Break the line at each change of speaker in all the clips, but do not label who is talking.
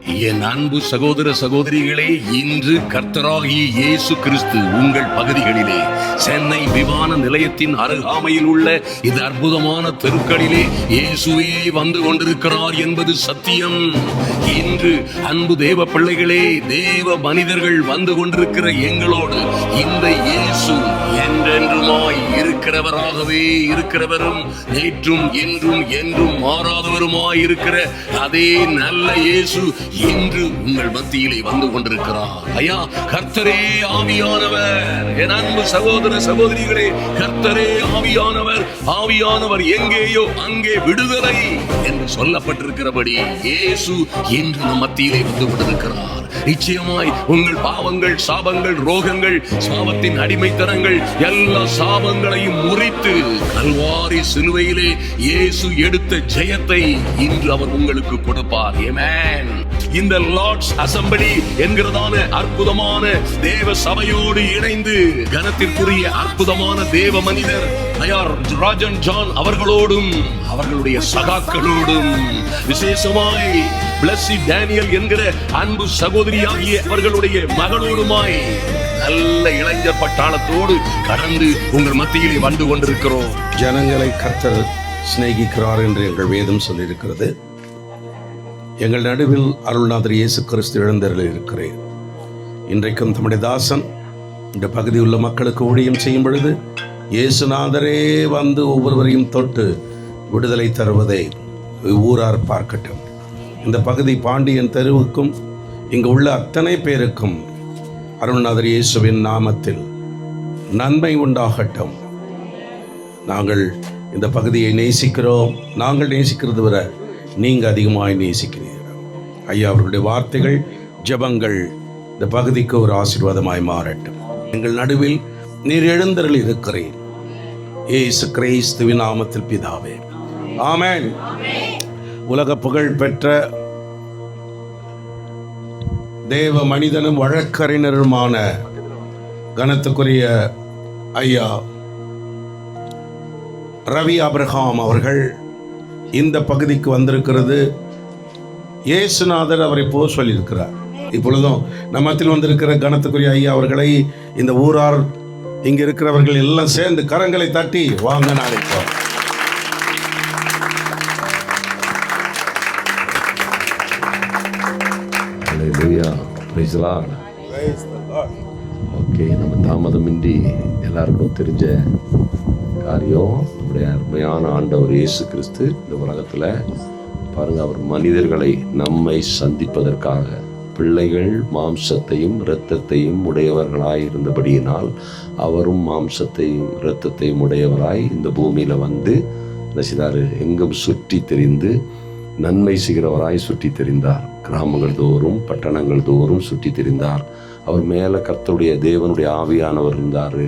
என் அன்பு சகோதர சகோதரிகளே, இன்று கர்த்தராகிய இயேசு கிறிஸ்து உங்கள் பகுதிகளிலே, சென்னை விமான நிலையத்தின் அருகாமையில் உள்ள இந்த அற்புதமான தெருக்களிலே இயேசுவே வந்து கொண்டிருக்கிறார் என்பது சத்தியம். இன்று அன்பு தேவ பிள்ளைகளே, தேவ மனிதர்கள் வந்து கொண்டிருக்கிற எங்களோடு இந்த இயேசு என்றென்றுமாய் இருக்கிறவராகவே இருக்கிறவரும், நேற்றும் இன்றும் என்றும் மாறாதவருமாய் இருக்கிற அதே நல்ல இயேசு இன்று உங்கள் மத்தியிலே வந்து கொண்டிருக்கிறார். ஐயா, கர்த்தரே ஆவியானவர். என் அன்பு சகோதர சகோதரிகளே, கர்த்தரே ஆவியானவர். ஆவியானவர் எங்கேயோ அங்கே விடுதலை என்று சொல்லப்பட்டிருக்கிறபடி இயேசு இன்று நம் மத்தியிலே வந்து கொண்டிருக்கிறார். நிச்சயமாய் உங்கள் பாவங்கள், சாபங்கள், ரோகங்கள், சாபத்தின் அடிமைத்தனங்கள் எல்லா சாபங்களையும் முறித்து கல்வாரி சிலுவையிலே இயேசு எடுத்த ஜெயத்தை இன்று அவர் உங்களுக்கு கொடுப்பார். ஆமென். இந்த லார்ட்ஸ் அசெம்பிளி என்கிறதான அற்புதமான தேவ சபையோடு இணைந்து கனத்திற்குரிய அற்புதமான தேவ மனிதர் ராஜன் ஜான் அவர்களோடும் அவர்களுடைய சகாக்களோடும் விசேஷமாய் பிளஸ்ஸி டேனியல் என்கிற அன்பு சகோதரியாகிய அவர்களுடைய மகளோடுமாய் நல்ல இளைஞர் பட்டாளத்தோடு கடந்து உங்கள் மத்தியிலே வந்து கொண்டிருக்கிறோம்.
ஜனங்களை கர்த்தர் சிநேகிக்கிறார் என்று எங்கள் வேதம் சொல்லியிருக்கிறது. எங்கள் நடுவில் அருள்நாதர் இயேசு கிறிஸ்து எழுந்தருளி இருக்கிறேன். இன்றைக்கும் தம்முடைய தாசன் இந்த பகுதியில் உள்ள மக்களுக்கு ஊழியம் செய்யும் பொழுது இயேசுநாதரே வந்து ஒவ்வொருவரையும் தொட்டு விடுதலை தருவதை ஊரார் பார்க்கட்டும். இந்த பகுதி பாண்டியன் தெருவுக்கும் இங்கு உள்ள அத்தனை பேருக்கும் அருள்நாதர் இயேசுவின் நாமத்தில் நன்மை உண்டாகட்டும். நாங்கள் இந்த பகுதியை நேசிக்கிறோம். நாங்கள் நேசிக்கிறது வர நீங்கள் அதிகமாக நேசிக்கிறீர்கள். ஐயா, அவர்களுடைய வார்த்தைகள், ஜெபங்கள் இந்த பகுதிக்கு ஒரு ஆசீர்வாதமாய் மாறட்டும். எங்கள் நடுவில் நீர் எழுந்தருளி இருக்கிறீர். இயேசு கிறிஸ்துவின் நாமத்தில் பிதாவே, ஆமென். உலக புகழ் பெற்ற தேவ மனிதனும் வழக்கறிஞருமான கனத்துக்குரிய ஐயா ரவி ஆபிரகாம் அவர்கள் இந்த பகுதிக்கு வந்திருக்கிறது. இயேசுநாதர் அவரை போக சொல்லியிருக்கிறார். இப்பொழுதும் நம்மத்தில் வந்திருக்கிற கனத்துக்குரிய ஐயா அவர்களை இந்த ஊரார், இங்க இருக்கிறவர்கள் எல்லாம் சேர்ந்து கரங்களை தட்டி வாங்க நாளைக்கு.
ஓகே, நம்ம தாமதமின்றி எல்லாருக்கும் தெரிஞ்ச காரியம், நம்முடைய அருமையான ஆண்டவர் இயேசு கிறிஸ்து இந்த உலகத்தில் பாருங்கள், அவர் மனிதர்களை நம்மை சந்திப்பதற்காக பிள்ளைகள் மாம்சத்தையும் இரத்தத்தையும் உடையவர்களாய் இருந்தபடியினால் அவரும் மாம்சத்தையும் இரத்தத்தையும் உடையவராய் இந்த பூமியில் வந்து என்ன செய்தார்? எங்கும் சுற்றி தெரிந்து நன்மை செய்கிறவராய் சுற்றி தெரிந்தார். கிராமங்கள் தோறும் பட்டணங்கள் தோறும் சுற்றி தெரிந்தார். அவர் மேலே கர்த்தருடைய தேவனுடைய ஆவியானவர் இருந்தார்.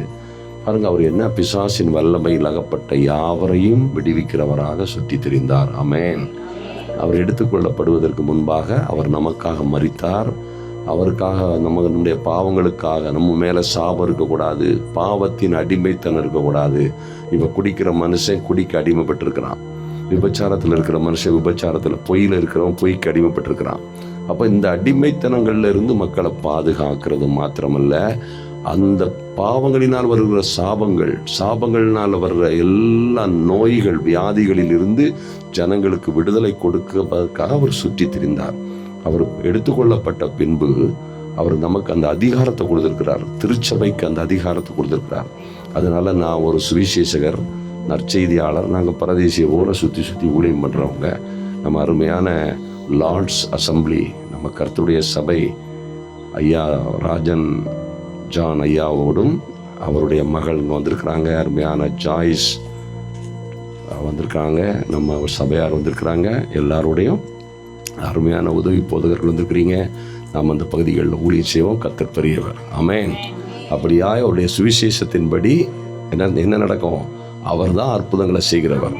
பாருங்க, அவர் என்ன பிசாசின் வல்லமையில் அகப்பட்ட யாவரையும் விடுவிக்கிறவராக சுற்றி தெரிந்தார். ஆமென். அவர் எடுத்துக்கொள்ளப்படுவதற்கு முன்பாக அவர் நமக்காக மரித்தார். அவருக்காக நம்மளுடைய பாவங்களுக்காக நம்ம மேலே சாபம் இருக்கக்கூடாது, பாவத்தின் அடிமைத்தனம் இருக்கக்கூடாது. இப்போ குடிக்கிற மனுஷன் குடிக்க அடிமைப்பட்டிருக்கிறான், விபச்சாரத்தில் இருக்கிற மனுஷன் விபச்சாரத்தில், பொய்யில் இருக்கிறவன் பொய்க்கு அடிமைப்பட்டிருக்கிறான். அப்போ இந்த அடிமைத்தனங்கள்ல இருந்து மக்களை பாதுகாக்கிறது மாத்திரமல்ல, அந்த பாவங்களினால் வருகிற சாபங்களினால் வர்ற எல்லா நோய்கள், வியாதிகளில் இருந்து ஜனங்களுக்கு விடுதலை கொடுப்பதற்காக அவர் சுற்றி திரிந்தார். அவர் எடுத்துக்கொள்ளப்பட்ட பின்பு அவர் நமக்கு அந்த அதிகாரத்தை கொடுத்திருக்கிறார். திருச்சபைக்கு அந்த அதிகாரத்தை கொடுத்திருக்கிறார். அதனால நான் ஒரு சுவிசேஷகர், நற்செய்தியாளர், நாங்கள் பரதேசிய ஊரை சுற்றி ஊழியம் பண்ணுறவங்க, நம்ம அருமையான லார்ட்ஸ் அசெம்பிளி, நம்ம கர்த்தருடைய சபை ஐயா ராஜன் ஜான் ஐயாவோடும் அவருடைய மகள் இங்கே வந்திருக்கிறாங்க. அருமையான ஜாய்ஸ் வந்திருக்காங்க, நம்ம சபையார் வந்திருக்கிறாங்க. எல்லாரோடையும் அருமையான உதவி போதகர்கள் வந்திருக்கிறீங்க. நாம் அந்த பகுதிகளில் ஊழியம் செய்வோம். கர்த்தர் பெரியவர். ஆமென். அப்படியாய் அவருடைய சுவிசேஷத்தின்படி என்ன நடக்கும்? அவர் தான் அற்புதங்களை செய்கிறவர்.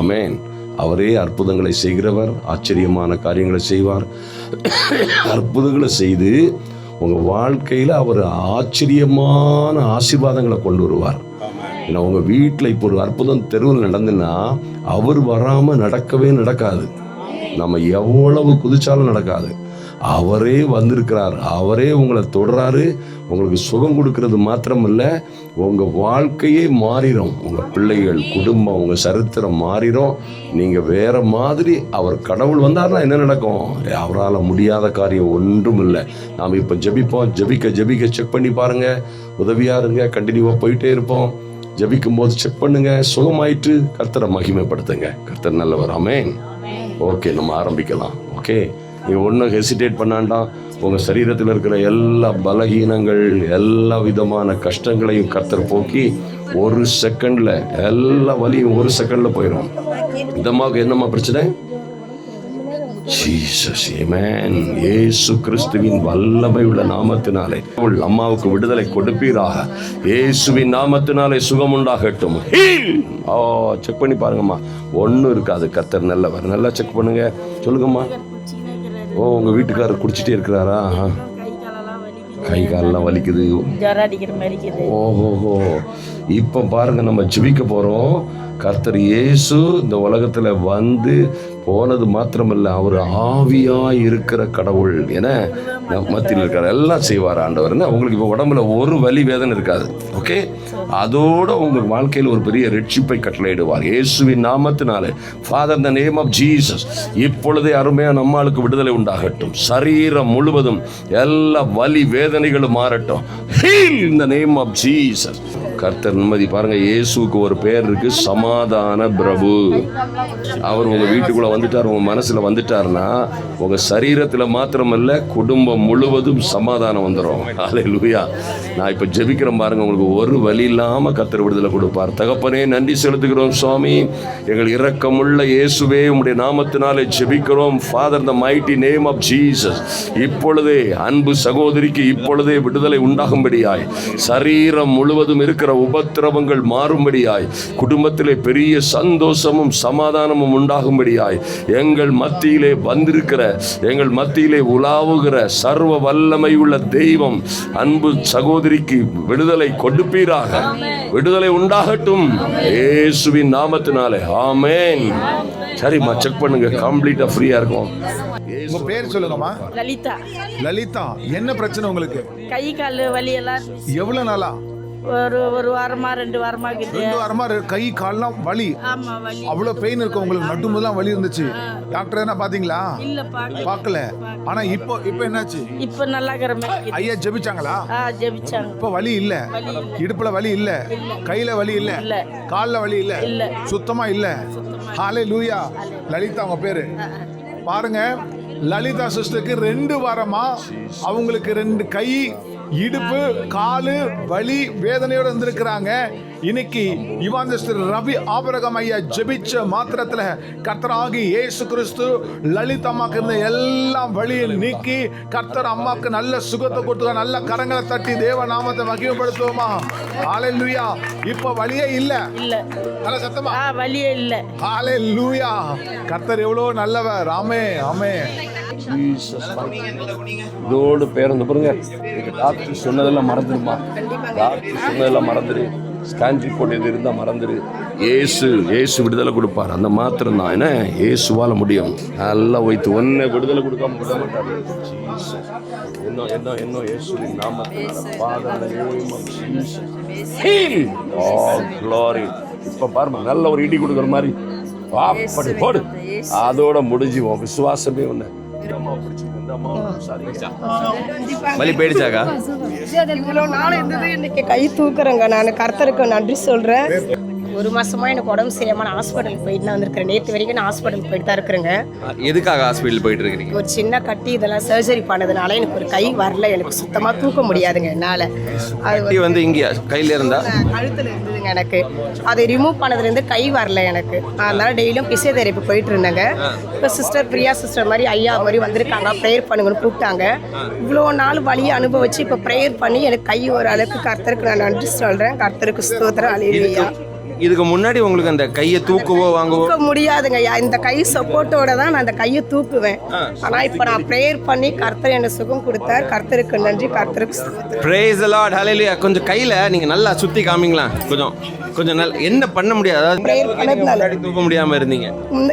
ஆமென். அவரே அற்புதங்களை செய்கிறவர். ஆச்சரியமான காரியங்களை செய்வார். அற்புதங்களை செய்து உங்கள் வாழ்க்கையில் அவர் ஆச்சரியமான ஆசீர்வாதங்களை கொண்டு வருவார். ஏன்னா உங்கள் வீட்டில் இப்போ ஒரு அற்புதம் தெருவில் நடந்துன்னா அவர் வராமல் நடக்கவே நடக்காது. நம்ம எவ்வளவு குதிச்சாலும் நடக்காது. அவரே வந்திருக்கிறார், அவரே உங்களை தொடராரு. உங்களுக்கு சுகம் கொடுக்கறது மாத்திரமல்ல, உங்கள் வாழ்க்கையே மாறிடும். உங்கள் பிள்ளைகள், குடும்பம், உங்கள் சரித்திரம் மாறிடும். நீங்கள் வேற மாதிரி அவர் கடவுள் வந்தார்னா என்ன நடக்கும்? அவரால் முடியாத காரியம் ஒன்றும் இல்லை. நாம் இப்போ ஜெபிப்போம். ஜெபிக்க செக் பண்ணி பாருங்கள். உதவியாக இருங்க. கண்டினியூவாக போயிட்டே இருப்போம். ஜபிக்கும் போது செக் பண்ணுங்க. சுகமாயிட்டு கர்த்தரை மகிமைப்படுத்துங்க. கர்த்தர் நல்லவர். ஆமென். ஓகே, நம்ம ஆரம்பிக்கலாம். ஓகே, நீங்கள் ஒன்றும் ஹெசிடேட் பண்ணாண்டாம். உங்கள் சரீரத்தில் இருக்கிற எல்லா பலகீனங்கள், எல்லா விதமான கஷ்டங்களையும் கர்த்தர் போக்கி 1 செகண்டில் எல்லா வலியும் 1 செகண்டில் போயிடும். இதமாக என்னம்மா பிரச்சனை? ஜீசஸ், ஆமென். இயேசு கிறிஸ்துவின் வல்லமை உள்ள நாமத்தினாலே அம்மாவுக்கு விடுதலை கொடுப்பீராக. இயேசுவின் நாமத்தினாலே சுகம் உண்டாகட்டும். செக் பண்ணி பாருங்கம்மா, ஒன்றும் இருக்காது. கர்த்தர் நல்லவர். நல்லா செக் பண்ணுங்க. சொல்லுங்கம்மா. உங்கள் வீட்டுக்காரர் குடிச்சிட்டே இருக்கிறாரா? கை காலெல்லாம் வலிக்குது. ஓஹோஹோ. இப்போ பாருங்க, நம்ம ஜெபிக்க போகிறோம். கர்த்தர் இயேசு இந்த உலகத்தில் வந்து போனது மாத்திரமல்ல, அவர் ஆவியாய் இருக்கிற கடவுள் என மத்தியில் இருக்கிற எல்லாம் செய்வார் ஆண்டவர்னு. உங்களுக்கு இப்போ உடம்புல ஒரு வலி வேதனை இருக்காது. ஓகே, அதோட உங்கள் வாழ்க்கையில் ஒரு பெரிய ரட்சிப்பை கட்டளையிடுவார் இயேசுவின் நாமத்தினாலே. Father, the name of Jesus, இப்பொழுதே அருமையான நம்மளுக்கு விடுதலை உண்டாகட்டும். சரீரம் முழுவதும் எல்லா வலி வேதனைகளும் மாறட்டும். Heal in the name of Jesus. கர்த்தர் நிம்மதி. பாருங்க, இயேசுக்கு ஒரு பேர் இருக்கு, சமாதான பிரபு. அவர் உங்க வீட்டுக்குள்ள வந்துட்டார், உங்க மனசுல வந்துட்டார்னா உங்க சரீரத்துல மாத்திரமல்ல, குடும்பம் முழுவதும் சமாதானம் வந்துடும். ஹல்லேலூயா. நான் இப்ப ஜெபிக்கிறேன் பாருங்க, உங்களுக்கு ஒரு வழி இல்லாம கர்த்தர் விடுதலை கொடுப்பார். தகப்பனே, நன்றி செலுத்துகிறோம் சுவாமி. எங்கள் இரக்கமுள்ள இயேசுவே, உம்முடைய நாமத்தினாலே ஜெபிக்கிறோம். Father, the mighty name of Jesus, இப்பொழுதே அன்பு சகோதரிக்கு இப்பொழுதே விடுதலை உண்டாகும்படியாய், சரீரம் முழுவதும் இருக்கிற உபத்திரவங்கள் மாறும்படியாய், குடும்பத்திலே பெரிய சந்தோஷமும் சமாதானமும் உண்டாகும்படியாய், எங்கள் மத்தியிலே வந்திருக்கிற, எங்கள் மத்தியிலே உலாவுகிற சர்வ வல்லமை உள்ள தெய்வம் அன்பு சகோதரிக்கு விடுதலை கொடுப்பீராக. விடுதலை உண்டாகட்டும் இயேசுவின் நாமத்தினாலே. ஆமென். சரிம்மா, செக் பண்ணுங்க. கம்ப்ளீட்டா ஃப்ரீயா இருக்கும்.
உங்க பேர் சொல்லுங்கம்மா.
லலிதா.
லலிதா, என்ன பிரச்சனை உங்களுக்கு?
கை கால் வலி எல்லாம்
எவ்வளவு நாளா?
ஒரு வாரமா 2 வாரமா கிட்ட.
2 வாரமா கை கால்லாம் வலி.
ஆமா, வலி.
அவ்வளவு பெயின் இருக்கு உங்களுக்கு? நடுமுதலாம் வலி இருந்துச்சு. டாக்டர் என்ன பாத்தீங்களா?
இல்ல,
பார்க்கல. ஆனா இப்போ என்னாச்சு?
இப்ப நல்லா இருக்கிற.
ஐயா ஜெபிச்சாங்களா?
ஜெபிச்சாங்க.
இப்ப வலி இல்ல. இடுப்புல வலி இல்ல, கையில வலி இல்ல, கால்ல வலி இல்ல, சுத்தமா இல்ல. ஹல்லேலூயா. லலிதா உங்க பேரு. பாருங்க, லலிதா சிஸ்டருக்கு 2 வாரமா அவங்களுக்கு 2 கை, இடுப்பு, காலு வலி வேதனையோட இருந்திருக்கிறாங்க. இன்னைக்கு இவாஞ்சலிஸ்ட் ரவி ஆபிரகாம் ஐயா ஜெபிச்ச மாத்திரத்துல கர்த்தராகி இயேசு கிறிஸ்து லலிதா அம்மாக்கு இருந்த எல்லா வலியை நீக்கி கர்த்தர் அம்மாக்கு நல்ல சுகத்தை கொடுத்து, நல்ல கரங்களை தட்டி தேவ நாமத்தை மகிமைப்படுத்துவோமா? ஹல்லேலூயா. இப்ப வலியே இல்ல. நல்ல சத்தமா
வலியே இல்ல.
ஹல்லேலூயா. கர்த்தர் எவ்வளவு நல்லவர். ஆமே ஆமே.
இதோடு பேர் வந்து பாருங்க, டாக்டர் சொன்னதெல்லாம் மறந்துடுமா? டாக்டர் சொன்னதெல்லாம் மறந்துடு. ஸ்கேன் ரிப்போர்ட் எது இருந்தால் மறந்துடு. ஏசு விடுதலை கொடுப்பார். அந்த மாத்திரம் தான் என்ன ஏசுவால முடியும். நல்லா வைத்து ஒன்னை விடுதலை கொடுக்காம விட மாட்டார். என்ன இயேசுவின் நாமத்தினால. இப்ப பாருங்க, நல்ல ஒரு இடி கொடுக்குற மாதிரி போடு. அதோட முடிஞ்சுவோம். விசுவாசமே ஒண்ணு.
வலி போயிடுச்சாக்கா?
இவ்வளோ நாள் இருந்தது, இன்னைக்கு கை தூக்குறேங்க. நான் கர்த்தருக்கு நன்றி சொல்கிறேன். 1 மாசமா எனக்கு உடம்பு சரியாம நான் ஹாஸ்பிட்டலுக்கு போயிட்டு தான் வந்திருக்கிறேன். நேற்று வரைக்கும் நான் ஹாஸ்பிட்டலுக்கு போயிட்டு தான் இருக்கிறேங்க.
எதுக்காக ஹாஸ்பிட்டல் போயிட்டு இருக்கீங்க?
ஒரு சின்ன கட்டி இதெல்லாம் சர்ஜரி பண்ணதுனால எனக்கு ஒரு கை வரல. எனக்கு சுத்தமாக தூக்க முடியாதுங்க என்னால். அது
வந்து இங்கே கையில் இருந்தா
கழுத்தில் இருந்ததுங்க. எனக்கு அதை ரிமூவ் பண்ணதுலேருந்து கை வரல எனக்கு. அதனால டெய்லியும் பிசியோதெரப்பி போயிட்டு இருந்தேங்க. இப்போ சிஸ்டர் பிரியா சிஸ்டர் மாதிரி ஐயா மாதிரி வந்திருக்காங்க, ப்ரேயர் பண்ணுங்கன்னு கூப்பிட்டாங்க. இவ்வளோ நாள் வழியை அனுபவிச்சு இப்போ ப்ரேயர் பண்ணி எனக்கு கை ஒரு அளவுக்கு கர்த்தருக்கு நான் நன்றி சொல்கிறேன். கர்த்தருக்கு ஸ்தோத்திரம். அல்லேலூயா.
இதுக்கு முன்னாடி உங்களுக்கு அந்த கையை தூக்கவோ வாங்கவோ
முடியாதுங்க. இந்த கை சப்போர்ட்டோட தான் நான் அந்த கையை தூக்குவேன். ஆனா இப்ப நான் ப்ரேயர் பண்ணி கர்த்தர் எனக்கு சுகம் கொடுத்தார். கர்த்தருக்கு நன்றி. கர்த்தருக்கு
பிரைஸ் தி லார்ட். ஹல்லேலூயா. கொஞ்சம் கையில நீங்க நல்லா சுத்தி காமிங்களா? கொஞ்சம் நல்ல என்ன பண்ண முடியாது? அதாவது
ப்ரேயர் பண்ணதுனால
தூக்க முடியாம இருந்தீங்க.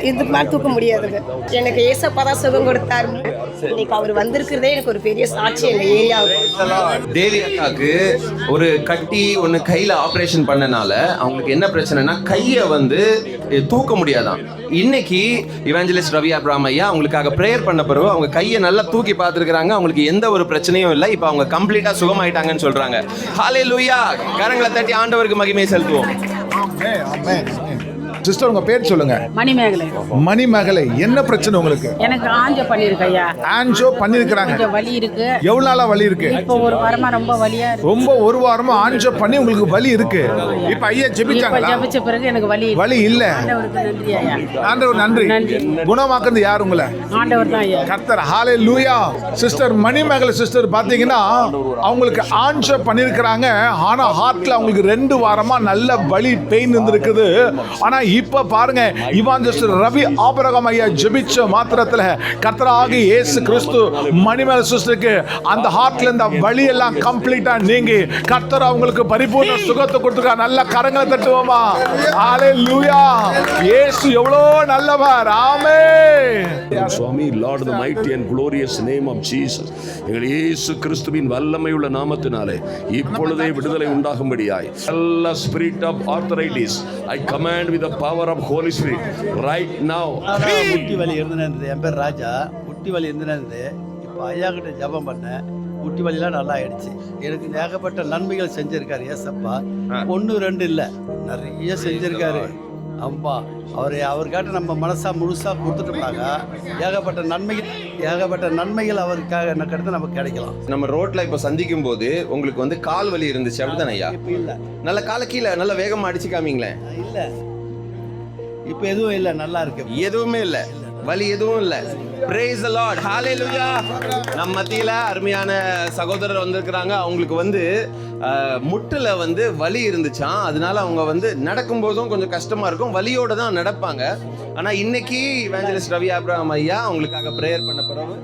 இதுக்கு மேல தூக்க முடியாதுங்க. எனக்கு ஏசப்பா தான் சுகம் கொடுத்தாரு. இன்னைக்கு அவர் வந்திருக்கிறதே எனக்கு ஒரு பெரிய சாட்சி எங்க ஏரியாவுக்கு.
தேவி அக்காக்கு ஒரு கட்டி ஒன்று கையில் ஆப்ரேஷன் பண்ணனால அவங்களுக்கு என்ன பிரச்சனைனா கையை வந்து தூக்க முடியாதான். இன்னைக்கு இவாஞ்சலிஸ்ட் ரவி அப்ராம் ஐயா அவங்களுக்காக ப்ரேயர் பண்ண பிறகு அவங்க கையை நல்லா தூக்கி பார்த்துருக்காங்க. அவங்களுக்கு எந்த ஒரு பிரச்சனையும் இல்லை. இப்போ அவங்க கம்ப்ளீட்டா சுகமாயிட்டாங்கன்னு சொல்றாங்க. ஹல்லேலூயா. கரங்களை தட்டி ஆண்டவருக்கு மகிமை செலுத்துவோம்.
ஆமென், ஆமென். சிஸ்டர் உங்க பேர் சொல்லுங்க.
மணிமேகலை.
மணிமேகலை, என்ன பிரச்சனை உங்களுக்கு?
எனக்கு ஆஞ்சோ பண்ணிருக்கு ஐயா.
ஆன்ஜோ பண்ணிருக்காங்க.
கொஞ்சம் வலி இருக்கு.
எவ்வளவு நாளா வலி இருக்கு?
இப்போ ஒரு வாரமா ரொம்ப வலியா இருக்கு.
ரொம்ப ஒரு வாரமா ஆன்ஜோ பண்ணி உங்களுக்கு வலி இருக்கு. இப்ப ஐயா
இப்ப
ஜெபிச்சாங்களா?
ஜெபிச்ச பிறகு எனக்கு வலி
வலி இல்ல.
ஆண்டவருக்கு நன்றி ஐயா.
ஆண்டவர் நன்றி. குணமாக்குறது யார் உங்களை?
ஆண்டவர் தான் ஐயா.
கர்த்தர். ஹல்லேலூயா. சிஸ்டர் மணிமேகலை சிஸ்டர் பாத்தீங்கன்னா அவங்களுக்கு ஆன்ஜோ பண்ணிருக்காங்க. ஆனா ஹார்ட்ல அவங்களுக்கு 2 வாரமா நல்ல வலி பெயின் இருந்திருக்குது. ஆனா இப்ப பாருங்க இவாஞ்சலிஸ்ட் ரவி ஆபிரகாம் ஐயா ஜெபிச்ச மாத்திரத்துல கர்த்தராகிய இயேசு கிறிஸ்து மணிமேகலை சிஸ்டருக்கு அந்த ஹார்ட்ல இருந்த வலி எல்லாம் கம்ப்ளீட்டா நீங்கி கர்த்தர் அவங்களுக்கு பரிபூர்ண சுகத்தை கொடுத்துருக்கார். நல்ல கரங்களை தட்டுவோமா? ஹல்லேலூயா. இயேசு எவ்வளோ நல்லவர். ஆமென்.
சுவாமி, Lord, the mighty and glorious name of Jesus, எங்கள் இயேசு கிறிஸ்துவின் வல்லமையுள்ள நாமத்தினாலே இப்பொழுதே விடுதலை உண்டாகும்படியாய் எல்லா spirit of arthritis I command with the power of Holy Spirit right now.
முட்டி வலி இருந்தது. என் பேர் ராஜா. முட்டி வலி இருந்தது. இப்போ ஐயா கிட்ட ஜெபம் பண்ணேன். முட்டி வலிலாம் நல்லா ஆயிடுச்சு. எனக்கு ஏகப்பட்ட நன்மைகள் செஞ்சிருக்காரு ஏசப்பா. 1 2 இல்லை, நிறைய செஞ்சிருக்காரு. அம்மா அவருக்காட்ட நம்ம மனசா முழுசா கொடுத்துட்டோம்னாக்கா ஏகப்பட்ட நன்மைகள் அவருக்காக கிட்ட நமக்கு கிடைக்கலாம்.
நம்ம ரோட்ல இப்ப சந்திக்கும் போது உங்களுக்கு வந்து கால் வலி இருந்துச்சு, அப்படிதானே ஐயா?
இப்போ இல்லை.
நல்ல கால கீழே நல்ல வேகமா அடிச்சு காமிங்களேன்.
இல்லை, இப்போ எதுவும் இல்லை, நல்லா இருக்கு.
எதுவுமே இல்ல, வலி எதுவும் இல்ல. Praise the Lord. Hallelujah. நம்ம மத்தியில அருமையான சகோதரர் வந்திருக்கிறாங்க. அவங்களுக்கு வந்து முட்டுல வந்து வலி இருந்துச்சாம். அதனால அவங்க வந்து நடக்கும் போதும் கொஞ்சம் கஷ்டமா இருக்கும், வலியோட தான் நடப்பாங்க. ஆனா இன்னைக்கு இவாஞ்சலிஸ்ட் ரவி அப்ராம் ஐயா அவங்களுக்காக பிரேயர் பண்ண பிறகு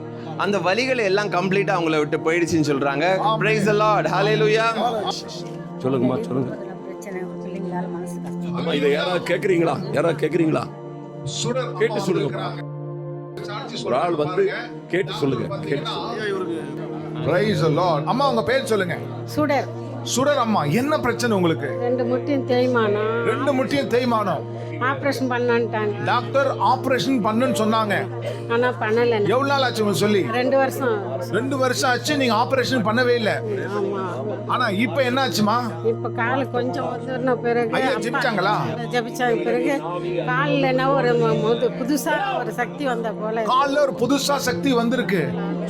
அந்த வலிகளை எல்லாம் கம்ப்ளீட்டா அவங்கள விட்டு போயிடுச்சுன்னு சொல்றாங்க. Praise the Lord. Hallelujah.
சொல்லுங்கம்மா, சொல்லுங்க. அம்மா, இதை யாராவது கேட்குறீங்களா? யாராவது கேட்குறீங்களா? கேட்டு சொல்லுங்க. ஒரு ஆள் வந்து கேட்டு சொல்லுங்க. கேட்டு சொல்லுங்க.
Praise the Lord. அம்மா உங்க பேர் சொல்லுங்க.
சுடர்.
சுடர் அம்மா, என்ன பிரச்சனை உங்களுக்கு?
2 முட்டியும் தேய்மானம்.
2 முட்டியும் தேய்மானம்.
ஆபரேஷன் பண்ணான்ட்டாங்க.
டாக்டர் ஆபரேஷன் பண்ணுன்னு சொன்னாங்க.
ஆனா பண்ணல.
எவ்வளவு நாள் ஆச்சு உங்களுக்கு சொல்லி?
2 வருஷம்.
2 வருஷம் ஆச்சு நீங்க ஆபரேஷன் பண்ணவே இல்ல.
ஆமா.
ஆனா இப்ப என்ன ஆச்சுமா?
இப்ப கால கொஞ்சம் வந்துன பிறகு
ஐயா ஜெபிச்சாங்களா?
ஜெபிச்சாங்க பிறகு கால்ல என்ன ஒரு புதுசா ஒரு சக்தி வந்த போல.
கால்ல ஒரு புதுசா சக்தி வந்திருக்கு.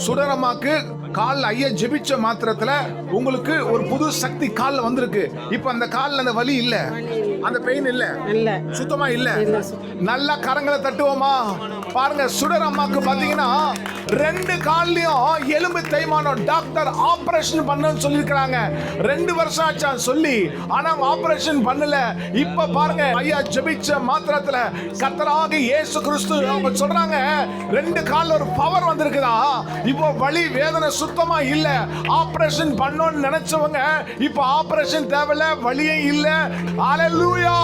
சுடரம்மாக்கு கால்ல ஐயா ஜெபிச்ச மாத்திரத்துல உங்களுக்கு ஒரு புது சக்தி கால்ல வந்திருக்கு. இப்ப அந்த கால்ல அந்த வலி இல்ல, அந்த பெயின் இல்ல,
இல்ல,
சுத்தமா இல்ல. நல்ல கரங்களை தட்டுவோமா? பாருங்க, சுடர் அம்மாக்கு பாத்தீங்கன்னா 2 கால்லயும் எலும்பு தேய்மானம். டாக்டர் ஆபரேஷன் பண்ணணும்னு சொல்லிருக்காங்க. 2 வருஷம் ஆச்சா சொல்லி, ஆனா ஆபரேஷன் பண்ணல. இப்ப பாருங்க, ஐயா ஜெபிச்ச மாத்திரத்துல கர்த்தராகிய இயேசு கிறிஸ்து அவங்க சொல்றாங்க 2 கால்ல ஒரு பவர் வந்திருக்குதா. இப்போ வலி வேதனை சுத்தமா இல்ல. ஆபரேஷன் பண்ணணும்னு நினைச்சவங்க இப்ப ஆபரேஷன் தேவையில்ல, வலியே இல்ல. ஹல்லேலூயா.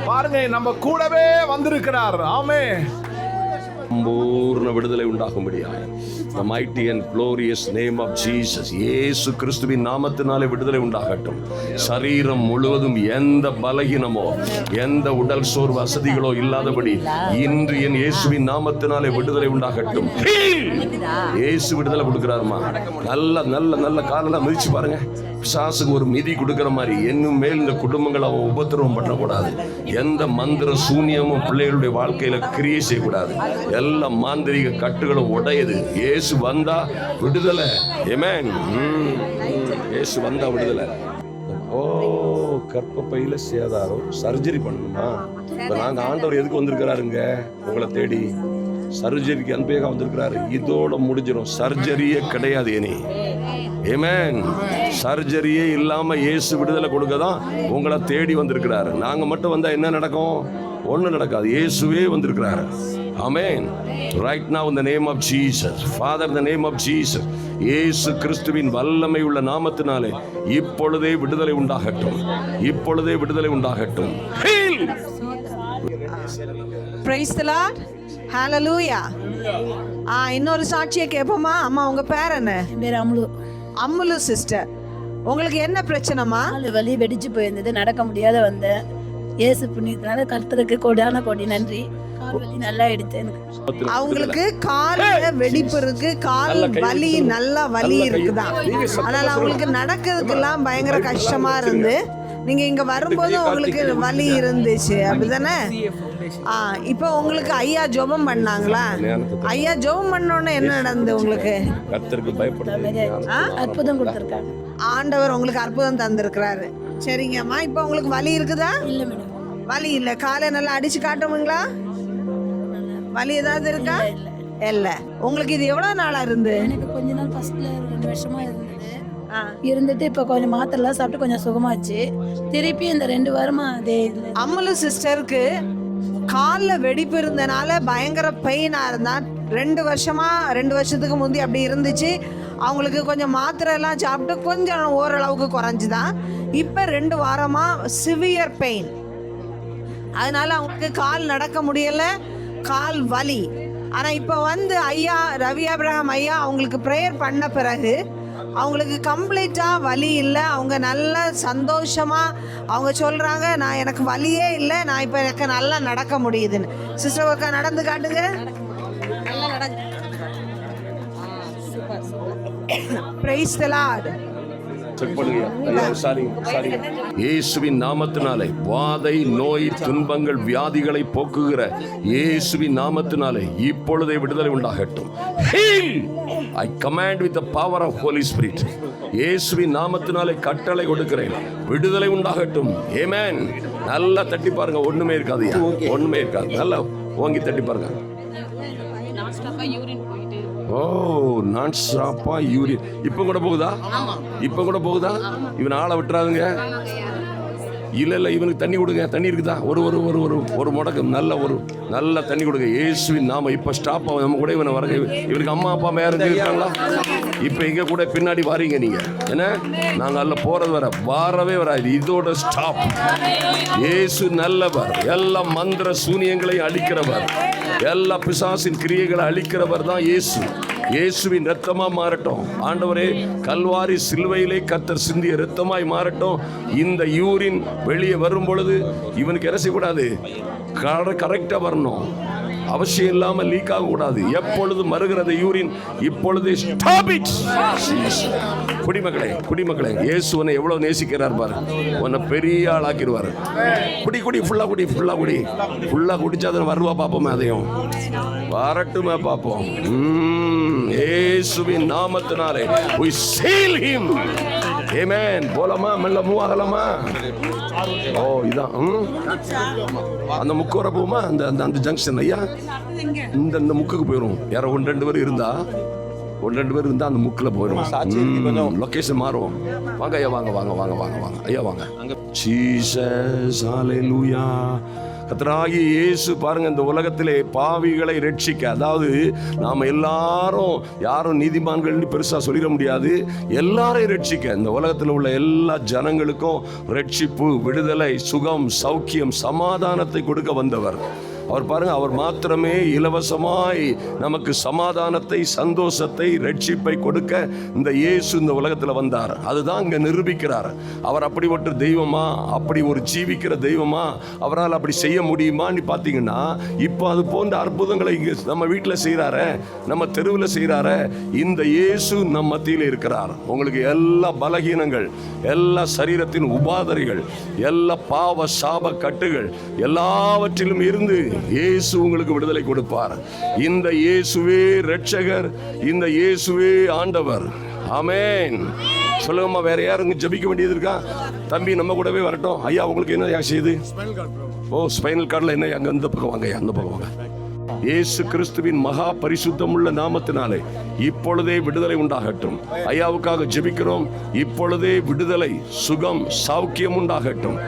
பாருங்க, நம்ம கூடவே வந்திருக்கிறார். ஆமென்.
பூர்ண விடுதலை உண்டாகும்படியாய் the mighty and glorious name of Jesus, இயேசு கிறிஸ்துவின் நாமத்தினாலே விடுதலை உண்டாகட்டும். சரீரம் முழுவதும் எந்த பலகீனமோ எந்த உடல் சோர்வு வசதிகளோ இல்லாதபடி இன்று என் இயேசுவின் நாமத்தினாலே விடுதலை உண்டாகட்டும். இயேசு விடுதலை கொடுக்கிறாருமா. நல்ல நல்ல நல்ல காலெல்லாம் மிதிச்சு பாருங்க. பிசாசுக்கு ஒரு மிதி கொடுக்கிற மாதிரி இன்னும் மேல் இந்த குடும்பங்களை அவன் உபத்திரவம் பண்ணக்கூடாது. எந்த மந்திர சூனியமும் பிள்ளைகளுடைய வாழ்க்கையில கிரியை செய்யக்கூடாது. எல்லா மாந்திரிக கட்டுகளும் உடையது. இயேசு வந்தா விடுதலை. ஆமென். இயேசு வந்தா விடுதலை. ஓ, கர்ப்பப்பையில சேதாரம், சர்ஜரி பண்ணணுமா? இப்ப நாங்க ஆண்டவர் எதுக்கு வந்திருக்கிறாருங்க? உங்களை தேடி சர்ஜரிக்கு அன்பேக வந்திருக்கிறாரு. இதோட முடிஞ்சிடும். சர்ஜரியே கிடையாது இனி. ஆமென். சர்ஜரியே இல்லாம இயேசு விடுதலை கொடுக்க தான் உங்களை தேடி வந்திருக்கிறாரு. நாங்க மட்டும் வந்தா என்ன நடக்கும்? ஒண்ணு நடக்காது. இயேசுவே வந்திருக்கிறாரு. ஆமென். Right now in the name of Jesus, Father, in the name of Jesus, இயேசு கிறிஸ்துவின் வல்லமை உள்ள நாமத்தினாலே இப்பொழுதே விடுதலை உண்டாகட்டும். இப்பொழுதே விடுதலை உண்டாகட்டும்.
பிரைஸ் தி லார்ட், ஹalleluya. இன்னொரு சாட்சியை கேட்போமா? அம்மா உங்க பேர் என்ன?
பேர் அம்முலு.
அம்முலு சிஸ்டர், உங்களுக்கு என்ன பிரச்சனைமா?
கால் வலி வெடிச்சு போயிருந்தது, நடக்க முடியாத வந்தேன். இயேசு புண்ணியத்தினால கர்த்தருக்கு கோடான கோடி நன்றி. கால் வலி நல்லா எடுத்து எனக்கு.
அவங்களுக்கு கால் வெடிப்பு இருக்கு, கால் வலி நல்ல வலி இருக்குதான். அதனால அவங்களுக்கு நடக்கிறதுக்கெல்லாம் பயங்கர கஷ்டமா இருந்து நீங்க இங்க வரும்போது உங்களுக்கு வலி இருந்துச்சு, அப்படிதானே? இப்போ உங்களுக்கு ஐயா ஜெபம் பண்ணாங்களா? ஐயா ஜெபம் பண்ணோன்னு என்ன நடந்தது உங்களுக்கு?
கர்த்தருக்கு பயப்படுறது
அற்புதம் கொடுத்துருக்காங்க.
ஆண்டவர் உங்களுக்கு அற்புதம் தந்திருக்கிறாரு. சரிங்கம்மா, இப்போ உங்களுக்கு வலி இருக்குதா?
இல்லை மேடம்,
வலி இல்லை. காலை நல்லா அடிச்சு காட்டுவீங்களா? வலி ஏதாவது இருக்கா? இல்லை. உங்களுக்கு இது எவ்வளோ நாளாக இருந்து?
எனக்கு கொஞ்ச நாள் ஃபர்ஸ்ட்ல 2 வருஷமா இருந்துட்டு இப்போ கொஞ்சம் மாத்திரைலாம் சாப்பிட்டு கொஞ்சம் சுகமாச்சு. திருப்பி இந்த 2 வாரமா அதே இல்லை.
அம்மலு சிஸ்டருக்கு காலில் வெடிப்பு இருந்தனால பயங்கர பெயினாக இருந்தா. 2 வருஷத்துக்கு முந்தி அப்படி இருந்துச்சு. அவங்களுக்கு கொஞ்சம் மாத்திரை எல்லாம் சாப்பிட்டு கொஞ்சம் ஓரளவுக்கு குறைஞ்சுதான். இப்போ 2 வாரமாக சிவியர் பெயின். அதனால அவங்களுக்கு கால் நடக்க முடியலை, கால் வலி. ஆனால் இப்போ வந்து ஐயா ரவி அப்ரஹாம் ஐயா அவங்களுக்கு ப்ரேயர் பண்ண பிறகு அவங்களுக்கு கம்ப்ளீட்டாக வலி இல்லை. அவங்க நல்ல சந்தோஷமாக அவங்க சொல்கிறாங்க, நான் எனக்கு வலியே இல்லை, நான் இப்போ எனக்கு நல்லா நடக்க முடியுதுன்னு. சிஸ்டர் ஒருக்கா நடந்து காட்டுங்க. Praise the Lord.
இயேசுவின் நாமத்தினாலே வாதை, நோய், துன்பங்கள், வியாதிகளை போக்குகிற இயேசுவின் நாமத்தினாலே இப்பொழுதே விடுதலை உண்டாகட்டும். Heal! I command with the power of Holy Spirit. இயேசுவின் நாமத்தினாலே கட்டளை கொடுக்கிறேன், விடுதலை உண்டாகட்டும். Amen. நல்லா தட்டி பாருங்க, ஒண்ணுமே இருக்காதுயா, ஒண்ணுமே இருக்காது. நல்லா ஓங்கி தட்டி பாருங்க. ஓ, நான் ஸ்டாப்பா யூரின் இப்போ கூட போகுதா? இப்போ கூட போகுதா? இவன் ஆளை விட்டுறாதுங்க. இல்லை இவனுக்கு தண்ணி கொடுங்க. தண்ணி இருக்குதா? ஒரு ஒரு ஒரு ஒரு ஒரு முடக்கம் நல்ல தண்ணி கொடுங்க. இயேசுவின் நாம இப்போ ஸ்டாப் ஆகும். நம்ம கூட இவனை வரங்க. இவனுக்கு அம்மா அப்பா யாரும் இருக்காங்களா? இப்போ எங்க கூட பின்னாடி வாரீங்க நீங்க. என்ன நாங்க அல்ல போறது வரவே வராது. இதோட ஸ்டாப். இயேசு நல்லவர், எல்லா மந்திர சூனியங்களை அழிக்கிறவர், எல்லா பிசாசின் கிரியைகளை அழிக்கிறவர் தான் இயேசு. இயேசுவின் இரத்தமா மாறட்டும். ஆண்டவரே, கல்வாரி சிலுவையிலே கர்த்தர் சிந்திய இரத்தமாய் மாறட்டும். இந்த யூரின் வெளியே வரும் பொழுது இவனுக்கு என்ன செய்யக்கூடாது? கரெக்டா வரணும். அவசியம் இல்லாம லீக் ஆக கூடாது. எப்பொழுது மறுகிறது யூரின் இப்பொழுது ஸ்டாப் இட். குடிமக்களே, இயேசு உன்னை எவ்வளவு நேசிக்கிறார் பாரு. உன்னை பெரிய ஆளாக்கிடுவார். குடி ஃபுல்லா குடிச்சாதான் வருவா பார்ப்போமே, அதையும் வரட்டுமே பார்ப்போம். இயேசுவின் நாமத்தினாலே we seal him. Amen. போலாமா? மெல்ல மூவ் ஆகலாமா? ஓ, இதான் அந்த முக்கு வர போகுமா? அந்த ஜங்ஷன் ஐயா, இந்த முக்குக்கு போயிடும். யாரோ 1-2 பேர் இருந்தா அந்த முக்கில் போயிடும். லொகேஷன் மாறும். வாங்க ஐயா, வாங்க ஐயா, வாங்க. ஜீசஸ், ஹல்லேலூயா. கர்த்தராகிய இயேசு பாருங்க, இந்த உலகத்திலே பாவிகளை ரட்சிக்க, அதாவது நாம யாரும் நீதிமான்கள் பெருசா சொல்லிட முடியாது. எல்லாரையும் ரட்சிக்க, இந்த உலகத்தில் உள்ள எல்லா ஜனங்களுக்கும் ரட்சிப்பு, விடுதலை, சுகம், சௌக்கியம், சமாதானத்தை கொடுக்க வந்தவர் அவர். பாருங்க, அவர் மாத்திரமே இலவசமாய் நமக்கு சமாதானத்தை, சந்தோஷத்தை, ரட்சிப்பை கொடுக்க இந்த இயேசு இந்த உலகத்தில் வந்தார். அதுதான் இங்க நிரூபிக்கிறார். அவர் அப்படிப்பட்ட தெய்வமா, அப்படி ஒரு ஜீவிக்கிற தெய்வமா, அவரால் அப்படி செய்ய முடியுமான்னு பார்த்தீங்கன்னா, இப்போ அது போன்ற அற்புதங்களை இங்க நம்ம வீட்டில் செய்கிறாரு, நம்ம தெருவில் செய்கிறாரு. இந்த இயேசு நம் மத்தியில் இருக்கிறார். உங்களுக்கு எல்லா பலகீனங்கள், எல்லா சரீரத்தின் உபாதைகள், எல்லா பாவ சாப கட்டுகள் எல்லாவற்றிலும் இருந்து இயேசு உங்களுக்கு விடுதலை கொடுப்பார். இந்த இயேசுவே இரட்சகர், இந்த இயேசுவே ஆண்டவர். ஆமென். சொல்லுங்கம்மா, வேற யாரும் ஜெபிக்க வேண்டியது இருக்கா? தம்பி நம்ம கூடவே வரட்டும். ஐயா, உங்களுக்கு என்ன செய்யுது? ஓ, ஸ்பைனல் கார்டில் என்ன? அங்க அந்த பக்கம் வாங்க, அந்த பக்கம் வாங்க. இயேசு கிறிஸ்துவின் மகா பரிசுத்தமுள்ள நாமத்தினாலே இப்பொழுதே விடுதலை உண்டாகட்டும். ஐயாவுக்காக ஜெபிக்கிறோம். இப்பொழுதே விடுதலை, சுகம், சௌக்கியம் உண்டாகட்டும்.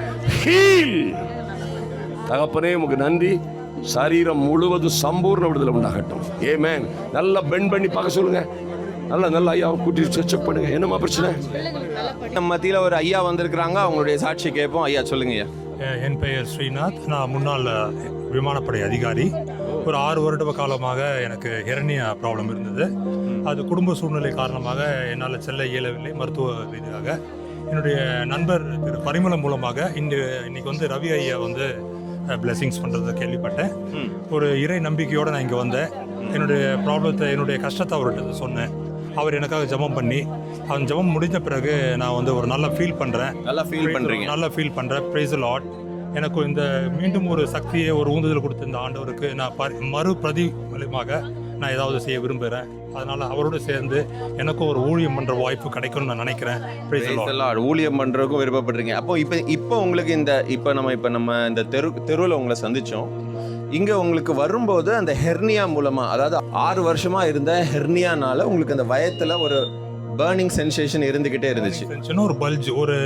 ஹீல். தகப்பனே, உமக்கு நன்றி. சரீரம் முழுவதும் சம்பூர்ண விடுதலை உண்டாகட்டும். ஆமென். நல்லா பெண்ட் பண்ணி பார்க்க சொல்லுங்க. நல்லா ஐயா கூட்டி செக் பண்ணுங்க. என்னமா பிரச்சனை?
நம்ம மத்தியில் ஒரு ஐயா வந்திருக்கிறாங்க. அவங்களுடைய சாட்சி கேட்போம். ஐயா சொல்லுங்க ஐயா.
என் பெயர் ஸ்ரீநாத். நான் முன்னாள் விமானப்படை அதிகாரி. ஒரு 6 வருட காலமாக எனக்கு ஹெர்னியா ப்ராப்ளம் இருந்தது. அது குடும்ப சூழ்நிலை காரணமாக என்னால் செல்ல இயலவில்லை மருத்துவ ரீதியாக. என்னுடைய நண்பர் திரு பரிமளம் மூலமாக இன்னைக்கு வந்து ரவி ஐயா வந்து பிளெஸிங்ஸ் பண்ணுறதை கேள்விப்பட்டேன். ஒரு இறை நம்பிக்கையோடு நான் இங்கே வந்தேன். என்னுடைய ப்ராப்ளத்தை, என்னுடைய கஷ்டத்தை அவர்கிட்ட சொன்னேன். அவர் எனக்காக ஜெபம் பண்ணி, அந்த ஜெபம் முடிஞ்ச பிறகு நான் வந்து ஒரு நல்லா ஃபீல் பண்ணுறேன். நல்லா ஃபீல் பண்ணுறேன். Praise the Lord. எனக்கு இந்த மீண்டும் ஒரு சக்தியை, ஒரு ஊந்துதல் கொடுத்த இந்த ஆண்டவருக்கு நான் மறுபிரதிபலமாக நான் ஏதாவது செய்ய விரும்புகிறேன். அதனால் அவரோடு சேர்ந்து எனக்கும் ஒரு ஊழியம் பண்ணுற வாய்ப்பு கிடைக்கும்னு நான் நினைக்கிறேன். Praise the Lord.
ஊழியம் பண்ணுறதுக்கும் விருப்பப்படுறீங்க. அப்போ இப்போ உங்களுக்கு இப்போ நம்ம இந்த தெருவில் உங்களை சந்தித்தோம். இங்கே உங்களுக்கு வரும்போது அந்த ஹெர்னியா மூலமாக, அதாவது 6 வருஷமா இருந்த ஹெர்னியானால உங்களுக்கு அந்த வயத்தில் ஒரு பர்னிங் சென்சேஷன் இருந்துகிட்டே இருந்துச்சு.
ஒரு பல்ஜ், ஒரு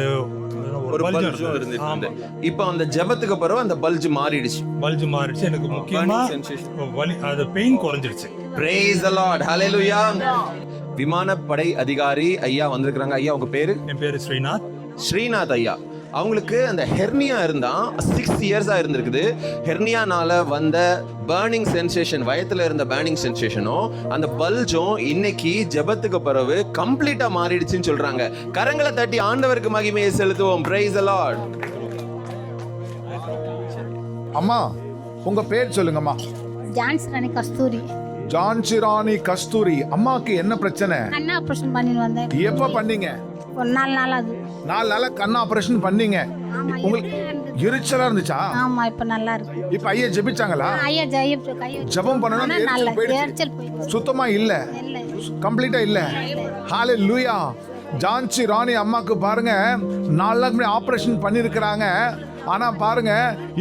பல்ஜும் இருந்துச்சு. இப்போ அந்த ஜெபத்துக்கு பிறகு அந்த பல்ஜ் மாறிடுச்சு.
எனக்கு முக்கியமா வலி, அது பெயின் குறைஞ்சிருச்சு.
Praise the Lord. Hallelujah. விமானப்படை அதிகாரி ஐயா வந்திருக்கிறாங்க. ஐயா உங்க பேரு?
என் பேரு ஸ்ரீநாத்
ஐயா. அவங்களுக்கு அந்த ஹெர்னியா இருந்தா 6 இயர்ஸா இருந்திருக்குது. ஹெர்னியானால வந்த பர்னிங் சென்சேஷன், வயத்துல இருந்த பர்னிங் சென்சேஷனும் அந்த பல்ஜும் இன்னைக்கு ஜெபத்துக்கு பிறகு கம்ப்ளீட்டா மாறிடுச்சுன்னு சொல்றாங்க. கரங்களை தட்டி ஆண்டவருக்கு மகிமையை செலுத்துவோம். Praise the Lord.
அம்மா உங்க பேர் சொல்லுங்கம்மா.
ஜான்சி கஸ்தூரி.
ஜான்சிராணி கஸ்தூரி. அம்மாக்கு என்ன பிரச்சனை?
கண் ஆபரேஷன் பண்ணி வந்தேன்.
எப்ப பண்ணீங்க?
ஒரு 4 நாள் ஆகுது.
4 நாளா கண் ஆபரேஷன் பண்ணீங்க. உங்களுக்கு எரிச்சலா இருந்துச்சா?
ஆமா, இப்ப நல்லா இருக்கு.
இப்ப ஐயா ஜெபிச்சாங்களா?
ஐயா
ஜெபம் பண்ணனும்.
எரிச்சல் போயிடுச்சு.
சுத்தமா இல்ல, கம்ப்ளீட்டா இல்ல. ஹalleluya. ஜான்சி ராணி அம்மாக்கு பாருங்க 4 நாளுக்கு முன்னாடி ஆபரேஷன் பண்ணிருக்காங்க. ஆனா பாருங்க,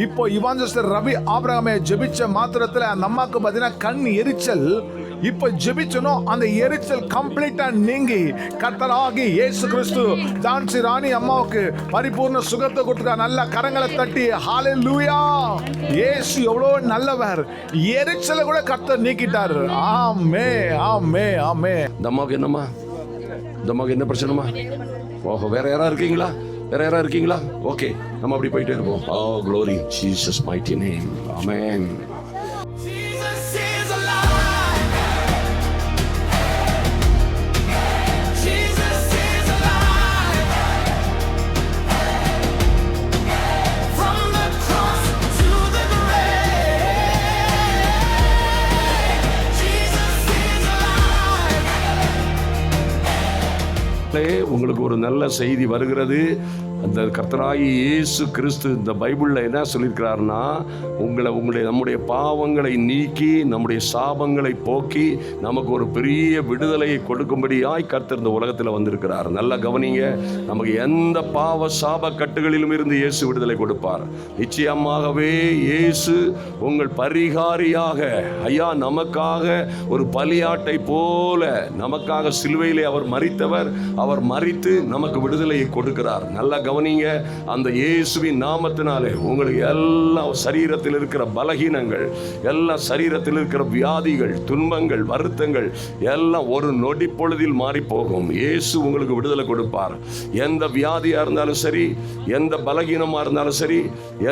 இப்போ இவாஞ்சலிஸ்ட் ரவி ஆபிரகாமை ஜெபிச்ச மாத்திரத்துல அந்த அம்மாக்கு பாத்தீங்கன்னா கண் எரிச்சல் இப்ப ஜெபிச்சனும் அந்த எரிச்சல் கம்ப்ளீட்டா நீங்கி கர்த்தராகி இயேசு கிறிஸ்து ஜான்சி ராணி அம்மாவுக்கு பரிபூர்ண சுகத்தை கொடுத்தா. நல்ல கரங்களை தட்டி ஹalleluya. இயேசு எவ்வளவு நல்லவர். எரிச்சலை கூட கர்த்தர் நீக்கிட்டாரு. ஆமே ஆமே ஆமே.
இந்த அம்மாவுக்கு என்னம்மா? இந்த அம்மாவுக்கு என்ன பிரச்சனைமா? ஓஹோ, வேற யாரா இருக்கீங்களா? ஓகே, நம்ம அப்படி போயிட்டே இருப்போம். Oh glory Jesus mighty name. Amen. உங்களுக்கு ஒரு நல்ல செய்தி வருகிறது. அந்த கர்த்தராகிய இயேசு கிறிஸ்து இந்த பைபிளில் என்ன சொல்லியிருக்கிறாருன்னா, நம்முடைய பாவங்களை நீக்கி நம்முடைய சாபங்களை போக்கி நமக்கு ஒரு பெரிய விடுதலையை கொடுக்கும்படியாய் கர்த்தர் இந்த உலகத்தில் வந்திருக்கிறார். நல்லா கவனிங்க. நமக்கு எந்த பாவ சாப கட்டுகளிலும் இருந்து இயேசு விடுதலை கொடுப்பார். நிச்சயமாகவே இயேசு உங்கள் பரிகாரியாக, ஐயா நமக்காக ஒரு பலியாட்டை போல நமக்காக சிலுவையிலே அவர் மரித்தவர். அவர் மரித்து நமக்கு விடுதலையை கொடுக்கிறார். நல்லா கவனிங்க. அந்த இயேசுவின் நாமத்தினாலே உங்களுக்கு எல்லா சரீரத்தில் இருக்கிற பலகீனங்கள், எல்லா சரீரத்தில் இருக்கிற வியாதிகள், துன்பங்கள், வருத்தங்கள் எல்லாம் ஒரு நொடி பொழுதில் மாறி போகும். இயேசு உங்களுக்கு விடுதலை கொடுப்பார். எந்த வியாதியா இருந்தாலும் சரி, எந்த பலகீனமா இருந்தாலும் சரி,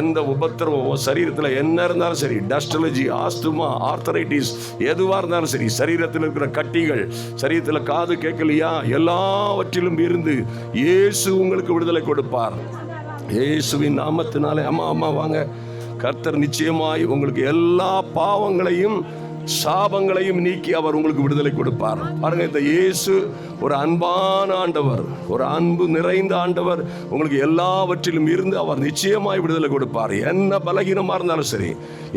எந்த உபத்திரவம் சரீரத்தில் என்ன இருந்தாலும் சரி, டஸ்ட் அலர்ஜி, ஆஸ்துமா, ஆர்த்தரைட்டிஸ் எதுவா இருந்தாலும் சரி, சரீரத்தில் இருக்கிற கட்டிகள், சரீரத்தில் காது கேட்கலையா, எல்லாவற்றிலும் இருந்து இயேசு உங்களுக்கு விடுதலை கொடுப்பார். இயேசுவின் நாமத்தினாலே. அம்மா வாங்க. கர்த்தர் நிச்சயமாய் உங்களுக்கு எல்லா பாவங்களையும் சாபங்களையும் நீக்கி அவர் உங்களுக்கு விடுதலை கொடுப்பார். பாருங்க, இந்த இயேசு ஒரு அன்பான ஆண்டவர், ஒரு அன்பு நிறைந்த ஆண்டவர். உங்களுக்கு எல்லாவற்றிலும் இருந்து அவர் நிச்சயமாய் விடுதலை கொடுப்பார். என்ன பலகீனமா இருந்தாலும் சரி,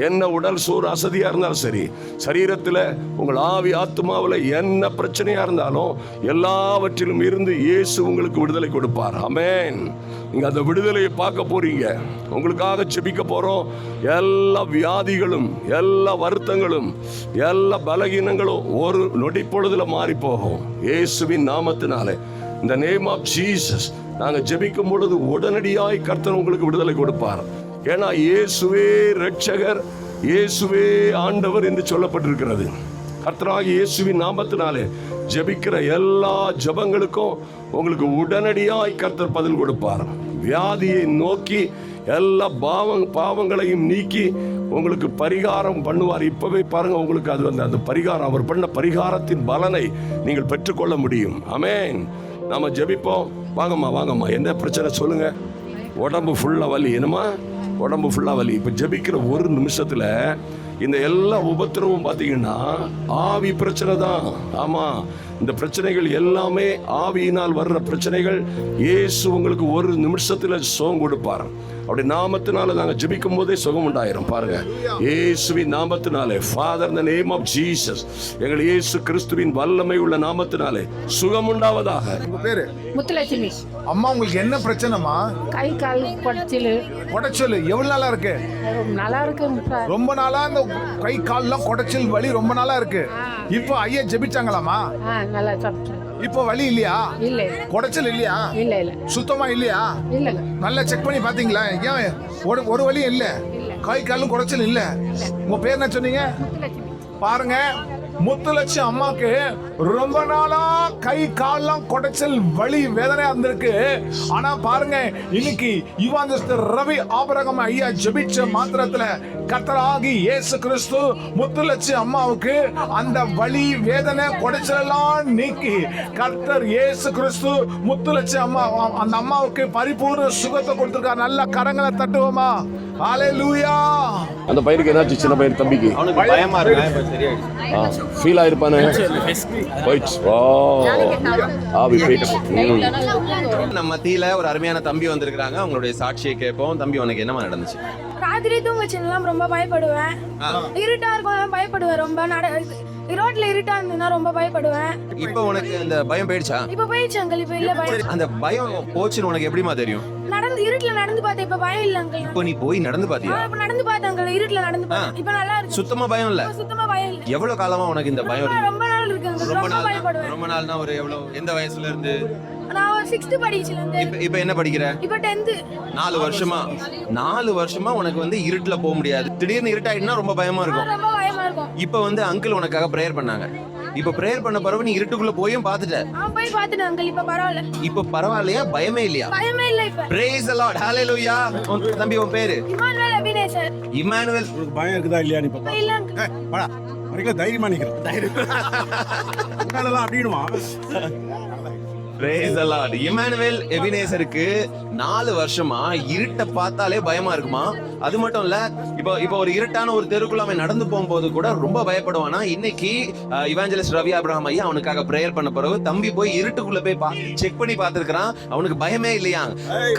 என்ன உடல் சோறு அசதியா இருந்தாலும் சரி, சரீரத்தில் உங்கள் ஆவி ஆத்மாவில் என்ன பிரச்சனையா இருந்தாலும் எல்லாவற்றிலும் இருந்து இயேசு உங்களுக்கு விடுதலை கொடுப்பார். ஆமென். நீங்க அந்த விடுதலையை பார்க்க போறீங்க. உங்களுக்காக ஜெபிக்க போறோம். எல்லா வியாதிகளும், எல்லா வருத்தங்களும், எல்லா பலகீனங்களும் ஒரு நொடி பொழுதுல மாறி போகும் இயேசுவின் நாமத்தினாலே. இந்த நேம் ஆஃப் ஜீசஸ் நாங்க ஜெபிக்கும் பொழுது உடனடியாய் கர்த்தர் உங்களுக்கு விடுதலை கொடுப்பார். ஏன்னா இயேசுவே இரட்சகர், இயேசுவே ஆண்டவர் என்று சொல்லப்பட்டிருக்கிறது. கர்த்தராகிய இயேசுவின் நாமத்தினாலே ஜெபிக்கிற எல்லா ஜெபங்களுக்கும் உங்களுக்கு உடனடியாய் கர்த்தர் பதில் கொடுப்பார். வியாதியை நோக்கி எல்லா பாவங்களையும் நீக்கி உங்களுக்கு பரிகாரம் பண்ணுவார். இப்பவே பாருங்க, உங்களுக்கு அது வந்து அந்த பரிகாரம், அவர் பண்ண பரிகாரத்தின் பலனை நீங்கள் பெற்றுக்கொள்ள முடியும். ஆமென். நாம ஜெபிப்போம். வாங்கம்மா, என்ன பிரச்சனை சொல்லுங்க. உடம்பு ஃபுல்லா வலி, என்னமா உடம்பு ஃபுல்லா வலி. இப்ப ஜெபிக்கிற ஒரு நிமிஷத்துல இந்த எல்லா உபத்திரவும் பார்த்தீங்கன்னா ஆவி பிரச்சனை தான். ஆமா, இந்த பிரச்சனைகள் எல்லாமே ஆவியினால் வர்ற பிரச்சனைகள். இயேசு உங்களுக்கு ஒரு நிமிஷத்துல சுகம் கொடுப்பார். அப்படி நாமத்தினால நாங்க ஜெபிக்கும் போதே சுகம் உண்டாயிரும். பாருங்க, இயேசுவின் நாமத்தினாலே, ஃபாதர் இந்த நேம் ஆஃப் ஜீசஸ், எங்கள் இயேசு கிறிஸ்துவின் வல்லமை உள்ள நாமத்தினாலே சுகம் உண்டாவதாக.
உங்க பேரு?
முத்துலட்சுமி.
அம்மா, உங்களுக்கு என்ன பிரச்சனைமா?
கை கால்
குடைச்சல் எவ்வளவு நாளா இருக்கு?
நல்லா இருக்கு.
ரொம்ப நாளா இந்த கை கால்லாம் குடைச்சல் வலி ரொம்ப நாளா இருக்கு. இப்போ ஐயா ஜெபிச்சாங்களாமா?
நல்லா சாப்பிட்டேன்.
இப்போ வலி இல்லையா?
இல்ல.
குடைச்சல் இல்லையா?
இல்ல.
சுத்தமா இல்லையா?
இல்ல.
நல்லா செக் பண்ணி பாத்தீங்களா? ஏன் ஒரு வலியும் இல்ல, கை காலும் குடைச்சல் இல்ல. உங்க பேர் என்ன சொன்னீங்க? பாருங்க, முத்துலட்சுமி அம்மாக்கு ரொம்ப நாளா கை கால்லாம் குடைச்சல் வலி வேதனையா இருந்திருக்கு. ஆனா பாருங்க, இன்னைக்கு இவாஞ்சலிஸ்ட் ரவி ஆபிரகாம் ஐயா ஜெபிச்ச மாத்திரத்துல கர்த்தராகி இயேசு கிறிஸ்து முத்துலட்சுமி அம்மாவுக்கு அந்த வலி வேதனை குடைச்சல் எல்லாம் நீக்கி கர்த்தர் இயேசு கிறிஸ்து முத்துலட்சுமி அம்மா அந்த அம்மாவுக்கு பரிபூர்ண சுகத்தை கொடுத்திருக்கார். நல்ல கரங்களை தட்டுவோமா? ஹalleluya.
அந்த பையனுக்கு என்னாச்சு? சின்ன பையன் தம்பிக்கு
அவனுக்கு பயமா இருக்கு, சரியாயிடுச்சு.
ஃபீல் ஆயிருப்பானே.
நம்ம மத்தியில ஒரு அருமையான தம்பி வந்திருக்காங்க. அவங்களுடைய சாட்சியை கேட்போம். தம்பி, உனக்கு என்னமா நடந்துச்சு?
ராத்திரி தூங்கச்சுலாம் ரொம்ப பயப்படுவேன். இருட்டா இருக்கும், பயப்படுவேன். ரொம்ப ரோட்ல இருட்டா இருந்ததுன்னா ரொம்ப பயப்படுவேன்.
இப்போ உனக்கு அந்த பயம் போயிடுச்சா?
இப்ப போயிடுச்சு அங்கிள். இப்ப இல்ல பயம்.
அந்த பயம் போச்சுன்னு உனக்கு எப்படிமா தெரியும்?
இருட்டுல நடந்து பார்த்தேன். இப்ப பயம் இல்ல அங்கிள்.
இப்போ நீ போய் நடந்து பாத்தியா?
இப்ப நடந்து பார்த்தேன் அங்கிள். இருட்டுல நடந்து பார்த்தேன். இப்ப நல்லா இருக்கு.
சுத்தமா பயம் இல்ல?
சுத்தமா பயம் இல்ல.
எவ்வளவு காலமா உனக்கு இந்த பயம் இருக்கு?
ரொம்ப நாள் இருக்கு அங்கிள். ரொம்ப பயப்படுவேன்.
ரொம்ப நாள்னா ஒரு எவ்வளவு, எந்த வயசுல இருந்து?
நான் 6th படிச்சல இருந்து.
இப்போ என்ன படிக்கிற?
இப்ப 10th.
4 வருஷமா உனக்கு வந்து இருட்டுல போக முடியாது. திடீர்னு இருட்டாயிடுனா ரொம்ப பயமா இருக்கும்.
ரொம்ப பயமா இருக்கும்.
இப்போ வந்து அங்கிள் உனக்காக பிரேயர் பண்ணாங்க. இப்போ பிரேயர் பண்ண பிறகு நீ இருட்டுக்குள்ள போயும் பார்த்துட்ட.
போய் பார்த்துட்டேன் அங்கிள். இப்ப பரவாயில்ல.
இப்போ பரவாயில்லையா? பயமே இல்லையா?
பயமே இல்ல இப்ப.
Praise the Lord. Hallelujah. தம்பி, உன் பேரு?
இமானுவேல் அபினேசர்.
இமானுவேல்.
உங்களுக்கு பயம் இருக்குதா இல்லையா? நீ பாப்பா
இல்ல அங்கிள்.
வாடா, வரைக்கும் தைரியமா நிக்கிறேன். தைரியம் அப்படினுமா?
Praise the Lord. இமானுவேல் எபினேசருக்கு 4 வருஷமா இருட்ட பார்த்தாலே பயமா இருக்குமா? அது மட்டும் இல்ல, இப்போ ஒரு இருட்டான ஒரு தெருக்குள்ள அவன் நடந்து போகும்போது கூட ரொம்ப பயப்படுவானா. இன்னைக்கு இவாஞ்சலிஸ்ட் ரவி ஆபிரகாம் ஐயா அவனுக்காக பிரேயர் பண்ண பிறகு தம்பி போய் இருட்டுக்குள்ள போய் செக் பண்ணி பார்த்திருக்கிறான். அவனுக்கு பயமே இல்லையா?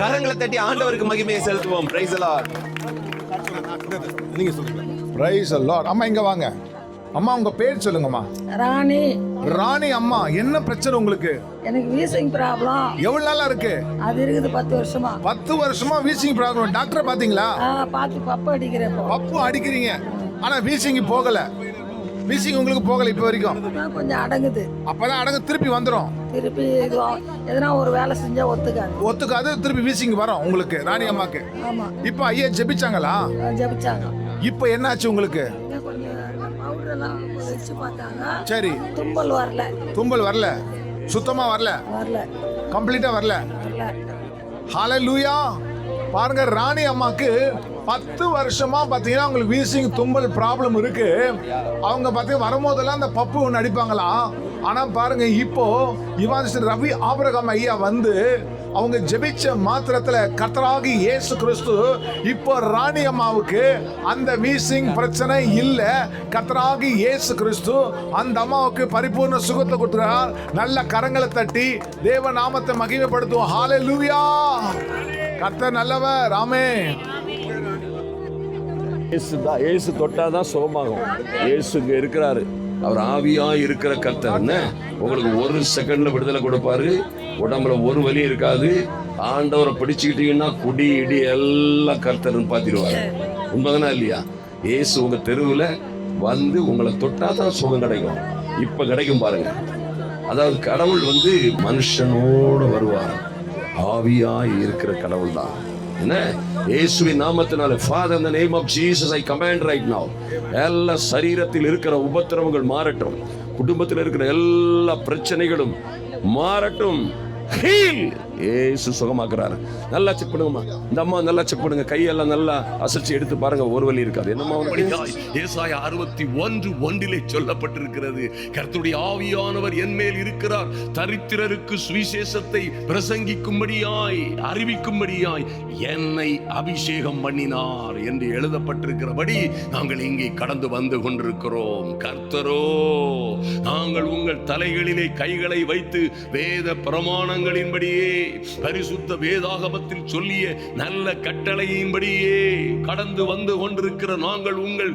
கரங்களை தட்டி ஆண்டவருக்கு மகிமையை செலுத்துவோம். Praise the Lord.
நீங்க சொல்லுங்க.
Praise the Lord. அம்மா, இங்க வாங்க. அம்மா, உங்க பேர் சொல்லுங்கம்மா.
ராணி.
ராணி அம்மா, என்ன பிரச்சனை உங்களுக்கு?
எனக்கு வீசிங் ப்ராப்ளம்.
எவ்வளவு நாளா இருக்கு?
அது இருக்குது 10 வருஷமா.
10 வருஷமா வீசிங் ப்ராப்ளம். டாக்டர் பாத்தீங்களா?
பார்த்து பப்பு அடிக்கிறேன்.
பப்பு அடிக்கிறீங்க, ஆனா வீசிங் போகல. வீசிங் உங்களுக்கு போகல இப்ப வரைக்கும்?
கொஞ்சம் அடங்குது.
அப்பதான் அடங்கு, திருப்பி வந்துடும்.
திருப்பி எதனா ஒரு வேலை செஞ்சா ஒத்துக்காது. திருப்பி வீசிங் வரும் உங்களுக்கு, ராணி அம்மாக்கு. ஆமா. இப்ப ஐயா ஜெபிச்சாங்களா? ஜெபிச்சாங்க. இப்ப என்னாச்சு உங்களுக்கு? சரி. தும்பல் வரல, சுத்தமா வரல, கம்ப்ளீட்டா வரல. ஹalleluya. பாருங்க, ராணி அம்மாக்கு 10 வருஷமா பாத்தீங்கன்னா அவங்களுக்கு வீசிங் தும்பல் ப்ராப்ளம் இருக்கு. அவங்க பாத்தீங்கன்னா வரும்போதெல்லாம் அந்த பப்பு ஒன்று அடிப்பாங்களாம். ஆனா பாருங்க, இப்போ இவாஞ்சலிஸ்ட் ரவி ஆபிரகாம் ஐயா வந்து அவங்க ஜெபிச்ச மாத்திரத்துல கர்த்தராகி இயேசு கிறிஸ்து இப்போ ராணி அம்மாவுக்கு அந்த வீசிங் பிரச்சனை இல்ல. கர்த்தராகி இயேசு கிறிஸ்து அந்த அம்மாவுக்கு பரிபூர்ண சுகத்தை கொடுக்கிறார். நல்ல கரங்களை தட்டி தேவ நாமத்தை மகிமைப்படுத்துவோம். ஹalleluya. கர்த்தர் நல்லவர். ஆமென்.
இயேசு தொட்டாதான் சுகமாகும். இயேசு இங்க இருக்கிறாரு. அவர் ஆவியா இருக்கிற கர்த்தர்னு உங்களுக்கு ஒரு செகண்ட்ல விடுதலை கொடுப்பாரு. உடம்புல ஒரு வலி இருக்காது. ஆண்டவரை பிடிச்சுக்கிட்டீங்கன்னா குடி இடி எல்லாம் கர்த்தர்னு பாத்திடுவாரு. உண்மைதானா இல்லையா? இயேசு உங்க தெருவுல வந்து உங்களை தொட்டாதான் சுகம் கிடைக்கும். இப்ப கிடைக்கும் பாருங்க. அதாவது கடவுள் வந்து மனுஷனோட வருவார். ஆவியா இருக்கிற கடவுள் தான். என்ன? இயேசுவின் நாமத்தினால, Father, in the name of Jesus, I command right now, எல்லா சரீரத்தில் இருக்கிற உபத்திரவங்கள் மாறட்டும். குடும்பத்தில் இருக்கிற எல்லா பிரச்சனைகளும் மாறட்டும். Heal ஏசு சுகமாக்குறாரு. நல்லா செக் பண்ணுங்கம்மா. இந்த அம்மா நல்லா செக் பண்ணுங்க. கையெல்லாம் நல்லா அசைச்சு எடுத்து பாருங்க, ஒரு வலி இருக்காது. என்னம்மா ஏசாயா 61:1 சொல்லப்பட்டிருக்கிறது, கர்த்தருடைய ஆவியானவர் என் மேல் இருக்கிறார், தரித்திரருக்கு சுவிசேஷத்தை பிரசங்கிக்கும்படியாய், அறிவிக்கும்படியாய் என்னை அபிஷேகம் பண்ணினார் என்று எழுதப்பட்டிருக்கிறபடி நாங்கள் இங்கே கடந்து வந்து கொண்டிருக்கிறோம். கர்த்தரோ நாங்கள் உங்கள் தலைகளிலே கைகளை வைத்து வேத பிரமாணங்களின்படியே, பரிசுத்த வேதாகமத்தில் சொல்லிய நல்ல கட்டளையின்படியே கடந்து வந்து கொண்டிருக்கிற நாங்கள் உங்கள்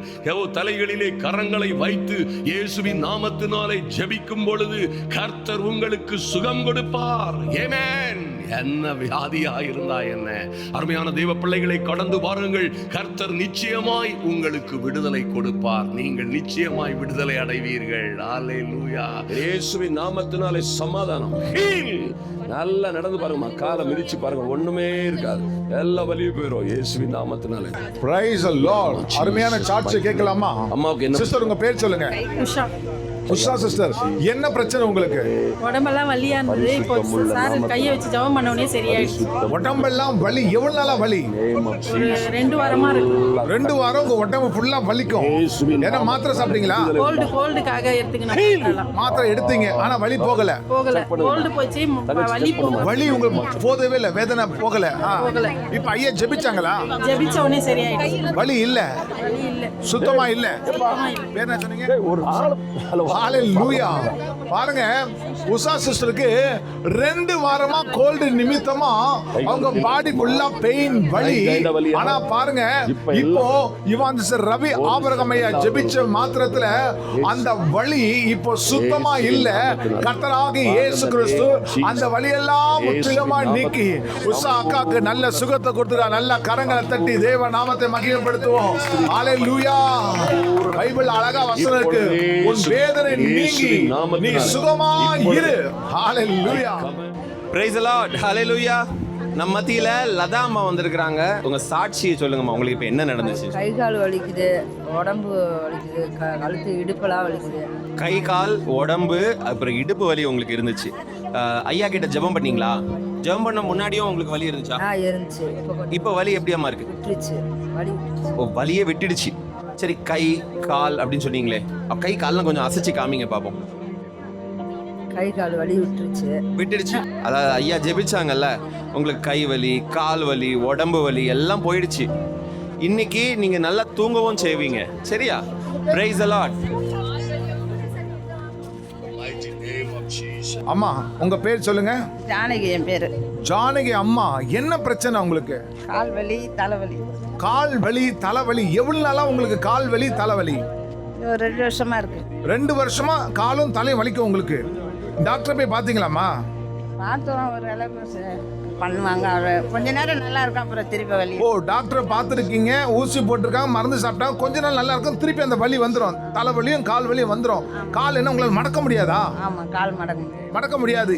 தலைகளிலே கரங்களை வைத்து இயேசுவின் நாமத்தினாலே ஜெபிக்கும் பொழுது கர்த்தர் உங்களுக்கு சுகம் கொடுப்பார். ஆமென். என்ன வியாதியா இருந்தா என்ன, அருமையான தேவ பிள்ளைகளை கடந்து வாருங்கள். கர்த்தர் நிச்சயமாய் உங்களுக்கு விடுதலை கொடுப்பார். நீங்கள் நிச்சயமாய் விடுதலை அடைவீர்கள். அல்லேலூயா. இயேசுவின் நாமத்தினாலே சமாதானம். நல்லா நடந்து பாருங்க, காலை மிதிச்சு பாருங்க, ஒண்ணுமே இருக்காது, எல்லா வலியும் போயிடும் இயேசுவின் நாமத்தினாலே.
Praise the Lord. அருமையான சாட்சி கேட்கலாமா?
அம்மாவுக்கு என்ன
சிஸ்டர், உங்க பேர் சொல்லுங்க.
உஷா.
உஷா சிஸ்டர், என்ன பிரச்சனை உங்களுக்கு?
உடம்பெல்லாம் வலியா இருந்தது. இப்போ சார் கையை வச்சு ஜெபம் பண்ண உடனே சரியாயிடுச்சு.
உடம்பெல்லாம் வலி எவ்வளவு நாளா வலி?
ஒரு 2 வாரமா இருக்கு.
2 வாரம் உங்க உடம்பு ஃபுல்லா வலிக்கும். ஏன்னா மாத்திரை சாப்பிட்டீங்களா?
கோல்டுக்காக எடுத்துக்கணும்.
மாத்திரை எடுத்தீங்க, ஆனா வலி போகல.
கோல்டு போச்சு, வலி போகல.
வலி உங்களுக்கு போதவே இல்ல, வேதனை போகல. இப்ப ஐயா ஜெபிச்சாங்களா?
ஜெபிச்ச உடனே சரியாயிடுச்சு.
வலி இல்ல, சுத்தமா இல்ல. பேர் என்ன சொன்னீங்க? ஹalleluya. பாருங்க, உஷா சிஸ்டருக்கு 2 வாரமா கோல்டு நிமித்தமா அவங்க பாடி ஃபுல்லா பெயின், வலி. ஆனா பாருங்க, இப்போ இவான் சார் ரவி ஆபிரகாமையா ஜெபிச்ச மாத்திரத்துல அந்த வலி இப்போ சுத்தமா இல்ல. கர்த்தராகிய இயேசு கிறிஸ்து அந்த வலியெல்லாம் முற்றிலுமா நீக்கி உஷா அக்காக்கு நல்ல சுகத்தை கொடுத்துறா. நல்ல கரங்களை தட்டி தேவ நாமத்தை மகிமைப்படுத்துவோம். ஹalleluya. பைபிள் அழகா வசனம் இருக்கு, உன் வேதனை நீங்கி நீ சுகமா இரு. ஹalleluya.
Praise the Lord. Hallelujah. நம்ம மத்தியில லதா அம்மா வந்திருக்கிறாங்க. உங்க சாட்சியை சொல்லுங்கம்மா. உங்களுக்கு இப்ப என்ன நடந்துச்சு?
கை கால் வலிக்குது, உடம்பு வலிக்குது, கழுத்து இடுப்பெல்லாம் வலிக்குது.
கை கால் உடம்பு அப்புறம் இடுப்பு வலி உங்களுக்கு இருந்துச்சு. ஐயா கிட்ட ஜெபம் பண்ணீங்களா? ஜெபம் பண்ண முன்னாடியும் உங்களுக்கு வலி இருந்துச்சா?
இருந்துச்சு.
இப்போ வலி எப்படியாம்மா இருக்கு?
விட்டுருச்சு, வலி.
ஓ, வலியே விட்டுடுச்சு. சரி, கை கால் அப்படின்னு சொன்னீங்களே, கை கால்லாம் கொஞ்சம் அசைச்சு காமிங்க பாப்போம்.
கை கால் வலி விட்டுருச்சு.
அதாவது ஐயா ஜெபிச்சாங்கல்ல, உங்களுக்கு கை வலி, கால் வலி, உடம்பு வலி எல்லாம் போயிடுச்சு. இன்னைக்கு நீங்க நல்லா தூங்கவும் செய்வீங்க. சரியா? Praise the Lord.
அம்மா, உங்க பேர் சொல்லுங்க.
ஜானகி என் பேரு.
ஜானகி அம்மா, என்ன பிரச்சனை உங்களுக்கு?
கால் வலி, தலைவலி.
கால் வலி, தலைவலி. எவ்வளவு நாளா உங்களுக்கு கால் வலி, தலைவலி?
ஒரு 2 வருஷமா இருக்கு.
2 வருஷமா காலும் தலையும் வலிக்கும் உங்களுக்கு. டாக்டர் போய் பாத்தீங்களாமா?
பார்த்தோம், ஒரு அளவுக்கு பண்ணுவாங்க. கொஞ்ச நேரம் நல்லா இருக்கும், அப்புறம் திருப்பி வலி.
ஓ, டாக்டரை பார்த்துருக்கீங்க, ஊசி போட்டிருக்காங்க, மருந்து சாப்பிட்டாங்க, கொஞ்ச நாள் நல்லா இருக்கும், திருப்பி அந்த வலி வந்துடும். தலைவலியும் கால் வலியும் வந்துடும். கால் என்ன உங்களால் மடக்க முடியாதா?
ஆமா, கால்
மடக்க முடியாது,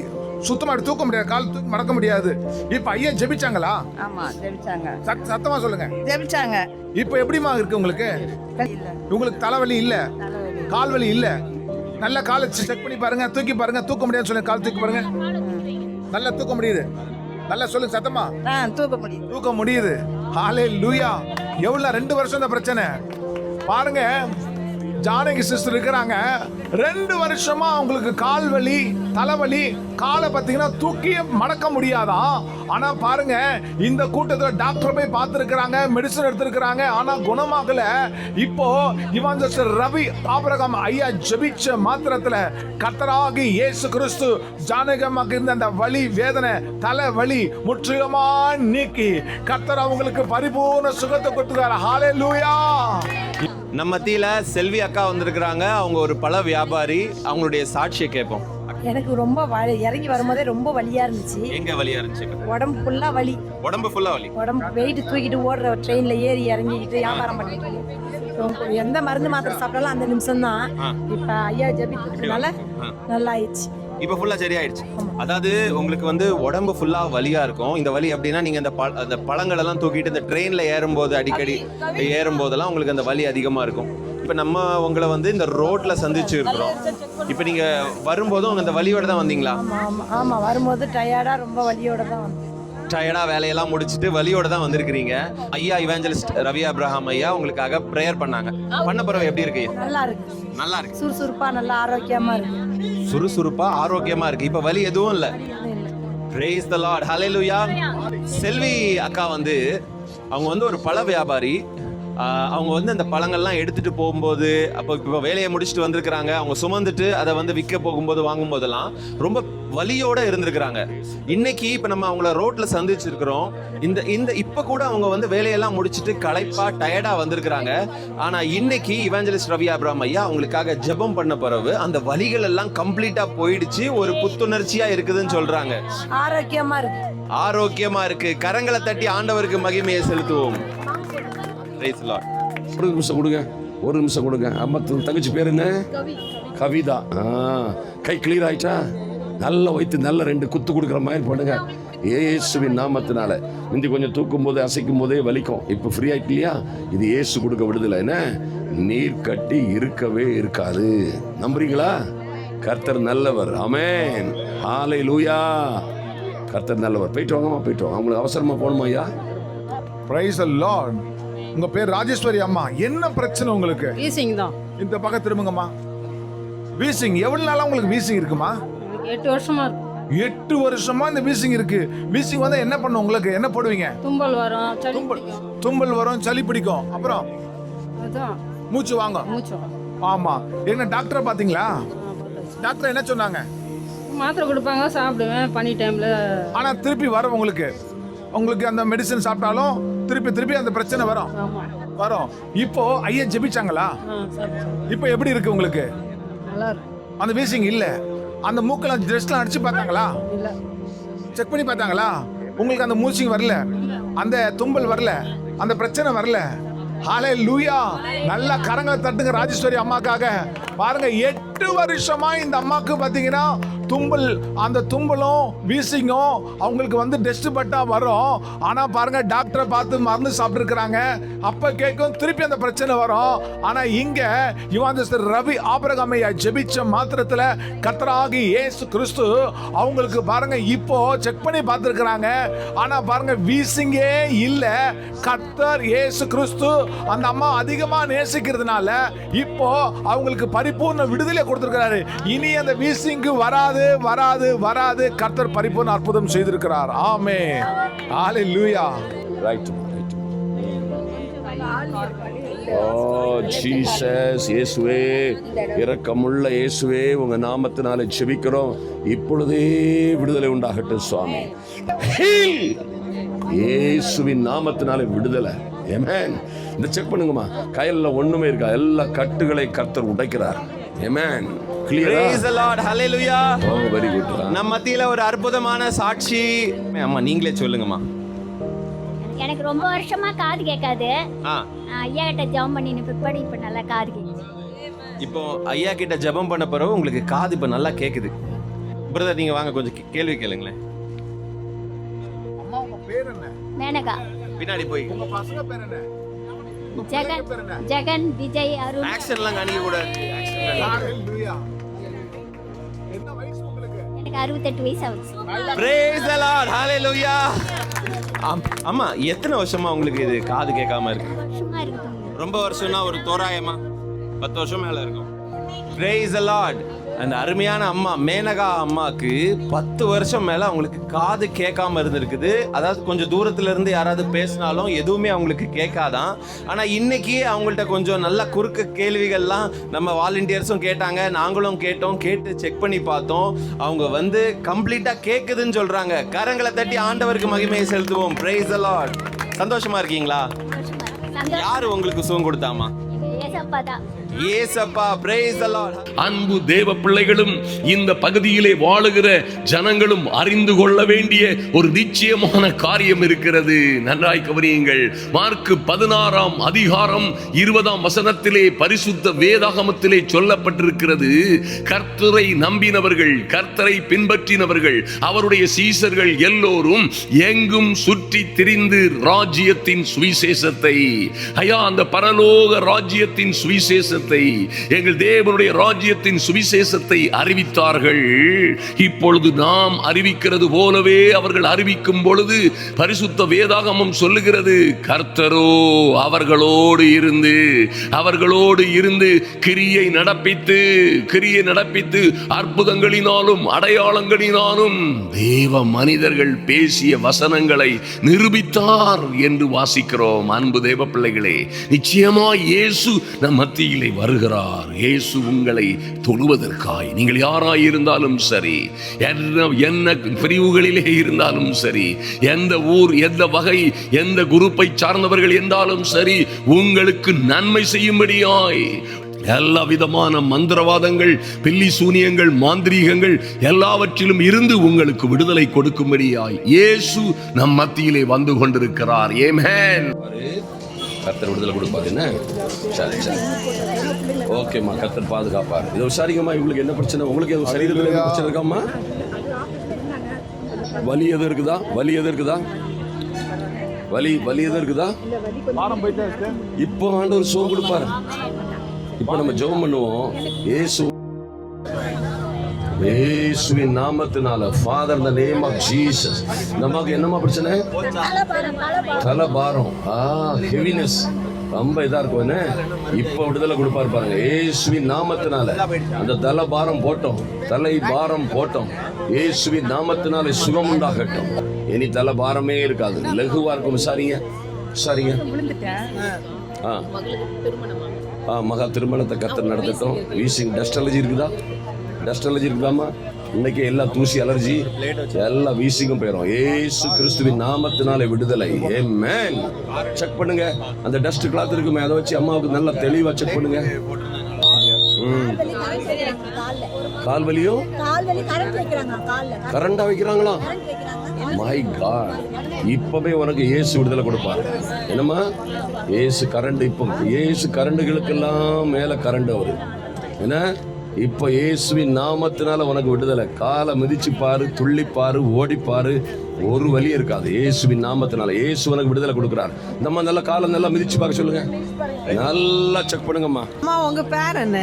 சுத்தமா தூக்க முடியாது, கால் தூக்கி மடக்க முடியாது. இப்ப ஐயா ஜெபிச்சாங்களா?
ஆமா, ஜெபிச்சாங்க.
சத்தமா சொல்லுங்க.
ஜெபிச்சாங்க.
இப்ப எப்படிமா இருக்கு உங்களுக்கு? உங்களுக்கு தலைவலி இல்ல, கால் வலி இல்ல. நல்ல காலை செக் பண்ணி பாருங்க, தூக்கி பாருங்க. தூக்க முடியாது சொல்லுங்க, கால் தூக்கி பாருங்க. நல்லா தூக்க முடியுது. நல்லா சொல்லுங்க சத்தமா. தூக்க முடியுது. ஹalleluya. எவ்வளவு 2 வருஷம் இந்த பிரச்சனை பாருங்க. ஜானகி சிஸ்டர் இருக்கிறாங்க, 2 வருஷமா உங்களுக்கு கால் வலி, தலைவலி. காலை பார்த்தீங்கன்னா தூக்கி மடக்க முடியாதா? ஆனா பாருங்க, இந்த கூட்டத்தில் டாக்டர் போய் பார்த்துருக்கிறாங்க, மெடிசன் எடுத்திருக்கிறாங்க, ஆனா குணமாகல. இப்போ இவான் சிஸ்டர் ரவி ஆபிரகாம் ஐயா ஜெபிச்ச மாத்திரத்துல கர்த்தராகி இயேசு கிறிஸ்து ஜானகி அம்மாக்கு இருந்த அந்த வலி, வேதனை, தலை வலி முற்றிலுமா நீக்கி கர்த்தர் அவங்களுக்கு பரிபூர்ண சுகத்தை கொடுத்துருக்காரு. ஹalleluya.
நம்ம மத்தியில செல்வி அக்கா வந்திருக்கிறாங்க. அவங்க ஒரு பழ வியாபாரி. அவங்களுடைய சாட்சியை கேட்போம்.
எனக்கு ரொம்ப இறங்கி வரும்போதே ரொம்ப வலியா இருந்துச்சு.
எங்க வலியா இருந்துச்சு?
உடம்பு ஃபுல்லா வலி.
உடம்பு ஃபுல்லா வலி.
உடம்பு வெயிட் தூக்கிட்டு ஓடுற ட்ரெயின்ல ஏறி இறங்கிக்கிட்டு வியாபாரம் பண்ணிட்டு எந்த மருந்து மாத்திரை சாப்பிட்டாலும் அந்த நிமிஷம் தான். இப்ப ஐயா ஜெபிச்சதுனால நல்லா ஆயிடுச்சு.
இப்போ ஃபுல்லா சரியாயிடுச்சு. அதாவது உங்களுக்கு வந்து உடம்பு ஃபுல்லா வலியா இருக்கும். இந்த வலி அப்படின்னா நீங்க அந்த பழங்கள் எல்லாம் தூக்கிட்டு இந்த ட்ரெயின்ல ஏறும்போது, அடிக்கடி ஏறும்போதெல்லாம் உங்களுக்கு அந்த வலி அதிகமா இருக்கும். இப்போ நம்ம உங்களை வந்து இந்த ரோட்ல சந்திச்சு இருக்கிறோம். இப்போ நீங்க வரும்போதும் அந்த வலியோட தான் வந்தீங்களா?
ஆமாம் வரும்போது டயர்டாக ரொம்ப வலியோட தான் வந்தேன்.
டயர்டா வேலையெல்லாம் முடிச்சுட்டு வலியோட தான் வந்திருக்கிறீங்க. ஐயா இவாஞ்சலிஸ்ட் ரவி அப்ரஹாம் ஐயா உங்களுக்காக ப்ரேயர் பண்ணாங்க. பண்ண பிறகு எப்படி இருக்கு?
நல்லா இருக்கு,
நல்லா இருக்கு.
சுறுசுறுப்பாக நல்லா ஆரோக்கியமாக இருக்கு.
சுறுசுறுப்பா ஆரோக்கியமா இருக்கு. இப்ப வலி எதுவும் இல்ல. Praise the Lord. Hallelujah. செல்வி அக்கா வந்து அவங்க வந்து ஒரு பழ வியாபாரி. அவங்க வந்து அந்த பழங்கள்லாம் எடுத்துட்டு போகும்போது அப்போ இப்போ வேலையை முடிச்சுட்டு வந்திருக்கிறாங்க. அவங்க சுமந்துட்டு அதை வந்து விற்க போகும்போது வாங்கும்போதெல்லாம் ரொம்ப வலியோட இருந்திருக்கிறாங்க. இன்னைக்கு இப்போ நம்ம அவங்கள ரோட்ல சந்திச்சிருக்கிறோம். இந்த இப்போ கூட அவங்க வந்து வேலையெல்லாம் முடிச்சுட்டு களைப்பா டயர்டா வந்திருக்கிறாங்க. ஆனா இன்னைக்கு இவாஞ்சலிஸ்ட் ரவி அப்ரஹாம் ஐயா அவங்களுக்காக ஜெபம் பண்ண பிறகு அந்த வலிகள் எல்லாம் கம்ப்ளீட்டா போயிடுச்சு. ஒரு புத்துணர்ச்சியா இருக்குதுன்னு சொல்றாங்க.
ஆரோக்கியமாக இருக்கு,
ஆரோக்கியமா இருக்கு. கரங்களை தட்டி ஆண்டவருக்கு மகிமையை செலுத்துவோம். Praise the Lord.
ஒரு நிமிஷம் கொடுங்க, ஒரு நிமிஷம் கொடுங்க. அம்மா தங்கச்சி பேர் என்ன? கவிதா. கை கிளியர் ஆயிட்டா? நல்லா வைத்து நல்ல 2 குத்து கொடுக்குற மாதிரி பண்ணுங்க இயேசுவின் நாமத்தினால. முந்தி கொஞ்சம் தூக்கும் போது அசைக்கும் போதே வலிக்கும், இப்போ ஃப்ரீ ஆயிட்டு இல்லையா? இது இயேசு கொடுக்க விடுதலை. என்ன நீர் கட்டி இருக்கவே இருக்காது. நம்புறீங்களா? கர்த்தர் நல்லவர். ஆமென். ஹல்லேலூயா. கர்த்தர் நல்லவர். போயிட்டு வாங்கம்மா, போயிட்டு வாங்க. அவங்களுக்கு அவசரமா போகணுமா ஐயா?
Praise the Lord. உங்க பேர் ராஜேஸ்வரி அம்மா. என்ன பிரச்சனை உங்களுக்கு?
வீசிங் தான்.
இந்த பக்கம் திரும்புங்கம்மா. வீசிங் எவ்வளவு நாளா உங்களுக்கு வீசிங் இருக்குமா?
8 வருஷமா இருக்கு.
8 வருஷமா இந்த வீசிங் இருக்கு. வீசிங் வந்தா என்ன பண்ணும் உங்களுக்கு? என்ன போடுவீங்க?
தும்பல் வரும், சளி பிடிக்கும்.
தும்பல் வரும், சளி பிடிக்கும், அப்புறம்
அதான்
மூச்சு வாங்க.
மூச்சு வரும்.
ஆமா. என்ன டாக்டரை பாத்தீங்களா? டாக்டர் என்ன சொன்னாங்க?
மாத்திரை கொடுப்பாங்க, சாப்பிடுவேன் பனி டைம்ல.
ஆனா திருப்பி வரும் உங்களுக்கு அந்த மெடிசன் சாப்பிட்டாலும் திருப்பி அந்த பிரச்சனை வரும். வரும். இப்போ ஐயா ஜெபிச்சாங்களா? இப்போ எப்படி இருக்கு உங்களுக்கு?
நல்லா இருக்கு.
அந்த வீசிங் இல்ல. அந்த மூக்கெல்லாம் ட்ரெஸ்லாம் அடிச்சு பார்த்தாங்களா?
இல்ல.
செக் பண்ணி பார்த்தாங்களா? உங்களுக்கு அந்த மூச்சிங் வரல, அந்த தும்பல் வரல, அந்த பிரச்சனை வரல. ஹல்லேலூயா. நல்ல கரங்களை தட்டுங்க ராஜேஸ்வரி அம்மாக்காக. பாருங்க 8 வருஷமா இந்த அம்மாக்கு பாத்தீங்கன்னா அந்த தும்பலும் வீசிங்கும் அவங்களுக்கு வந்து டெஸ்ட் பட்டா வரும். ஆனா பாருங்க டாக்டரை பார்த்து மருந்து சாப்பிட்டு இருக்கிறாங்க. அப்ப கேட்கும் திருப்பி அந்த பிரச்சனை வரும். ஆனா இங்க இவாஞ்சலிஸ்ட் ரவி ஆபிரகாம் ஐயா ஜெபிச்ச மாத்திரத்துல கர்த்தராகிய இயேசு கிறிஸ்து அவங்களுக்கு பாருங்க இப்போ செக் பண்ணி பார்த்திருக்கிறாங்க. ஆனா பாருங்க வீசிங்கே இல்ல. கர்த்தர் இயேசு கிறிஸ்து அந்த அம்மா அதிகமா நேசிக்கிறதுனால இப்போ அவங்களுக்கு பரிபூர்ண விடுதலை கொடுத்திருக்கிறாரு. இனி அந்த வீசிங்கு வராது. கர்த்தர் பரிபூர்ண அற்புதம் செய்திருக்கிறார். ஆமென். ஹல்லேலூயா.
ரைட். ஜீசஸ். இயேசுவே, இரக்கமுள்ள இயேசுவே, உங்க நாமத்தினாலே ஜெபிக்கிறோம். இப்பொழுதே விடுதலை உண்டாகட்டும் சுவாமி. இயேசுவின் நாமத்தினாலே விடுதலை. ஆமென். இந்த செக் பண்ணுங்கம்மா. கையில ஒண்ணுமே இருக்கா? எல்லா கட்டுகளை கர்த்தர் உடைக்கிறார். ஆமென்.
Praise the Lord. Hallelujah.
Very good.
நம்ம மத்தியில ஒரு அற்புதமான சாட்சி. அம்மா நீங்களே சொல்லுங்கம்மா.
எனக்கு ரொம்ப வருஷமா காது கேட்காது. ஐயா கிட்ட ஜெபம் பண்ணின பிற்பாடு இப்ப நல்லா காது கேக்குது.
இப்போ ஐயா கிட்ட ஜெபம் பண்ண பிறகு உங்களுக்கு காது இப்ப நல்லா கேக்குது. பிரதர் நீங்க வாங்க கொஞ்சம் கேள்வி கேளுங்களேன்.
அம்மா உங்க பேர் என்ன?
மேனகா.
பின்னாடி போய்.
உங்க பசங்க பேர் என்ன?
ஜெகன், விஜய், அருண்.
ஆக்ஷன்லாம் காணிக்க கூடாது.
ஹல்லேலூயா. என்ன வயசு உங்களுக்கு?
எனக்கு 68 வயசு ஆகுது.
Praise the Lord. Hallelujah. அம்மா எத்தனை வருஷமா உங்களுக்கு இது காது கேட்காம இருக்கு?
வருஷமா இருக்கு.
ரொம்ப வருஷம்னா ஒரு தோராயமா 10 வருஷம் மேல இருக்கும். Praise the Lord. அந்த அருமையான அம்மா மேனகா அம்மாக்கு 10 வருஷம் மேல அவங்களுக்கு காது கேட்காம இருந்திருக்குது. அதாவது கொஞ்சம் தூரத்துல இருந்து யாராவது பேசினாலும் எதுவுமே அவங்களுக்கு கேட்காதான். ஆனா இன்னைக்கு அவங்கள்ட்ட கொஞ்சம் நல்ல குறுக்கு கேள்விகள்லாம் நம்ம வாலண்டியர்ஸும் கேட்டாங்க, நாங்களும் கேட்டோம். கேட்டு செக் பண்ணி பார்த்தோம். அவங்க வந்து கம்ப்ளீட்டா கேக்குதுன்னு சொல்றாங்க. கரங்களை தட்டி ஆண்டவருக்கு மகிமையை செலுத்துவோம். Praise the Lord. சந்தோஷமா இருக்கீங்களா? யாரு உங்களுக்கு சுகம் கொடுத்தாமா?
ஏசப்பா தான்.
ஏசப்பா, praise the Lord.
அன்பு தேவ பிள்ளைகளும் இந்த பகுதியிலே வாழுகிற ஜனங்களும் அறிந்து கொள்ள வேண்டிய ஒரு நிச்சயமான காரியம் இருக்கிறது. நன்றாய் கவனியுங்கள். மார்க்கு 16ஆம் அதிகாரம் 20ஆம் வசனத்திலே பரிசுத்த வேதாகமத்திலே சொல்லப்பட்டிருக்கிறது, கர்த்தரை நம்பினவர்கள், கர்த்தரை பின்பற்றினவர்கள், அவருடைய சீசர்கள் எல்லோரும் எங்கும் சுற்றி திரிந்து ராஜ்யத்தின் சுவிசேஷத்தை, ஐயா அந்த பரலோக ராஜ்யத்தின் சுவிசேஷத்தை, எங்கள் தேவனுடைய ராஜ்யத்தின் சுவிசேஷத்தை அறிவித்தார்கள். இப்பொழுது நாம் அறிவிக்கிறது போலவே அவர்கள் அறிவிக்கும் பொழுது பரிசுத்த வேதாகமம் சொல்லுகிறது, கர்த்தரோ அவர்களோடு இருந்து கிரியை நடப்பித்து அற்புதங்களினாலும் அடையாளங்களினாலும் தேவ மனிதர்கள் பேசிய வசனங்களை நிரூபித்தார் என்று வாசிக்கிறோம். அன்பு தேவ பிள்ளைகளே, நிச்சயமாய் இயேசு நம் மத்தியிலே வருகிறார். இயேசு உங்களை தொழுவதற்காய், நீங்கள் யாராய் இருந்தாலும் சரி, என்ன பிரிவுகளிலே இருந்தாலும் சரி, எந்த ஊர், எந்த வகை, எந்த குரூப்பை சார்ந்தவர்கள் என்றாலும் சரி, உங்களுக்கு நன்மை செய்யும்படியாய் எல்லா விதமான மந்திரவாதங்கள், பில்லி சூனியங்கள், மாந்திரீகங்கள் எல்லாவற்றிலும் இருந்து உங்களுக்கு விடுதலை கொடுக்கும்படியாய் இயேசு நம் மத்தியிலே வந்து கொண்டிருக்கிறார். ஆமென். கர்த்தர் விடுதலை கொடுப்பாரு. என்ன சரி ஓகேம்மா, கர்த்தர் பாதுகாப்பார். இதை விசாரிக்கம்மா, இவங்களுக்கு என்ன பிரச்சனை? உங்களுக்கு சரீரத்தில் என்ன பிரச்சனை இருக்காம்மா? வலி எது இருக்குதா? வலி எது இருக்குதா? இப்போ ஆண்டவர் சுகம் கொடுப்பாரு. இப்போ நம்ம ஜெபம் பண்ணுவோம். இயேசுவின் நாமத்தினால, ஃபாதர் இந்த நேம் ஆஃப் ஜீசஸ், நமக்கு என்னமா பிரச்சனை? தலபாரம், ஹெவினஸ், ரொம்ப இதா இருக்கும். என்ன இப்ப விடுதலை கொடுப்பாரு பாருங்க. இயேசுவின் நாமத்தினால அந்த தலபாரம் போட்டோம், தலை பாரம் போட்டோம். இயேசுவின் நாமத்தினால சுகம் உண்டாகட்டும். இனி தலபாரமே இருக்காது, லகுவா இருக்கும். விசாரிங்க. மகா திருமணத்தை கர்த்தர் நடத்தட்டும். வீசிங் டஸ்ட் அலர்ஜி இருக்குதாமா? இன்னைக்கு எல்லா தூசி அலர்ஜி எல்லா வீசிங்கும் போயிடும். இயேசு கிறிஸ்துவின் நாமத்தினாலே விடுதலை. ஆமென். செக் பண்ணுங்க, அந்த டஸ்ட் கிளாத் இருக்குமே, அதை வச்சு அம்மாவுக்கு நல்லா தெளிவா செக் பண்ணுங்க. கால் வலியோ? கரண்டா வைக்கிறாங்களா? மை காட், இப்பவே உனக்கு இயேசு விடுதலை கொடுப்பார். என்னம்மா? இயேசு கரண்ட், இப்போ இயேசு கரண்டுகளுக்கெல்லாம் மேல கரண்ட் வரும். என்ன இப்போ இயேசுவின் நாமத்தினால உனக்கு விடுதலை. காலை மிதிச்சு பாரு, துள்ளிப்பாரு, ஓடிப்பாரு, ஒரு வலி இருக்காது. இயேசுவின் நாமத்தினால இயேசு உனக்கு விடுதலை கொடுக்கிறார். நம்ம நல்ல காலை நல்லா மிதிச்சு பார்க்க சொல்லுங்க, நல்லா செக் பண்ணுங்கம்மா.
அம்மா உங்க பேர் என்ன?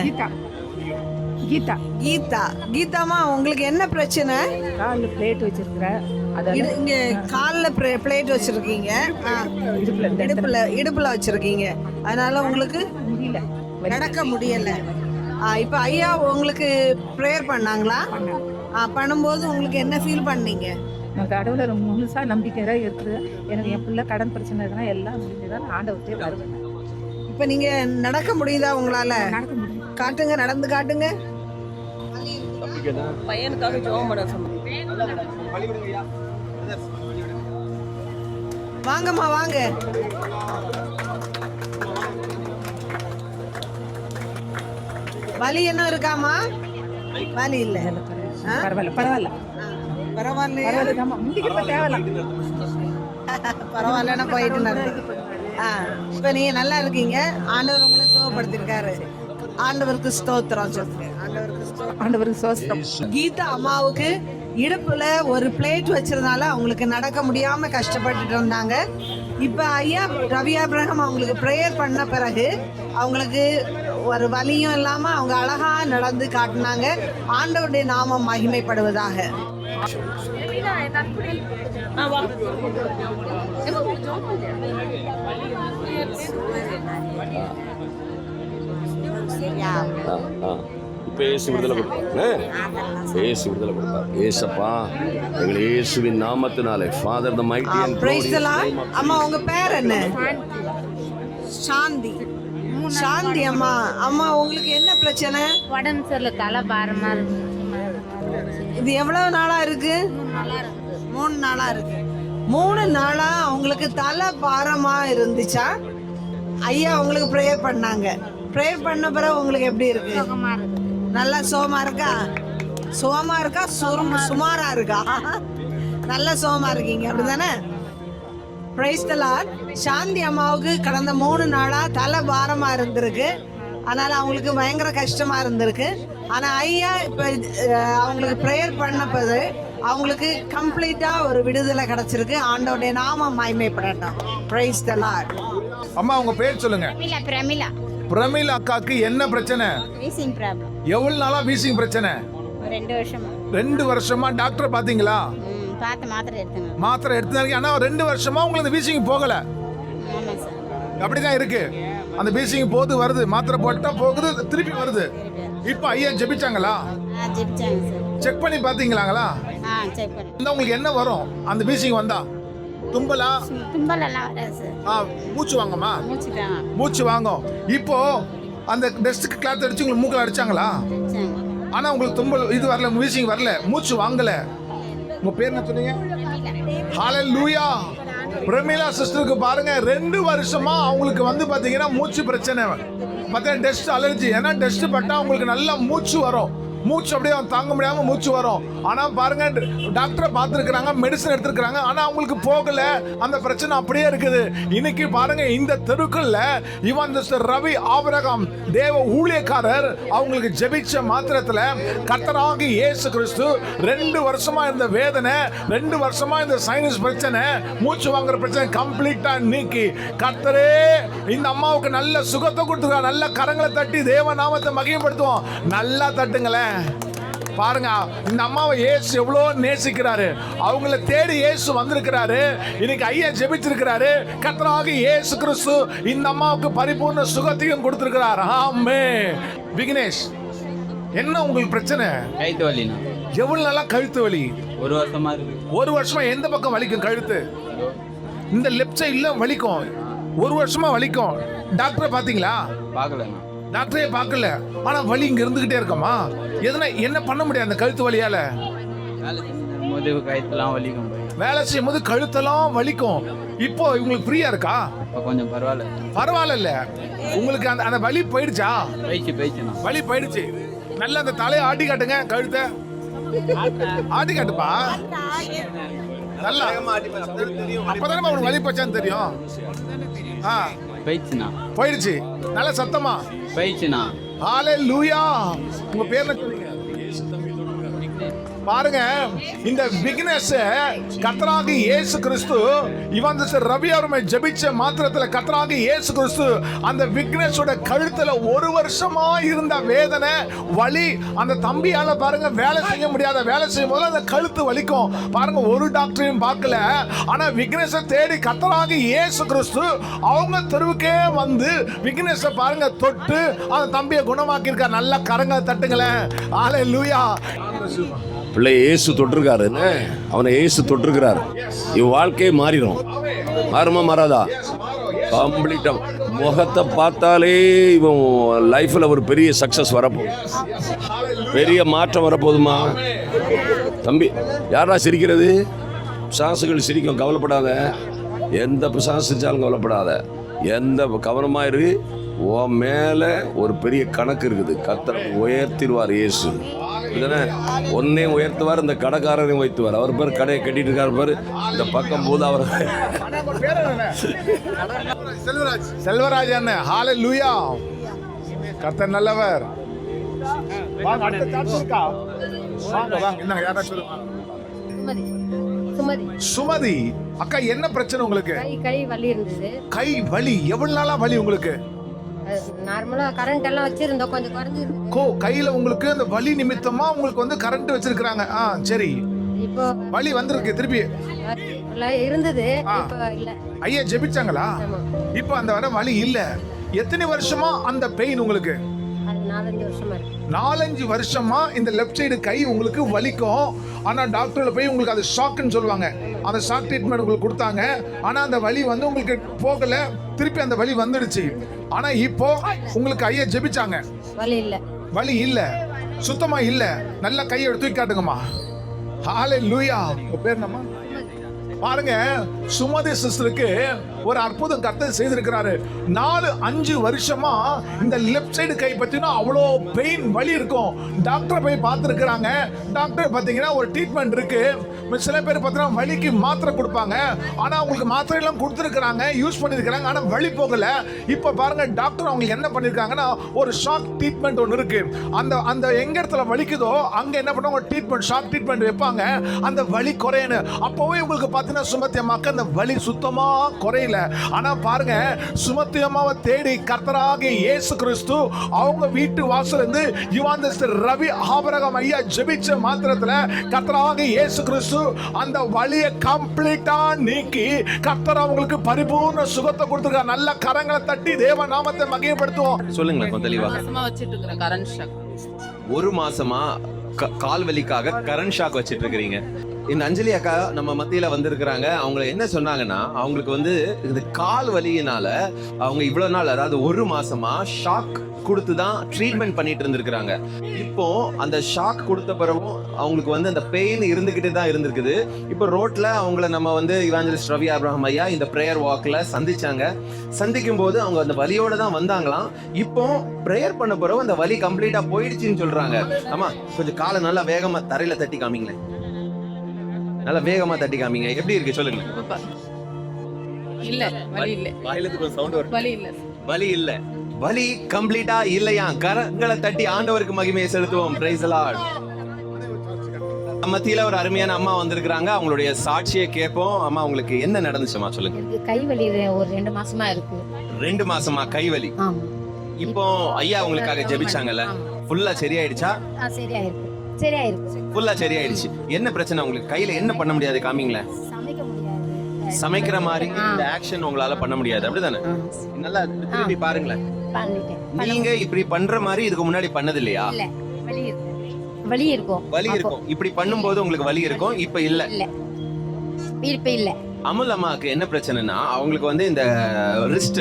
கீதாமா, உங்களுக்கு என்ன பிரச்சனை?
காலில் பிளேட் வச்சிருக்கிறேன்.
இங்க கால்ல பிளேட் வச்சிருக்கீங்க, இடுப்புல வச்சிருக்கீங்க, அதனால உங்களுக்கு நடக்க முடியல. இப்ப ஐயா உங்களுக்கு ப்ரேயர் பண்ணாங்களா? பண்ணும்போது உங்களுக்கு என்ன ஃபீல் பண்ணீங்க?
நான் கடவுளை ரொம்ப முழுசா நம்பிக்கையா இருக்குது. எனக்கு என் பிள்ளை கடன் பிரச்சனை இருக்குன்னா எல்லாம் முடிஞ்சுதான் ஆண்டவர்கிட்டே வருவேன்.
இப்ப நீங்க நடக்க முடியுதா உங்களால? காட்டுங்க, நடந்து காட்டுங்க.
பையனுக்காக ஜெபம் பண்ண சொன்னேன்.
வாங்கம்மா வாங்க. வலி என்ன இருக்காமா? வலி இல்ல. பரவாயில்லன்னா போயிட்டு இப்ப நீங்க நல்லா இருக்கீங்க. ஆண்டவர் உங்களை சுகப்படுத்திருக்காரு. ஆண்டவருக்கு ஸ்தோத்திரம் சொல்லுங்க. ஆண்டவருக்கு ஸ்தோத்திரம். கீதா அம்மாவுக்கு இடுப்புல ஒரு பிளேட் வச்சிருந்தால அவங்களுக்கு நடக்க முடியாம கஷ்டப்பட்டுட்டு இருந்தாங்க. இப்ப ஐயா ரவி ஆபிரகாம் அவங்களுக்கு ப்ரேயர் பண்ண பிறகு அவங்களுக்கு ஒரு வலியும் இல்லாம அவங்க அழகா நடந்து காட்டினாங்க. ஆண்டவருடைய நாமம் மகிமைப்படுவதாக.
இப்ப இயேசு விடுதலை கொடுப்பார். இயேசு விடுதலை கொடுப்பார். ஏசப்பா, எங்களை இயேசுவின் நாமத்தினாலே, father the mighty and
praise the Lord. அம்மா உங்க பேர் என்ன? சாந்தி. சாந்தி அம்மா, அம்மா உங்களுக்கு என்ன பிரச்சனை?
உடம்பு சரியில்லை, தலை பாரமா இருக்கு.
இது எவ்வளவு நாளா இருக்கு? 3 நாளா இருக்கு. 3 நாளா உங்களுக்கு தலை பாரமா இருந்துச்சா? ஐயா உங்களுக்கு ப்ரேயர் பண்ணாங்க. ப்ரேயர் பண்ண பிறகு உங்களுக்கு எப்படி இருக்கு? நல்லா சோமா இருக்கா? சோமா இருக்கா? சுமாரா இருக்கா? நல்ல சோமா இருக்கீங்க அப்படிதானே? Praise the Lord. சாந்தி அம்மாவுக்கு கடந்த 3 நாளா தலை பாரமா இருந்திருக்கு. அதனால அவங்களுக்கு பயங்கர கஷ்டமா இருந்திருக்கு. ஆனா ஐயா இப்ப அவங்களுக்கு ப்ரேயர் பண்ணப்பது அவங்களுக்கு கம்ப்ளீட்டா ஒரு விடுதலை கிடைச்சிருக்கு. ஆண்டவருடைய நாமம் மகிமைப்படட்டும். Praise the Lord.
அம்மா உங்க பேர் சொல்லுங்க.
பிரமிளா.
பிரமிளா அக்காக்கு என்ன பிரச்சனை?
Wheezing problem.
எவ்வளவு நாளா வீசிங் பிரச்சனை?
2 வருஷமா.
2 வருஷமா டாக்டர் பாத்தீங்களா?
பார்த்து மாத்திரை எடுத்தேன்.
மாத்திரை எடுத்தாங்க. ஆனா 2 வருஷமா உங்களுக்கு அந்த வீசிங் போகல.
ஆமாம் சார்.
அப்படிதான் இருக்கு. அந்த வீசிங் போது வருது, மாத்திரை போட்டா போகுது, திருப்பி வருது. இப்போ ஐயா ஜெபிச்சாங்களா?
ஜெபிச்சாங்க சார்.
செக் பண்ணி பாத்தீங்களாங்களா?
செக் பண்ணி.
உங்களுக்கு என்ன வரும் அந்த வீசிங் வந்தா? தும்பலா?
தும்பலெல்லாம் வராது சார்.
மூச்சு வாங்கம்மா. மூச்சு
மூச்சு
வாங்கும். இப்போ அந்த டெஸ்ட்க்கு கிளாத் அடிச்சு உங்களுக்கு மூக்கில் அடிச்சாங்களா? ஆனா உங்களுக்கு தும்பல் இது வரல, வீசிங் வரல, மூச்சு வாங்கல. உங்க பேர் என்ன சொன்னீங்க? ஹalleluya. பிரமிளா சிஸ்டருக்கு பாருங்க 2 வருஷமா அவங்களுக்கு வந்து பாத்தீங்கன்னா மூச்சு பிரச்சனை. பார்த்தா டெஸ்ட் அலர்ஜி. ஏன்னா டெஸ்ட் பட்டா உங்களுக்கு நல்லா மூச்சு வரும். மூச்சு அப்படியே தாங்க முடியாம மூச்சு வரும். ஆனா பாருங்க டாக்டரை பார்த்துருக்காங்க, மெடிசன் எடுத்துருக்காங்க. ஆனா அவங்களுக்கு போகல, அந்த பிரச்சனை அப்படியே இருக்குது. இன்னைக்கு பாருங்க இந்த தெருக்குள்ள இவன் ரவி ஆபிரகாம் தேவ ஊழியக்காரர் அவங்களுக்கு ஜெபிச்ச மாத்திரத்துல கர்த்தராகிய இயேசு கிறிஸ்து 2 வருஷமா இருந்த வேதனை, 2 வருஷமா இந்த சைனஸ் பிரச்சனை, மூச்சு வாங்குற பிரச்சனை கம்ப்ளீட்டா நீக்கி கர்த்தரே இந்த அம்மாவுக்கு நல்ல சுகத்தை கொடுத்துருக்காங்க. நல்ல கரங்களை தட்டி தேவ நாமத்தை மகிமைப்படுத்துவோம். நல்லா தட்டுங்களேன். பாருங்க இந்த அம்மாவை இயேசு எவ்வளவு நேசிக்கிறாரு. அவங்கள தேடி இயேசு வந்திருக்கிறாரு. இன்னைக்கு ஐயா ஜெபிச்சிருக்கிறாரு. கர்த்தராகிய இயேசு கிறிஸ்து இந்த அம்மாவுக்கு பரிபூர்ண சுகத்தையும் கொடுத்திருக்கிறார். ஆமென். விக்னேஷ், என்ன உங்களுக்கு பிரச்சனை?
கழுத்து வலி.
எவ்வளவு நாளா கழுத்து வலி?
1 வருஷமா இருக்கு.
1 வருஷமா எந்த பக்கம் வலிக்கும் கழுத்து? இந்த லெஃப்ட் சைடுல வலிக்கும். 1 வருஷமா வலிக்கும். டாக்டரை பாத்தீங்களா?
பார்க்கல.
டாக்டரே பார்க்கல. ஆனா வலி இங்க இருந்துகிட்டே இருக்கமா? என்ன பண்ண முடியாது அந்த கழுத்து வலியால?
கழுத்தெல்லாம் வலிக்கும்.
வேலை செய்யும் போது கழுத்தெல்லாம் வலிக்கும். இப்போ உங்களுக்கு ஃப்ரீயா இருக்கா?
கொஞ்சம் பரவாயில்ல.
பரவாயில்ல. உங்களுக்கு அந்த வலி போயிடுச்சா?
போயிடுச்சுண்ணா.
வலி போயிடுச்சு. நல்லா அந்த தலையை ஆட்டி காட்டுங்க. கழுத்தை ஆட்டி காட்டுப்பா. நல்லா அப்பதானே உங்களுக்கு வலி போச்சான்னு தெரியும்.
போயிடுச்சுண்ணா.
போயிடுச்சு. நல்ல சத்தமா
போயிடுச்சுண்ணா.
ஹalleluya. உங்க பேர் என்ன சொன்னீங்க? பாருங்க இந்த விக்னஸ் கர்த்தராகிய இயேசு கிறிஸ்து இவன் ரவி அவரை ஜெபிச்ச மாத்திரத்துல கர்த்தராகிய இயேசு கிறிஸ்து அந்த விக்னஸோட கழுத்துல 1 வருஷமா இருந்த வேதனை வலி அந்த தம்பியால பாருங்க வேலை செய்ய முடியாத, வேலை செய்யும் போது அந்த கழுத்து வலிக்கும். பாருங்க ஒரு டாக்டரையும் பார்க்கல. ஆனா விக்னஸை தேடி கர்த்தராகிய இயேசு கிறிஸ்து அவங்க தெருவுக்கே வந்து விக்னஸை பாருங்க தொட்டு அந்த தம்பியை குணமாக்கி இருக்கார். நல்ல கரங்க தட்டுங்களேன். ஹalleluya.
பிள்ளை இயேசு தொட்டிருக்காரு. அவனை இயேசு தொட்டிருக்கிறார். இவன் வாழ்க்கையே மாறிடும். மாறுமா மாறாதா? கம்ப்ளீட்டா முகத்தை பார்த்தாலே இவன் லைஃப்ல ஒரு பெரிய சக்சஸ் வரப்போகுது, பெரிய மாற்றம் வரப்போகுதுமா. தம்பி யாரா சிரிக்கிறது? பிசாசுகள் சிரிக்கும். கவலைப்படாத. எந்த பிசாசு செஞ்சாலும் கவலைப்படாத. எந்த கவனமா இருக்கு. உன் மேல ஒரு பெரிய கணக்கு இருக்குது. கர்த்தர் உயர்த்திடுவார். இயேசு ஒன்னே உயர்த்துவார், இந்த கடைக்காரரையும் உயர்த்துவார். அவர் பேர் கடையை கட்டிட்டு இருக்காரு பாரு. இந்த பக்கம் போது அவர்
செல்வராஜ் அண்ணன். ஹalleluya. கர்த்தர் நல்லவர். சுமதி அக்கா, என்ன பிரச்சனை உங்களுக்கு?
கை வலி இருந்தது.
கை வலி எவ்வளவு நாளா வலி உங்களுக்கு?
நார்மலா கரண்ட் எல்லாம் வச்சிருந்தோம், கொஞ்சம் குறைஞ்சிருக்கு.
கையில உங்களுக்கு அந்த வலி நிமித்தமா உங்களுக்கு வந்து கரண்ட் வச்சிருக்காங்க. சரி, இப்போ வலி வந்திருக்கு. திருப்பி
இருந்தது, இப்போ இல்ல.
ஐயா ஜெபிச்சாங்களா? இப்போ அந்த வர வலி இல்ல. எத்தனை வருஷமா அந்த பெயின் உங்களுக்கு?
4-5 வருஷமா இருக்கு.
4-5 வருஷமா இந்த லெஃப்ட் சைடு கை உங்களுக்கு வலிக்கும். ஆனா டாக்டர்ல போய் உங்களுக்கு அது ஷாக்னு சொல்லுவாங்க. அந்த ஷாக் ட்ரீட்மெண்ட் உங்களுக்கு கொடுத்தாங்க. ஆனா அந்த வலி வந்து உங்களுக்கு போகல, திருப்பி அந்த வலி வந்துடுச்சு. ஆனா இப்போ உங்களுக்கு ஐயா ஜெபிச்சாங்க,
வலி இல்ல.
வலி இல்ல, சுத்தமா இல்ல. நல்ல கையை எடுத்து தூக்கி காட்டுங்கம்மா. ஹalleluya. உங்க பேர் என்னம்மா? பாருங்க, சுமதி சிஸ்டருக்கு ஒரு அற்புதம் கர்த்தர் செய்திருக்கிறாரு. 4-5 வருஷமா இந்த லெஃப்ட் சைடு கை பத்தினா அவ்வளோ பெயின் வலி இருக்கும். டாக்டர் போய் பார்த்துருக்குறாங்க. டாக்டர் பார்த்தீங்கன்னா ஒரு ட்ரீட்மெண்ட் இருக்கு. சில பேர் பார்த்தீங்கன்னா வலிக்கு மாத்திரை கொடுப்பாங்க. ஆனா அவங்களுக்கு மாத்திரை எல்லாம் கொடுத்துருக்காங்க, யூஸ் பண்ணிருக்காங்க, ஆனா வலி போகல. இப்ப பாருங்க டாக்டர் அவங்களுக்கு என்ன பண்ணிருக்காங்கன்னா ஒரு ஷாக் ட்ரீட்மெண்ட் ஒன்று இருக்கு. அந்த எங்க இடத்துல வலிக்குதோ அங்க என்ன பண்ணுவாங்க, ட்ரீட்மெண்ட் ஷாக் ட்ரீட்மெண்ட் வைப்பாங்க, அந்த வலி குறையணும். அப்பவே உங்களுக்கு பார்த்தீங்கன்னா சுமத்தி அம்மாக்கு அந்த வலி சுத்தமா குறையல. ஆனா பாருங்க சுமத்தி அம்மாவை தேடி கர்த்தராகிய இயேசு கிறிஸ்து அவங்க வீட்டு வாசல் இருந்து யுவாந்தஸ்தர் ரவி ஆபரகம் ஐயா ஜெபிச்ச மாத்திரத்துல கர்த்தராகிய இயேசு கிறிஸ்து அந்த வலியை கம்ப்ளீட்டா நீக்கி கர்த்தர் அவங்களுக்கு பரிபூர்ண சுகத்தை கொடுத்திருக்கார். நல்ல கரங்களை தட்டி தேவ நாமத்தை மகிமைப்படுத்துவோம்.
சொல்லுங்களேன் கொஞ்சம் தெளிவா.
வச்சிட்டு இருக்கிற கரண்ட் ஷாக்.
ஒரு மாசமா கால் வலிக்காக கரண்ட் ஷாக் வச்சிட்டு இருக்கிறீங்க. இந்த அஞ்சலி அக்கா நம்ம மத்தியில வந்திருக்கிறாங்க. அவங்க என்ன சொன்னாங்கன்னா அவங்களுக்கு வந்து இந்த கால் வலியினால அவங்க இவ்வளவு நாள், அதாவது ஒரு மாசமா ஷாக் கொடுத்து தான் ட்ரீட்மெண்ட் பண்ணிட்டு இருந்திருக்கிறாங்க. இப்போ அந்த ஷாக் கொடுத்த பிறகும் அவங்களுக்கு வந்து அந்த பெயின் இருந்துகிட்டே தான் இருந்திருக்குது. இப்போ ரோட்ல அவங்கள நம்ம வந்து இவாஞ்சலிஸ்ட் ரவி ஆபிரகாம் ஐயா இந்த பிரேயர் வாக்ல சந்திச்சாங்க. சந்திக்கும் போது அவங்க அந்த வலியோட தான் வந்தாங்களாம். இப்போ பிரேயர் பண்ண பிறகு அந்த வலி கம்ப்ளீட்டா போயிடுச்சுன்னு சொல்றாங்க. ஆமா, கொஞ்சம் காலை நல்லா வேகமா தரையில தட்டி காமிங்களேன். நல்லா வேகமா தட்டி காமிங்க. எப்படி இருக்கு சொல்லுங்க.
இல்ல வலி இல்ல.
வாயிலுக்கு கொஞ்சம் சவுண்ட் வரும்.
வலி இல்ல.
வலி இல்ல. வலி கம்ப்ளீட்டா இல்லையா? கரங்களை தட்டி ஆண்டவருக்கு மகிமையை செலுத்துவோம். Praise the Lord. மத்தியில ஒரு அருமையான அம்மா வந்திருக்காங்க. அவங்களுடைய சாட்சியை கேட்போம். அம்மா உங்களுக்கு என்ன நடந்துச்சுமா சொல்லுங்க.
கை வலி ஒரு 2 மாசமா இருக்கு.
2 மாசமா கை வலி. இப்போ ஐயா உங்களுக்காக ஜெபிச்சாங்கல்ல, ஃபுல்லா சரியாயிடுச்சா?
சரியாயிருக்கு. சரியாயிருக்கு.
ஃபுல்லா சரியாயிடுச்சு. என்ன பிரச்சனை உங்களுக்கு? கையில என்ன பண்ண முடியாது காமிங்களேன்.
சமைக்க முடியாது.
சமைக்கிற மாதிரி இந்த ஆக்ஷன் உங்களால பண்ண முடியாது, அப்படிதானே? நல்லா திருப்பி பாருங்களேன். நீங்க இப்படி பண்ற மாதிரி இதுக்கு முன்னாடி பண்ணது இல்லையா?
இல்ல. வலி இருக்கும்.
வலி இருக்கும். இப்படி பண்ணும்போது உங்களுக்கு வலி இருக்கும். இப்ப இல்ல.
இப்ப இல்ல.
அமுல் அம்மாக்கு என்ன பிரச்சனைனா அவங்களுக்கு வந்து இந்த ரிஸ்ட்,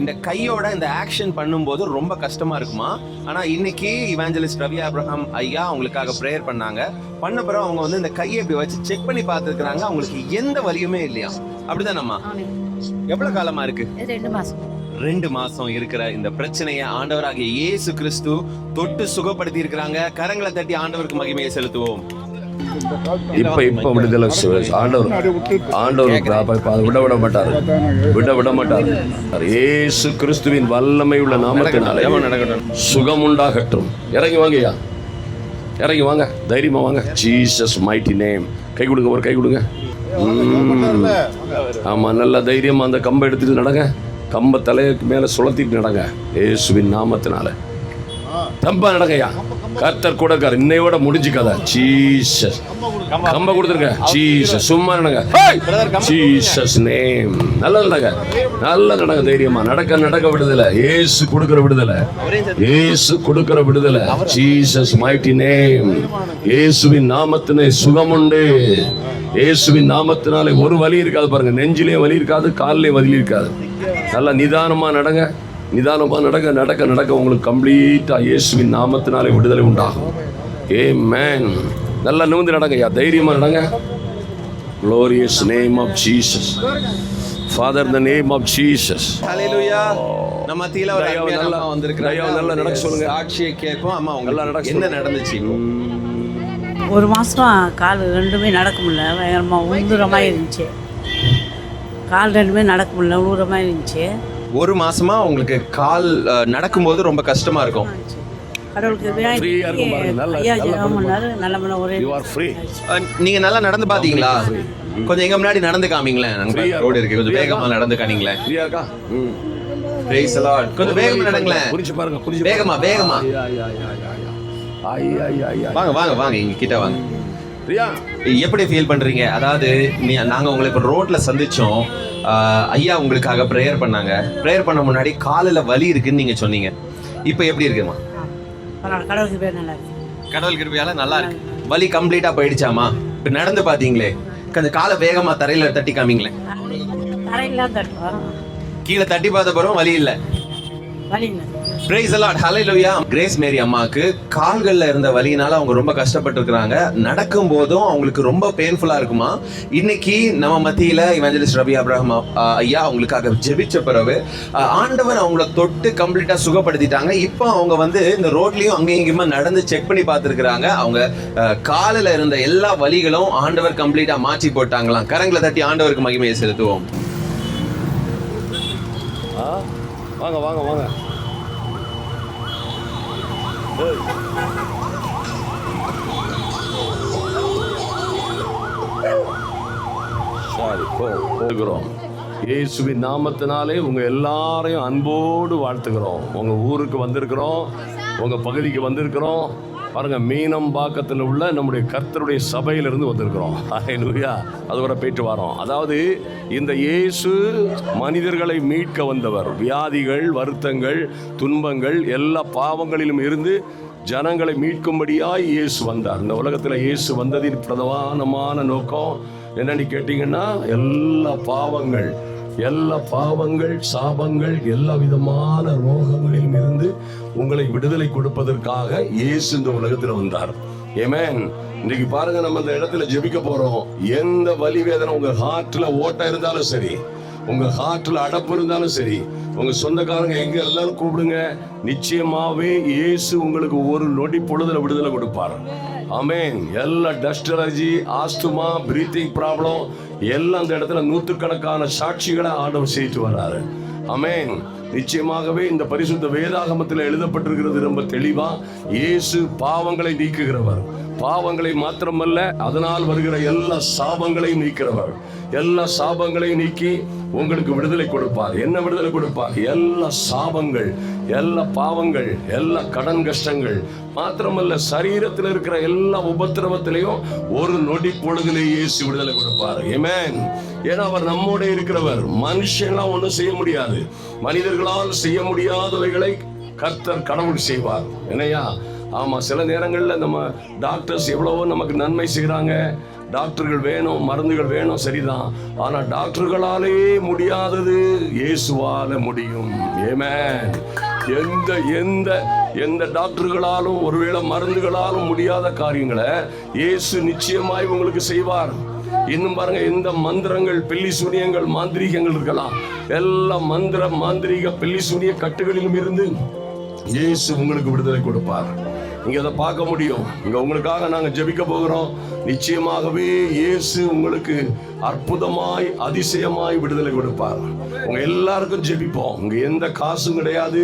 இந்த கையோட இந்த ஆக்ஷன் பண்ணும்போது ரொம்ப கஷ்டமா இருக்குமா. ஆனா இன்னைக்கு இவாஞ்சலிஸ்ட் ரவி ஆபிரகாம் ஐயா அவங்களுக்காக பிரேயர் பண்ணாங்க. பண்ண பிறகு அவங்க வந்து இந்த கையை இப்படி வச்சு செக் பண்ணி பார்த்துருக்காங்க. அவங்களுக்கு எந்த வலியுமே இல்லையா? அப்படிதானம்மா? எவ்வளவு காலமா இருக்கு?
2 மாசம்.
2 மாசம் இருக்கிற இந்த பிரச்சனையை ஆண்டவராகிய இயேசு கிறிஸ்து தொட்டு சுகப்படுத்தி இருக்கிறாங்க. கரங்களை தட்டி ஆண்டவருக்கு மகிமையை செலுத்துவோம்.
இப்ப விடுதலை ஆண்டவர் விட மாட்டார். இயேசு கிறிஸ்துவின் வல்லமை உள்ள நாமத்தினாலே சுகம் உண்டாகட்டும். இறங்கி வாங்கய்யா, இறங்கி வாங்க, தைரியமா வாங்க. Jesus mighty name. கை கொடுங்க, ஒரு கை கொடுங்க. ஆமா, நல்ல தைரியமா அந்த கம்பை எடுத்துட்டு நடங்க. கம்ப தலைக்கு மேல சுழத்திட்டு நடங்க. இயேசுவின் நாமத்தினால தம்பா நடங்கய்யா. கர்த்தர் கூட இருக்கார். இன்னையோட முடிஞ்சுக்காத. ஜீசஸ் கம்ப கொடுத்துருங்க. ஜீசஸ் சும்மா நடங்க. Jesus name. நல்ல நடங்க, நல்ல நடங்க. தைரியமா நடக்க விடுதலை. இயேசு கொடுக்கிற விடுதலை. இயேசு கொடுக்கிற விடுதலை. Jesus mighty name. இயேசுவின் நாமத்திலே சுகம் உண்டு. இயேசுவின் நாமத்தினாலே ஒரு வலி இருக்காது பாருங்க. நெஞ்சிலேயும் வலி இருக்காது, காலிலேயும் வலி இருக்காது. நல்லா நிதானமா நடங்க. நிதானமா நடக்க உங்களுக்கு கம்ப்ளீட்டா இயேசுவின் நாமத்தினாலே விடுதலை உண்டாகும். ஆமென். நல்லா நிமிர்ந்து நடங்கய்யா, தைரியமா நடங்க. Glorious name of Jesus. Father, in the name of Jesus.
Hallelujah. நம்ம மத்தியில ஒரு அருமையான அம்மா வந்திருக்காங்க. நல்லா நடக்க சொல்லுங்க. சாட்சியை கேட்போம். அம்மா உங்களுக்கு என்ன நடந்துச்சு?
ஒரு மாசமா கால் ரெண்டுமே நடக்க முடியல. பயங்கரமா ஊதுறமா இருந்துச்சு. கால் ரெண்டுமே நடக்க முடியல, ஊதுறமா இருந்துச்சு.
ஒரு மாசமா உங்களுக்கு கால் நடக்கும்போது ரொம்ப கஷ்டமா இருக்கும். நீங்க நல்லா நடந்து பாத்தீங்களா? கொஞ்சம் எங்க முன்னாடி நடந்து காமிங்களேன். ரோடு இருக்கு, கொஞ்சம் வேகமா நடந்து காமிங்களேன். கொஞ்சம் வேகமா நடங்களேன். வேகமா வேகமா வாங்க வாங்க வாங்க, இங்க கிட்ட வாங்க. எப்படி ஃபீல் பண்றீங்க? அதாவது நாங்க உங்களை இப்ப ரோட்ல சந்திச்சோம். ஐயா உங்களுக்காக பிரேயர் பண்ணாங்க. பிரேயர் பண்ண முன்னாடி காலில் வலி இருக்குன்னு நீங்க சொன்னீங்க. இப்போ எப்படி இருக்குமா? கடவுள் கிருபையால நல்லா இருக்கு. வலி கம்ப்ளீட்டா போயிடுச்சாமா? இப்ப நடந்து பாத்தீங்களே, கொஞ்சம் காலை வேகமா தரையில தட்டி காமிங்களேன். கீழே தட்டி பார்த்த பிறகு வலி இல்ல. Praise the Lord. Hallelujah. Grace Mary அம்மாக்கு கால்கள்ல இருந்த வலியினால அவங்க ரொம்ப கஷ்டப்பட்டு இருக்காங்க. நடக்கும் போதும் அவங்களுக்கு ரொம்ப பெயின்ஃபுல்லா இருக்குமா. இன்னைக்கு நம்ம மத்தியில இவாஞ்சலிஸ்ட் ரவி அப்ரஹாம் ஐயா அவங்களுக்காக ஜெபிச்ச பிறகு ஆண்டவர் அவங்கள தொட்டு கம்ப்ளீட்டா சுகப்படுத்திட்டாங்க. இப்போ அவங்க வந்து இந்த ரோட்லயும் அங்கேயும் இங்கேயுமா நடந்து செக் பண்ணி பார்த்துருக்காங்க. அவங்க காலில் இருந்த எல்லா வலிகளும் ஆண்டவர் கம்ப்ளீட்டா மாற்றி போட்டாங்களாம். கரங்களை தட்டி ஆண்டவருக்கு மகிமையை செலுத்துவோம்.
வாங்க வாங்க வாங்க. சரி போகிறோம். இயேசுவின் நாமத்தினாலே உங்க எல்லாரையும் அன்போடு வாழ்த்துக்கிறோம். உங்க ஊருக்கு வந்திருக்கிறோம், உங்க பகுதிக்கு வந்திருக்கிறோம். பாருங்க, மீனம்பாக்கத்தில் உள்ள நம்முடைய கர்த்தருடைய சபையிலிருந்து வந்திருக்கிறோம். ஹல்லேலூயா. அதோட போயிட்டு வரோம். அதாவது இந்த இயேசு மனிதர்களை மீட்க வந்தவர். வியாதிகள், வருத்தங்கள், துன்பங்கள், எல்லா பாவங்களிலும் இருந்து ஜனங்களை மீட்கும்படியாய் இயேசு வந்தார். இந்த உலகத்தில் இயேசு வந்ததின் பிரதானமான நோக்கம் என்னன்னு கேட்டீங்கன்னா, எல்லா பாவங்கள், சாபங்கள், எல்லா விதமான ரோகங்களிலும் இருந்து உங்களை விடுதலை கொடுப்பதற்காக இயேசு இந்த உலகத்தில் வந்தார். ஆமென். இன்னைக்கு பாருங்க, நம்ம இந்த இடத்துல ஜெபிக்க போறோம். எந்த வலி வேதனை, உங்க ஹார்ட்ல ஓட்டை இருந்தாலும் சரி, உங்க ஹார்ட்ல அடப்பு இருந்தாலும் சரி, உங்க சொந்தக்காரங்க எங்க எல்லாரும் கூப்பிடுங்க. நிச்சயமாவே இயேசு உங்களுக்கு ஒரு நொடி பொழுதுல விடுதலை கொடுப்பார். ஆமென். எல்லா dust allergy, asthma, breathing problem எல்லாம் அந்த இடத்துல நூற்றுக்கணக்கான சாட்சிகளை ஆண்டவர் செய்து வர்றாரு. ஆமென். நிச்சயமாகவே இந்த பரிசுத்த வேதாகமத்தில் எழுதப்பட்டிருக்கிறது ரொம்ப தெளிவா. இயேசு பாவங்களை நீக்குகிறவர். பாவங்களை மாத்திரமல்ல, அதனால் வருகிற எல்லா சாபங்களையும் நீக்கிறவர். எல்லா சாபங்களையும் நீக்கி உங்களுக்கு விடுதலை கொடுப்பார். என்ன விடுதலை கொடுப்பார்? எல்லா சாபங்கள், எல்லா பாவங்கள், எல்லா கடன் கஷ்டங்கள் மாத்திரமல்ல, சரீரத்தில் இருக்கிற எல்லா உபத்திரவத்திலையும் ஒரு நொடி பொழுதிலே இயேசு விடுதலை கொடுப்பார். ஆமென். ஏன்னா அவர் நம்மோட இருக்கிறவர். மனுஷங்களாம் ஒன்றும் செய்ய முடியாது. மனிதர்களால் செய்ய முடியாதவைகளை கர்த்தர் கடவுள் செய்வார். என்னையா? ஆமா, சில நேரங்களில் நம்ம டாக்டர்ஸ் எவ்வளவோ நமக்கு நன்மை செய்கிறாங்க. டாக்டர்கள் வேணும், மருந்துகள் வேணும், சரிதான். ஆனா டாக்டர்களாலே முடியாதது இயேசுவால முடியும். ஆமென். எந்த டாக்டர்களாலும் ஒருவேளை மருந்துகளாலும் முடியாத காரியங்களை இயேசு நிச்சயமாய் உங்களுக்கு செய்வார். இன்னும் பாருங்க, எந்த மந்திரங்கள், பில்லி சூனியங்கள், மாந்திரீகங்கள் இருக்கலாம், எல்லா மந்திர மாந்திரீக பில்லி சூனிய கட்டுகளிலும் இருந்து இயேசு உங்களுக்கு விடுதலை கொடுப்பார். நீங்க அதை பார்க்க முடியும். இங்க உங்களுக்காக நாங்க ஜெபிக்க போகிறோம். நிச்சயமாகவே இயேசு உங்களுக்கு அற்புதமாய், அதிசயமாய் விடுதலை கொடுப்பார். உங்க எல்லாருக்கும் ஜெபிப்போம். உங்க எந்த காசும் கிடையாது,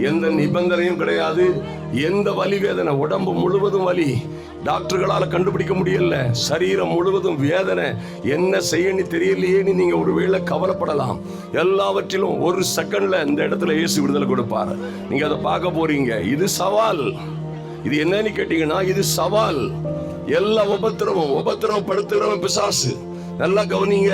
எந்த நிபந்தனையும் கிடையாது. எந்த வலி வேதனை, உடம்பு முழுவதும் வலி, டாக்டர்களால கண்டுபிடிக்க முடியல, சரீரம் முழுவதும் வேதனை, என்ன செய்யன்னு தெரியலையேன்னு நீங்க ஒருவேளை கவலைப்படலாம். எல்லாவற்றிலும் ஒரு செகண்ட்ல இந்த இடத்துல இயேசு விடுதலை கொடுப்பார். நீங்க அதை பார்க்க போறீங்க. இது சவால். இது என்னன்னு கேட்டீங்கன்னா, இது சவால். எல்லா உபத்திரவப்படுத்துறவன் பிசாசு. நல்லா கவனிங்க.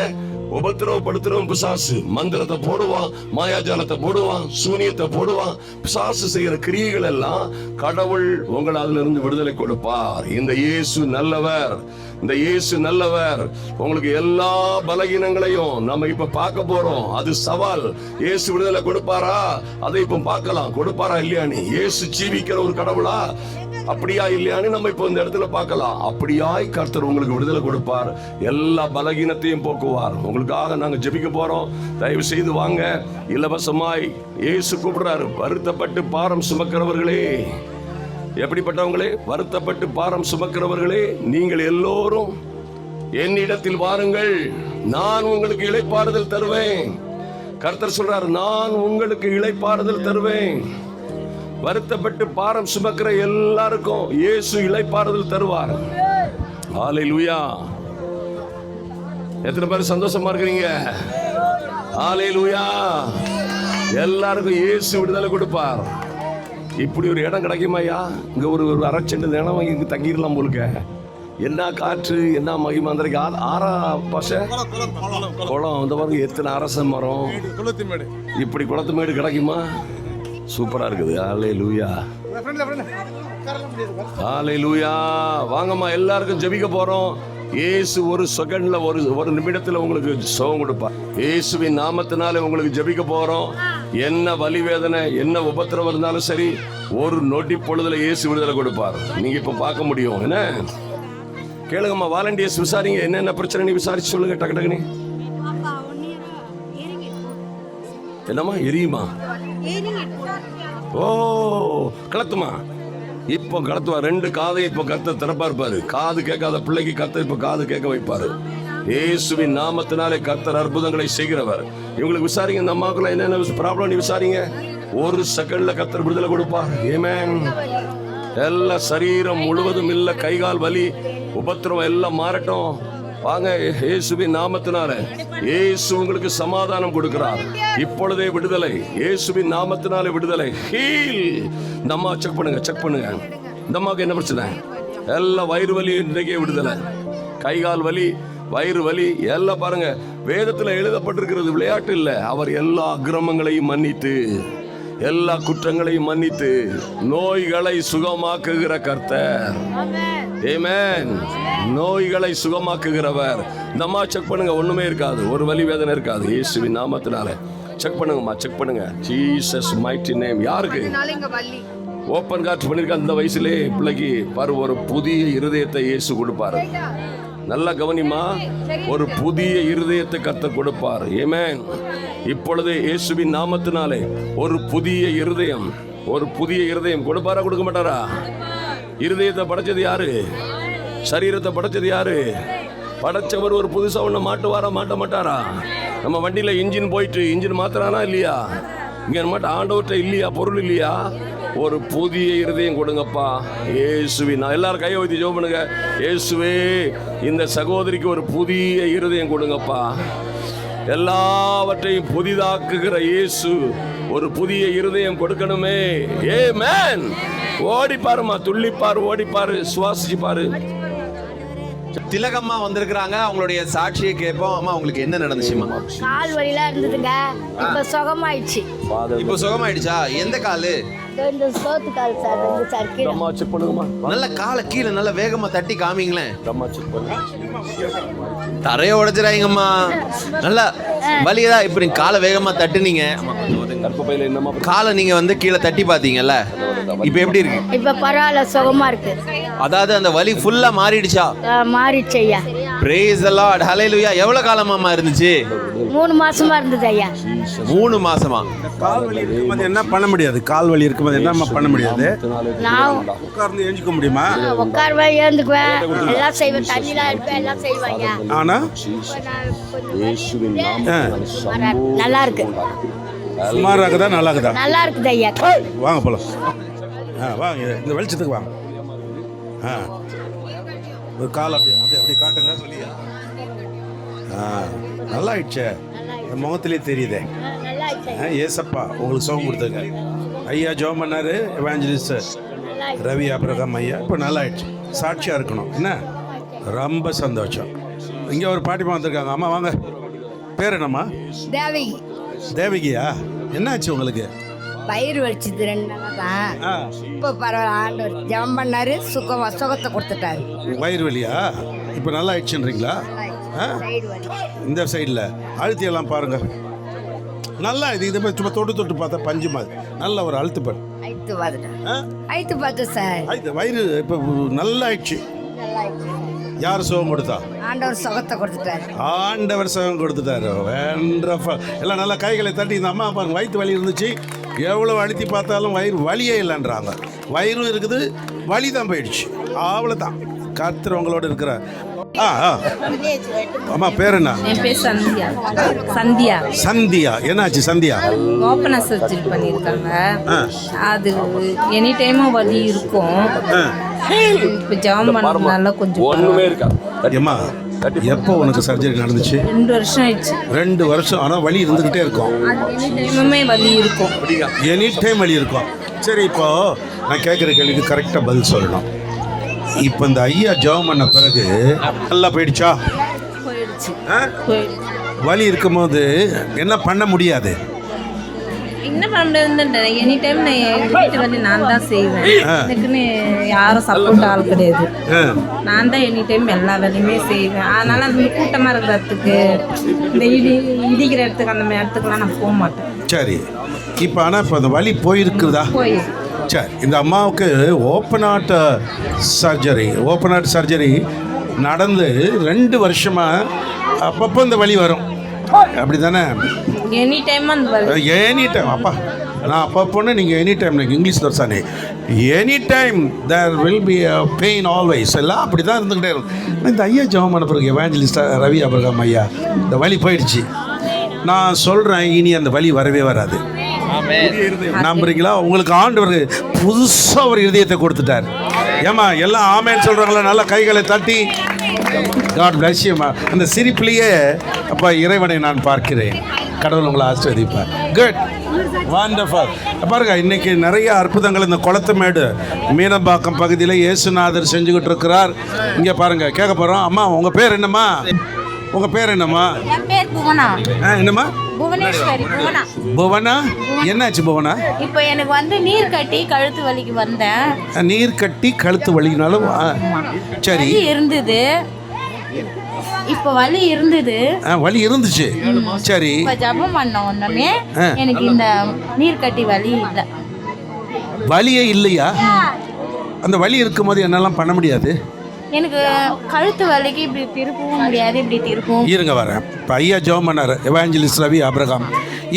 உபத்திரவப்படுத்துறவன் பிசாசு. மந்திரத்தை போடுவான், மாயாஜாலத்தை போடுவான், சூனியத்தை போடுவான். பிசாசு செய்யற கிரியைகள் எல்லாம் கடவுள் உங்களை அதுல இருந்து விடுதலை கொடுப்பார். இந்த இயேசு நல்லவர். இந்த இயேசு நல்லவர். உங்களுக்கு எல்லா பலகீனங்களையும் நம்ம இப்ப பார்க்க போறோம். அது சவால். இயேசு விடுதலை கொடுப்பாரா? அதை இப்ப பார்க்கலாம். கொடுப்பாரா இல்லையான்னு. இயேசு ஜீவிக்கிற ஒரு கடவுளா, அப்படியா இல்லையான்னு நம்ம இப்போ இந்த இடத்துல பார்க்கலாம். அப்படியாய் கர்த்தர் உங்களுக்கு விடுதலை கொடுப்பார். எல்லா பலகீனத்தையும் போக்குவார். உங்களுக்காக நாங்க ஜெபிக்க போறோம். தயவு செய்து வாங்க. இலவசமாய் இயேசு கூப்பிடுறாரு. வருத்தப்பட்டு பாரம் சுமக்கிறவர்களே, எப்படிப்பட்டவங்களே? வருத்தப்பட்டு பாரம் சுமக்கிறவர்களே, நீங்கள் எல்லோரும் என்னிடத்தில் வாருங்கள், நான் உங்களுக்கு இளைப்பாறுதல் தருவேன். கர்த்தர் சொல்றார், நான் உங்களுக்கு இளைப்பாறுதல் தருவேன். வருத்தப்பட்டு பாரம் சுமக்கிற எல்லாருக்கும் இயேசு இளைப்பாறுதல் தருவார். ஹல்லேலூயா. எத்தனை பேர் சந்தோஷமா இருக்கிறீங்க? ஹல்லேலூயா. எல்லாருக்கும் இயேசு விடுதலை கொடுப்பார். இப்படி ஒரு இடம் கிடைக்குமாயா? இங்க ஒரு அரைச்செண்டு இடம் வாங்கி இங்க தங்கிடலாம் போலுக்க. என்ன காற்று, என்ன மகிமை. அந்த ஆறா பசை குளம், இந்த மாதிரி எத்தனை அரச மரம், இப்படி குளத்து மேடு கிடைக்குமா? சூப்பரா இருக்குது. ஹல்லேலூயா. ஹல்லேலூயா. வாங்கம்மா, எல்லாருக்கும் ஜெபிக்க போறோம். இயேசு ஒரு செகண்ட்ல, ஒரு நிமிடத்துல உங்களுக்கு சுகம் கொடுப்பார். இயேசுவின் நாமத்தினாலே உங்களுக்கு ஜெபிக்க போறோம். என்ன வலி வேதனை என்ன உபத்திரவம் இருந்தாலும் சரி, ஒரு நொடி பொழுதுல இயேசு விடுதலை கொடுப்பார். நீங்க இப்ப பார்க்க முடியும். என்ன கேளுங்கம்மா, வாலண்டியர்ஸ் விசாரிங்க, என்னென்ன பிரச்சனை விசாரிச்சு சொல்லுங்க டக்கு டக்குனு. என்னம்மா எரியுமா? ஓ கலத்துமா, இப்போ கலத்துவா. 2 காதை இப்போ கத்த திறப்பா இருப்பாரு. காது கேட்காத பிள்ளைக்கு கத்த இப்போ காது கேட்க வைப்பாரு. இயேசுவின் நாமத்தினாலே கர்த்தர் அற்புதங்களை செய்கிறவர். இவங்களுக்கு விசாரிங்க, இந்த அம்மாக்குள்ள என்னென்ன ப்ராப்ளம் விசாரிங்க. 1 செகண்ட்ல கர்த்தர் விடுதலை கொடுப்பார். ஆமென். எல்லா சரீரம் முழுவதும் இல்ல, கைகால் வலி உபத்திரம் எல்லாம் மாறட்டும். வாங்க, இயேசுவின் நாமத்தினால இயேசு உங்களுக்கு சமாதானம் கொடுக்கிறார். இப்பொழுதே விடுதலை, இயேசுவின் நாமத்தினாலே விடுதலை. ஹீல். இந்த அம்மா செக் பண்ணுங்க, செக் பண்ணுங்க. இந்த அம்மாவுக்கு என்ன பிரச்சனை? எல்லாம் வயிறு வலி, இன்றைக்கே விடுதலை. கைகால் வலி, வயிறு வலி எல்லாம் பாருங்க. வேதத்துல எழுதப்பட்டிருக்கிறது விளையாட்டு இல்ல. அவர் எல்லா அக்கிரமங்களையும் மன்னித்து, எல்லா குற்றங்களையும் மன்னித்து நோய்களை சுகமாக்குகிற கர்த்தர். ஆமென். நோய்களை சுகமாக்குகிறவர். இந்த அம்மா செக் பண்ணுங்க, ஒண்ணுமே இருக்காது, ஒரு வலி வேதனை இருக்காது. இயேசுவின் நாமத்தினால செக் பண்ணுங்கம்மா, செக் பண்ணுங்க. Jesus mighty name. யாருக்கு ஓப்பன் கார்ட் பண்ணிருக்க அந்த வயசுலே பிள்ளைக்கு பாரு, ஒரு புதிய இருதயத்தை இயேசு கொடுப்பாரு. நல்லா கவனிமா, ஒரு புதிய இருதயத்தை கர்த்தர் கொடுப்பார். ஆமென். இப்பொழுது இயேசுவின் நாமத்தினாலே ஒரு புதிய இருதயம், ஒரு புதிய இருதயம் கொடுப்பாரா கொடுக்க மாட்டாரா? இருதயத்தை படைச்சது யாரு? சரீரத்தை படைச்சது யாரு? படைச்சவர் ஒரு புதுசா ஒண்ணு மாட்டுவாரா மாட்ட மாட்டாரா? நம்ம வண்டியில இன்ஜின் போயிட்டு இன்ஜின் மாத்திரானா இல்லையா? இங்க மட்டும் ஆண்டவர்கிட்ட இல்லையா பொருள் இல்லையா? ஒரு புதிய இருதயம் கொடுங்கப்பா இயேசுவின். எல்லாரும் கையை வைத்து ஜெபம் பண்ணுங்க. இயேசுவே, இந்த சகோதரிக்கு ஒரு புதிய இருதயம் கொடுங்கப்பா. எல்லாவற்றையும் புதிதாக்குகிற இயேசு ஒரு புதிய இருதயம் கொடுக்கணுமே. ஆமென். ஓடி பாருமா, துள்ளிப்பாரு, ஓடிப்பாரு, சுவாசிச்சு பாரு.
திலகம்மா வந்திருக்கிறாங்க. அவங்களுடைய சாட்சியை கேட்போம். அம்மா, உங்களுக்கு என்ன நடந்துச்சுமா?
கால் வலிலாம் இருந்ததுங்க, இப்ப சுகமாயிடுச்சு.
இப்போ சுகமாயிடுச்சா? எந்த காலு?
இந்த சோத்து கால் சார், இந்த சர்க்கிள்.
அம்மா செக் பண்ணுங்கம்மா.
நல்ல காலை கீழே நல்லா வேகமா தட்டி காமிங்களேன்.
அம்மா செக் பண்ணுங்க.
தரைய உடைச்சிடாதீங்கம்மா. நல்லா வலியதா? இப்ப நீங்க காலை வேகமா தட்டுனீங்க,
கற்பப்பையில என்னம்மா
காலை நீங்க வந்து கீழே தட்டி பாத்தீங்கல்ல, இப்ப எப்படி இருக்கு?
இப்ப பரவாயில்ல, சுகமா இருக்கு.
அதாவது அந்த வலி ஃபுல்லா மாறிடுச்சா?
மாறிடுச்சு ஐயா.
Praise the Lord. Hallelujah. எவ்வளவு காலமாமா இருந்துச்சு?
3 மாசமா இருந்தது ஐயா.
3 மாசமா.
கால் வலி இருக்கும்போது என்ன பண்ண முடியாது? கால் வலி இருக்கும்போது என்ன பண்ண முடியாது?
நான்
உட்கார்ந்து எழுஞ்சிக்க முடியுமா?
உட்காருவேன், ஏந்துக்குவேன், எல்லாம் செய்வேன், தண்ணிலாம் எடுப்பேன், எல்லாம் செய்வாங்க.
ஆனா
நல்லா இருக்கு.
சுமாராகுதா நல்லாகுதா?
நல்லா இருக்குது ஐயா.
வாங்க போலாம். வாங்க, இந்த வெளிச்சத்துக்கு வாங்க. ஒரு கால் அப்படி அப்படி அப்படி காட்டுங்க. சொல்லியா? நல்லா ஆயிடுச்சே, முகத்திலே தெரியுதே. ஏசப்பா உங்களுக்கு சுகம் கொடுத்துங்க. ஐயா ஜெபம் பண்ணாரு, எவாஞ்சலிஸ்ட் ரவி அப்ரகாம் ஐயா. இப்போ நல்லா ஆயிடுச்சு. சாட்சியா இருக்கணும் என்ன? ரொம்ப சந்தோஷம். இங்கே ஒரு பாட்டிமா வந்திருக்காங்க. அம்மா வாங்க. பேர் என்னம்மா?
தேவகி.
தேவகியா? என்னாச்சு உங்களுக்கு?
பயிர் வலிச்சது 2 நாளா தான். இப்போ பரவாயில்ல, ஆண்டவர் ஜெபம் பண்ணாரு, சுகத்தை கொடுத்துட்டாரு.
வயிறு வலியா? இப்போ நல்லா ஆயிடுச்சுன்றீங்களா? இந்த சைடில் அழுத்தியெல்லாம் பாருங்க. நல்லா இது இதை சும்மா தொட்டு பார்த்தா பஞ்சு மாதிரி நல்ல ஒரு அழுத்துப்படு.
ஐத்து பார்த்தேன் சார்.
வயிறு இப்போ நல்லா ஆயிடுச்சு. யார் சுகம் கொடுத்தா?
ஆண்டவர் சுகத்தை கொடுத்துட்டாரு.
ஆண்டவர் சுகம் கொடுத்துட்டாரு. எல்லாம் நல்லா கைகளை தட்டி. இந்த அம்மா பாருங்க, வயிற்று வலி இருந்துச்சு, எவ்வளோ அழுத்தி பார்த்தாலும் வயிறு வலியே இல்லைன்றாங்க. வயிறும் இருக்குது, வலி தான் போயிடுச்சு. அவ்வளோதான். கர்த்தர் உங்களோட இருக்கிற. அம்மா பேர் என்ன?
என் பேர் சந்தியா. சந்தியா.
சந்தியா. என்னாச்சு சந்தியா?
ஓப்பனர் சர்ஜரி பண்ணியிருக்காங்க. அது எனி டைமும் வலி இருக்கும். இப்போ ஜாம் பண்ணனால கொஞ்சம்
ஒண்ணுமே இருக்கா?
அம்மா எப்போ உனக்கு சர்ஜரி நடந்துச்சு?
2 வருஷம் ஆயிடுச்சு.
2 வருஷம். ஆனால் வலி இருந்துக்கிட்டே இருக்கும்.
எனி டைமுமே வலி இருக்கும்.
எனி டைம் வலி இருக்கும். சரி, இப்போ நான் கேட்குற கேள்விக்கு கரெக்டாக பதில் சொல்லணும். இப்போ இந்த ஐயா ஜெபம் பண்ண பிறகு நல்லா போயிடுச்சா?
போயிடுச்சு.
வலி இருக்கும்போது என்ன பண்ண முடியாது?
என்ன பண்ண முடியாது, எனி டைம் நான் எங்கள் வீட்டு வேலையை நான் தான் செய்வேன். எனக்குன்னு யாரும் சப்போர்ட் ஆள் கிடையாது. நான் தான் எனி டைம் எல்லா வேலையுமே செய்வேன். அதனால அந்த கூட்டமாக இருக்கிறதுக்கு, இந்த இடிக்கிற இடத்துக்கு, அந்த மாதிரி இடத்துக்குலாம் நான் போக மாட்டேன்.
சரி, இப்போ ஆனால் இப்போ அந்த வலி போயிருக்குதா? சரி, இந்த அம்மாவுக்கு ஓப்பன் ஹார்ட் சர்ஜரி நடந்து 2 வருஷமாக அப்பப்போ இந்த வலி வரும், அப்படி தானே?
எனி டைம் அந்த வலி.
எனி டைம் அப்பா, நான் அப்பப்போன்னு நீங்கள் எனி டைம் நீங்கள் இங்கிலீஷ் தர்சானே, any time there will be pain always, எல்லாம் அப்படி தான் இருந்துக்கிட்டே இருக்கும். இந்த ஐயா ஜெபம் பண்ண பிறகு எவாஞ்சலிஸ்ட் ரவி அபிரகாம் ஐயா, இந்த வலி போயிடுச்சு, நான் சொல்கிறேன் இனி அந்த வலி வரவே வராது. நம்புறீங்களா? உங்களுக்கு ஆண்டவர் புதுசாக ஒரு இதயத்தை கொடுத்துட்டார். ஏமா எல்லாம் ஆமேன்னு சொல்கிறாங்களா? நல்லா கைகளை தட்டி காட் பிளஸ் யூ. அந்த சிரிப்பிலேயே அப்பா இறைவனை நான் பார்க்கிறேன். கடவுள் உங்களை ஆசீர்வதிப்பார். Good, wonderful. பாருங்க, இன்னைக்கு நிறைய அற்புதங்கள் இந்த குளத்துமேடு மீனம்பாக்கம் பகுதியில் இயேசுநாதர் செஞ்சுக்கிட்டு இருக்கிறார். இங்கே பாருங்க, கேட்க போகிறோம். அம்மா உங்கள் பேர் என்னம்மா? உங்கள் பேர் என்னம்மா?
என் பேர் புவனா.
என்னம்மா?
புவனேஸ்வரி. புவனா.
புவனா, என்னாச்சு புவனா?
இப்போ எனக்கு வந்து நீர் கட்டி கழுத்து வலிக்கு வந்தேன்.
நீர் கட்டி கழுத்து வலினாலும் சரி
இருந்தது. இப்போ வலி இருந்தது.
வலி இருந்துச்சு. சரி,
இப்போ ஜபம் பண்ண உடனே எனக்கு இந்த நீர் கட்டி வலி இல்லை.
வலியே இல்லையா? அந்த வலி இருக்கும்போது என்னெல்லாம் பண்ண முடியாது?
எனக்கு கழுத்து வலிக்கு இப்படி திருப்பவும் முடியாது, இப்படி திருப்பவும்.
இருங்க வரேன். இப்போ ஐயா ஜெபம் பண்ணார், எவாஞ்சலிஸ்ட் ரவி அபிரகாம்.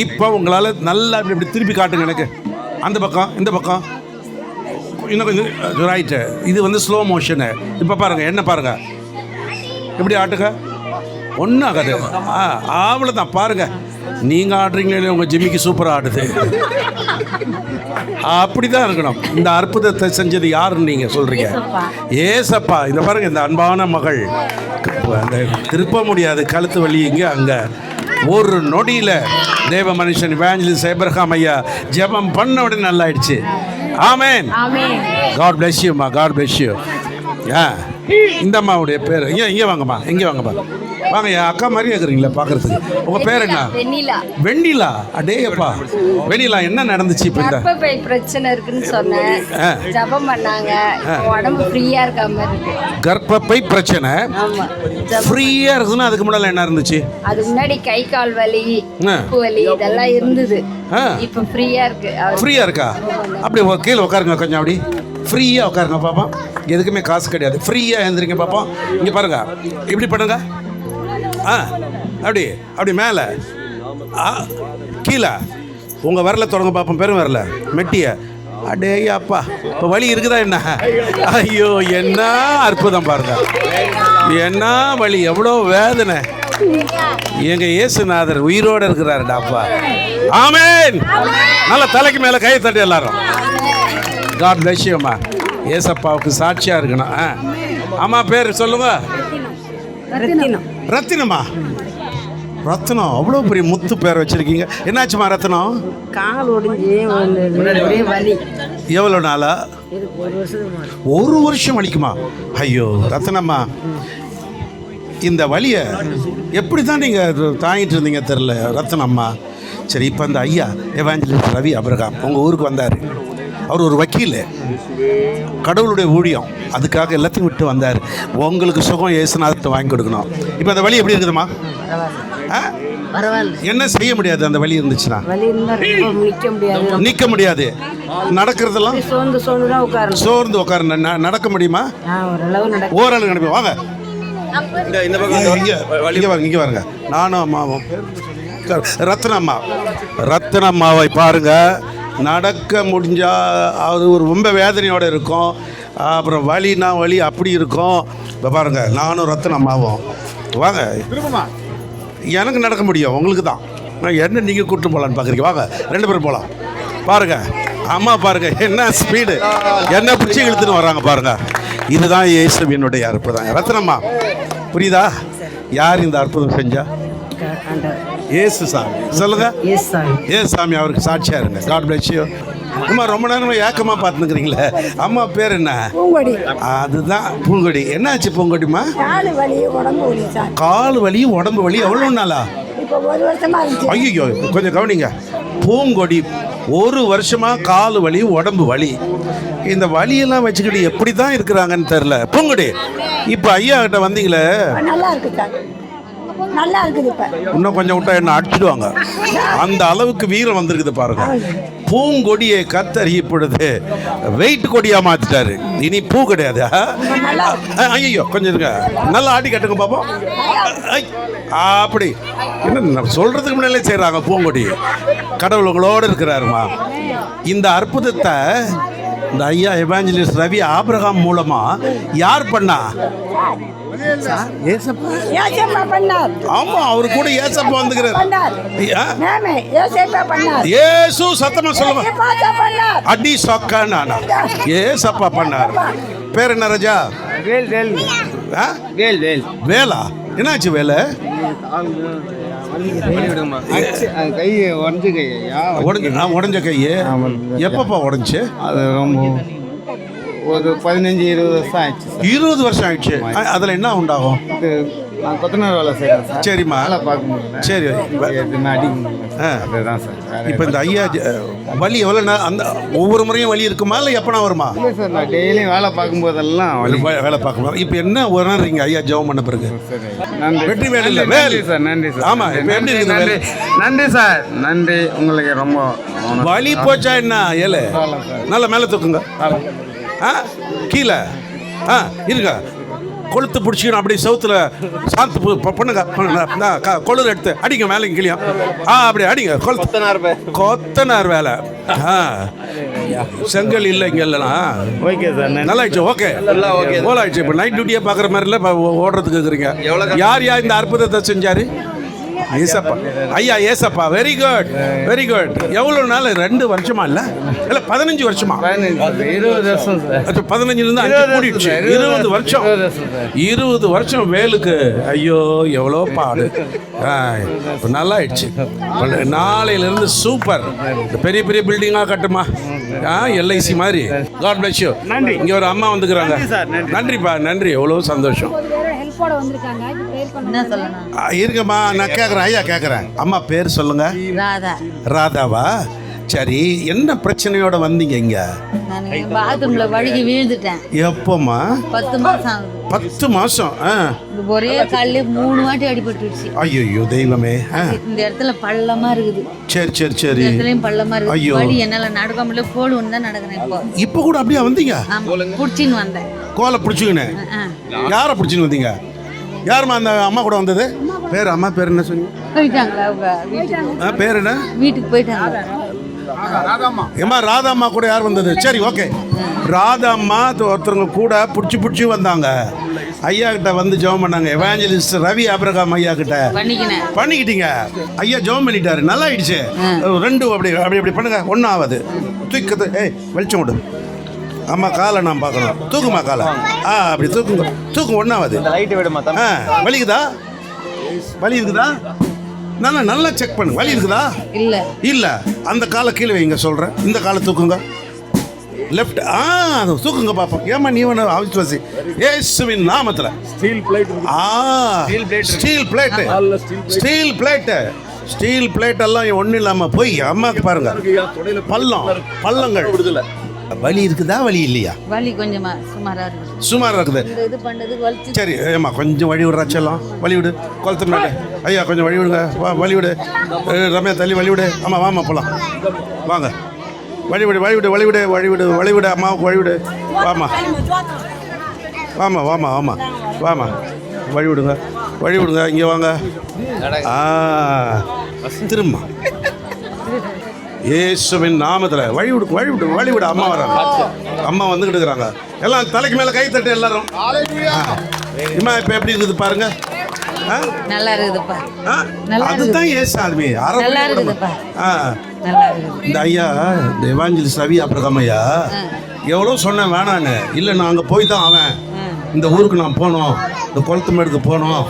இப்போ உங்களால் நல்லா இப்படி திருப்பி காட்டுங்க எனக்கு. அந்த பக்கம், இந்த பக்கம், இன்னும் கொஞ்சம் ரைட்டு. இது வந்து ஸ்லோ மோஷனு. இப்போ பாருங்கள், என்ன பாருங்கள், எப்படி ஆட்டுங்க, ஒன்றும் ஆகாது. அவ்வளோதான். பாருங்கள், நீங்கள் ஆடுறீங்களே, உங்கள் ஜிம்மிக்கு சூப்பராக ஆடுது. அப்படி தான் இருக்கணும். இந்த அற்புதத்தை செஞ்சது யாருன்னு நீங்கள் சொல்கிறீங்க? ஏசப்பா. இந்த பாருங்கள், இந்த அன்பான மகள் அந்த திருப்ப முடியாது கழுத்து வலி இங்கே அங்கே. ஒரு நொடியில் தேவ மனுஷன் எவாஞ்சலிஸ்ட் ஆபிரகாம் ஐயா ஜெபம் பண்ண உடனே நல்லா ஆயிடுச்சு. ஆமென். காட் பிளஸ் யூ மா, காட் பிளஸ் யூ. இந்த அம்மாவுடைய பேர் இங்கே வாங்கம்மா, இங்கே வாங்கம்மா, வாங்க. என் அக்கா மாதிரி இருக்கிறீங்களா பார்க்கறதுக்கு. உங்கள் பேர் என்ன?
வெண்ணிலா.
வெண்ணிலா. அடேப்பா, வெண்ணிலா, என்ன நடந்துச்சு? இப்போ இந்த
கர்ப்பப்பை பிரச்சனை இருக்குன்னு சொன்னேன், ஜெபம் பண்ணாங்க, உடம்பு ஃப்ரீயா இருக்க மாதிரி இருக்கு.
கர்ப்பப்பை பிரச்சனை ஃப்ரீயா இருக்குன்னா அதுக்கு முன்னால என்ன இருந்துச்சு?
அதுக்கு முன்னாடி கை கால் வலி, உப்பு வலி இதெல்லாம் இருந்தது. இப்போ ஃப்ரீயா இருக்கு.
ஃப்ரீயா இருக்கா? அப்படி கீழே உட்காருங்க, கொஞ்சம் அப்படி ஃப்ரீயாக உட்காருங்க பாப்பா. எதுக்குமே காசு கிடையாது, ஃப்ரீயாக எழுந்திரிங்க பாப்பா. இங்கே பாருங்க, இப்படி பண்ணுங்க. அப்படி அப்படி மேலே கீழே உங்கள் வரல தொடங்க பார்ப்போம். பெரும் வரல மெட்டிய. அடே அப்பா, இப்போ வலி இருக்குதா என்ன? ஐயோ, என்ன அற்புதம் பாருங்க, என்ன வலி, எவ்வளோ வேதனை. எங்க இயேசுநாதர் உயிரோடு இருக்கிறாருடாப்பா. ஆமென். நல்ல தலைக்கு மேலே கை தட்டி எல்லாரும். காட் பிளஸ் யூ அம்மா. ஏசப்பாவுக்கு சாட்சியாக இருக்கணும். அம்மா பேர் சொல்லுங்க. ரத்தினமா? ரத்னம், அவ்வளோ பெரிய முத்து பேர் வச்சிருக்கீங்க. என்னாச்சுமா ரத்னம்?
கால் ஒடிஞ்சு ஒரே வலி.
எவ்வளோ நாளா? 1 வருஷம் வலிக்குமா? ஐயோ ரத்னம்மா, இந்த வலியை எப்படி தான் நீங்கள் தாங்கிட்டு இருந்தீங்க தெரில ரத்னம்மா. சரி, இப்போ இந்த ஐயா எவாஞ்சலிஸ்ட் ரவி அபிரகாம் உங்கள் ஊருக்கு வந்தார். அவர் ஒரு வக்கீல், கடவுளுடைய ஊழியம், அதுக்காக எல்லாத்தையும் விட்டு வந்தார். உங்களுக்கு சுகம் இயேசுநாதத்தை வாங்கி கொடுக்கணும். இப்போ அந்த வலி எப்படி இருக்குதுமா? என்ன செய்ய முடியாது அந்த வலி இருந்துச்சுன்னா? நிற்க முடியாது, நடக்கிறதெல்லாம் சோர்ந்து உட்காரு. நடக்க முடியுமா? ஓரளவு நடப்பேன். வாங்க, இந்த பக்கம் இங்கே வாங்க. நானும் அம்மாவும் ரத்னம்மா. ரத்னம்மாவை பாருங்க, நடக்க முடிஞ்சா அது ஒரு ரொம்ப வேதனையோடு இருக்கும். அப்புறம் வலினா வலி அப்படி இருக்கும். இப்போ பாருங்க, நானும் ரத்னம்மாவும் வாங்க. எனக்கு நடக்க முடியும், உங்களுக்கு தான். நான் என்ன நீங்கள் கூப்பிட்டு போகலான்னு பார்க்குறீங்க? வாங்க, 2 பேரும் போகலாம். பாருங்க அம்மா, பாருங்க என்ன ஸ்பீடு, என்ன பிடிச்சி இழுத்துன்னு வராங்க பாருங்க. இதுதான் இயேசுவினுடைய அற்புதம். ரத்னம்மா, புரியுதா? யார் இந்த அற்புதம் செஞ்சா? ஏசு சாமி. சொல்லுங்க. ஏசு சாமி, அவருக்கு சாட்சியா இருங்க. God bless you. அம்மா, ரொம்ப நேரம் ஏக்கமா பார்த்துக்கிறீங்களே. அம்மா பேர் என்ன?
பூங்கொடி.
அதுதான் பூங்கொடி. என்னாச்சு பூங்கொடிமா?
கால் வலி, உடம்பு வலி.
கால் வலி, உடம்பு வலி எவ்வளோ நாளா?
இப்போ 1 வருஷமா இருந்துச்சு.
ஐயோ, கொஞ்சம் கவனிங்க. பூங்கொடி 1 வருஷமா கால் வலி, உடம்பு வலி. இந்த வலியெல்லாம் வச்சுக்கிட்டு எப்படி தான் இருக்கிறாங்கன்னு தெரில. பூங்குடி, இப்போ ஐயா கிட்ட வந்தீங்களே,
நல்லா இருக்கு சார், நல்லா இருக்குது. இப்போ
இன்னும் கொஞ்சம் விட்டா என்ன அடிச்சிடுவாங்க, அந்த அளவுக்கு வீரம் வந்திருக்குது பாருங்க. பூங்கொடியை கர்த்தர் இப்பொழுது வெயிட் கொடியா மாத்திட்டாரு. இனி பூ கிடையாது. ஐயோ கொஞ்சம் இருங்க, நல்லா ஆட்டி கட்டுங்க பாப்போம். அப்படி என்ன சொல்றதுக்கு முன்னாலே செய்யறாங்க. பூங்கொடி கடவுள் உங்களோடு இருக்கிறாருமா. இந்த அற்புதத்தை இந்த ஐயா எவாஞ்சலிஸ்ட் ரவி ஆபிரகாம் மூலமா யார் பண்ணா? ஆமா, அவரு கூட ஏசப்பா வந்துக்கிறார். ஏசு சத்தமா சொல்லுங்க. அடி சொக்கா நானா ஏசப்பா பண்ணார். பேர் என்ன ராஜா? வேலா. என்னாச்சு வேலை? உடஞ்ச கை. எப்பப்பா உடஞ்சி?
அது ரொம்ப ஒரு 15-20 வருஷம் ஆயிடுச்சு.
20 வருஷம் ஆயிடுச்சு. அதில் என்ன உண்டாகும்?
நான் கொத்தனார் வேலை செய்கிறேன் சார்.
சரிம்மா,
வேலை பார்க்க முடியல.
சரி,
எதுவுமே அடிக்க முடியல. அதுதான் சார்.
இப்போ இந்த ஐயா வலி எவ்வளோ? அந்த ஒவ்வொரு முறையும் வலி இருக்குமா இல்லை எப்பனா வருமா?
இல்லை சார், நான் டெய்லியும் வேலை பார்க்கும்போதெல்லாம்
வேலை பார்க்கணும். இப்போ என்ன உணர்றீங்க ஐயா ஜெபம் பண்ண பிறகு?
நன்றி.
வெற்றி வேலை இல்லை.
நன்றி சார், நன்றி சார்.
ஆமா, இப்போ எப்படி இருக்குது?
நன்றி, நன்றி சார், நன்றி. உங்களுக்கு ரொம்ப
வலி போச்சா என்ன? ஏழு நல்லா மேலே தூக்குங்க. கீழே இருங்க. கொளுத்து பிடிச்சிக்கணும். அப்படி சவுத்துல சாந்து பண்ணுங்க. கொளுறு எடுத்து அடிங்க மேலே கீழே. அப்படி அடிங்க. கொத்தனார் வேலை. செங்கல் இல்லை இங்கே இல்லைனா?
ஓகே சார்,
நல்லா ஆயிடுச்சு. ஓகே, ஓல ஆயிடுச்சு. இப்போ நைட் டியூட்டியாக பார்க்குற மாதிரி இல்லை, இப்போ ஓடுறதுக்கு இருக்கிறீங்க. யார் இந்த அற்புதத்தை செஞ்சாரு? ஏசப்பா. ஐயா ஏசப்பா. Very good, very good. எவ்வளோ நாள்? 2 வருஷமா இல்லை 15 வருஷமா?
20 வருஷம் சார்.
15லேருந்து 5 கூடிடுச்சு. 20 வருஷம். 20 வருஷம் வேலுக்கு. ஐயோ எவ்வளோ பாடு. நல்லா ஆயிடுச்சு. நாளையிலேருந்து சூப்பர். பெரிய பெரிய பில்டிங்காக கட்டுமா? எல்ஐசி மாதிரி. God bless you. நன்றி. இங்கே ஒரு அம்மா வந்துக்கிறாங்க. நன்றிப்பா, நன்றி. எவ்வளோ சந்தோஷம். இருக்கம்மா, நான் கேட்குறேன். ஐயா கேட்குறேன். அம்மா பேர் சொல்லுங்க.
ராதா.
ராதாவா? சரி, என்ன பிரச்சனையோட வந்தீங்க இங்க?
பாத்ரூம்ல வழுகி வீழ்ந்துட்டேன்.
எப்போம்மா?
10 மாசம்.
10 மாசம்.
ஒரே காலில் 3 வாட்டி அடிபட்டுருச்சு.
ஐயோ தெய்வமே.
இந்த இடத்துல பள்ளமா இருக்குது.
சரி சரி சரி.
இடத்துலயும் பள்ளமா இருக்குது.
ஐயோ,
வலி என்னால நடக்க முடியல. கோல் ஒன்று தான் நடக்கிறேன். இப்போ
கூட அப்படியே வந்தீங்க?
பிடிச்சின்னு வந்தேன்.
கோலை பிடிச்சிக்கினேன். யாரை பிடிச்சின்னு வந்தீங்க? யாருமா அந்த அம்மா கூட வந்தது? பேர் அம்மா பேர் என்ன சொன்னீங்க?
போயிட்டாங்களா அவங்க வீட்டுக்கு?
பேர் என்ன?
வீட்டுக்கு போயிட்டாங்க.
ஏமா ராதாம்மா கூட யார் வந்தது? சரி, ஓகே. ராதாம்மா ஒருத்தவங்க கூட பிடிச்சி வந்தாங்க. ஐயா கிட்ட வந்து ஜெபம் பண்ணாங்க. எவாஞ்சலிஸ்ட் ரவி ஆபிரகாம் ஐயா கிட்ட பண்ணிக்கிட்டீங்க. ஐயா ஜெபம் பண்ணிட்டாரு. நல்லா ஆயிடுச்சு. 2 அப்படி அப்படி அப்படி பண்ணுங்க. 1 ஆகுது. தூக்கத்து. வெளிச்சம் விடு. அம்மா காலை நான் பார்க்கணும். தூக்குமா காலை. அப்படி தூக்குங்க. தூக்கு. 1 ஆகுது. வலிக்குதா? வலி இருக்குதா? நல்லா நல்லா செக் பண்ணு. வலி இருக்குதா? இல்ல இல்ல. அந்த காலை கீழே வைங்க சொல்றேன். இந்த காலை தூக்குங்க. லெஃப்ட். அது தூக்குங்க பாப்போம். ஏமா நீ ஒன்று அவிசுவாசி. இயேசுவின் நாமத்துல. Steel plate. Steel plate. Steel plate. Steel plate எல்லாம் ஒன்றும் இல்லாமல் போய் அம்மாவுக்கு பாருங்க. பள்ளங்கள் விடுதலை. வலி இருக்குதா? வலி இல்லையா?
வலி கொஞ்சமா சுமாரா இருக்குது.
சுமாரா இருக்குது.
இது பண்ணது வலிச்சு.
சரி ஏமா கொஞ்சம் வழி விடுறாச்செல்லாம். வழி விடு. கொளுத்து மேலே. ஐயா கொஞ்சம் வழி விடுங்க. வழி விடு. ரம்யா தள்ளி வழி விடு. ஆமா வாமா போலாம். வாங்க. வழி விடு, வழி விடு, வழி விடு, வழி விடு, வழி விடு. அம்மாவுக்கு வழி விடு. வாமா வாமா வாமா வாமா வாமா. வழி விடுங்க, வழி விடுங்க. இங்கே வாங்க. திரும்ப இயேசுவின் நாமத்துல வழி விடு, வழி விடு, வழி விடு. அம்மா வராங்க. அம்மா வந்துகிட்டு இருக்கிறாங்க. எல்லாம் தலைக்கு மேல கை தட்டு எல்லாரும். இம்மா இப்ப எப்படி இருக்குது பாருங்க.
நல்லா இருக்குதுப்பா.
அதுதான் ஏசாமி.
நல்லா இருக்குதுப்பா. நல்லா இருக்குது.
இந்த ஐயா இந்த எவாஞ்சலிஸ்ட் ரவி ஆபிரகாம் ஐயா எவ்வளோ சொன்னேன் வேணான்னு. இல்லை நான் அங்கே போய் தான் அவன் இந்த ஊருக்கு நான் போனோம், இந்த குளத்து மேடுக்கு போனோம்,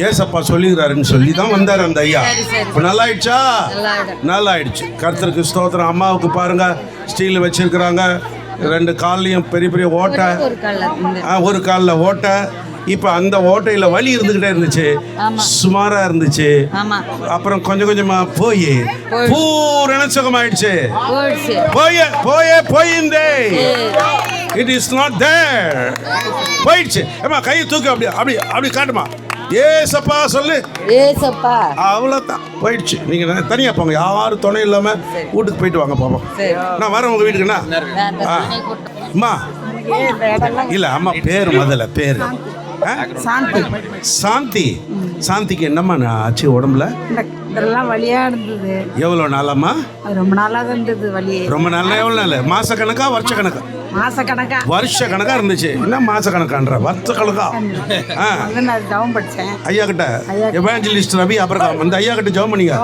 ஏசப்பா சொல்லிக்கிறாருன்னு சொல்லி தான் வந்தார் அந்த ஐயா. இப்போ நல்லா ஆயிடுச்சா? நல்லா ஆயிடுச்சு. கர்த்தருக்கு ஸ்தோத்திரம். அம்மாவுக்கு பாருங்க ஸ்டீல் வச்சிருக்கிறாங்க. 2 கால்லையும் பெரிய பெரிய ஓட்டை. ஒரு காலில் ஓட்டை. இப்போ அந்த ஓட்டையில் வலி இருந்துக்கிட்டே இருந்துச்சு, சுமாராக இருந்துச்சு. அப்புறம் கொஞ்சம் கொஞ்சமாக போய் பூரண சுகமாயிடுச்சு. போயிருந்தே இட் இஸ் நாட் தேர், போயிடுச்சு. ஏமா கையை தூக்கு, அப்படி அப்படி அப்படி காட்டுமா, ஏசப்பா சொல்லு, ஏசப்பா, அவ்வளோதான், போயிடுச்சு. நீங்கள் தனியாக போங்க, யாரும் துணை இல்லாமல் வீட்டுக்கு போயிட்டு வாங்க போவோம். நான் வரேன் உங்கள் வீட்டுக்குண்ணா. அம்மா இல்லை, அம்மா பேர் முதல்ல பேர்
சாந்தி.
சாந்தி. சாந்திக்கு என்னம்மா ஆச்சு உடம்புல?
இதெல்லாம் வலியா இருந்தது.
எவ்வளோ நாளாம்மா?
ரொம்ப நாளாக இருந்தது வலி.
ரொம்ப நாளா? எவ்வளோ நாள்? மாச கணக்கா வருஷ கணக்கா?
மாச கணக்கா.
வருஷ கணக்கா இருந்துச்சு. என்ன மாச கணக்கான்ற, வருஷ கணக்கா?
நான் ஜெபம் படிச்சேன்
ஐயா கிட்ட, எவாஞ்சலிஸ்ட் ரவி அப்புறம் அந்த ஐயா கிட்ட ஜெபம் பண்ணீங்க.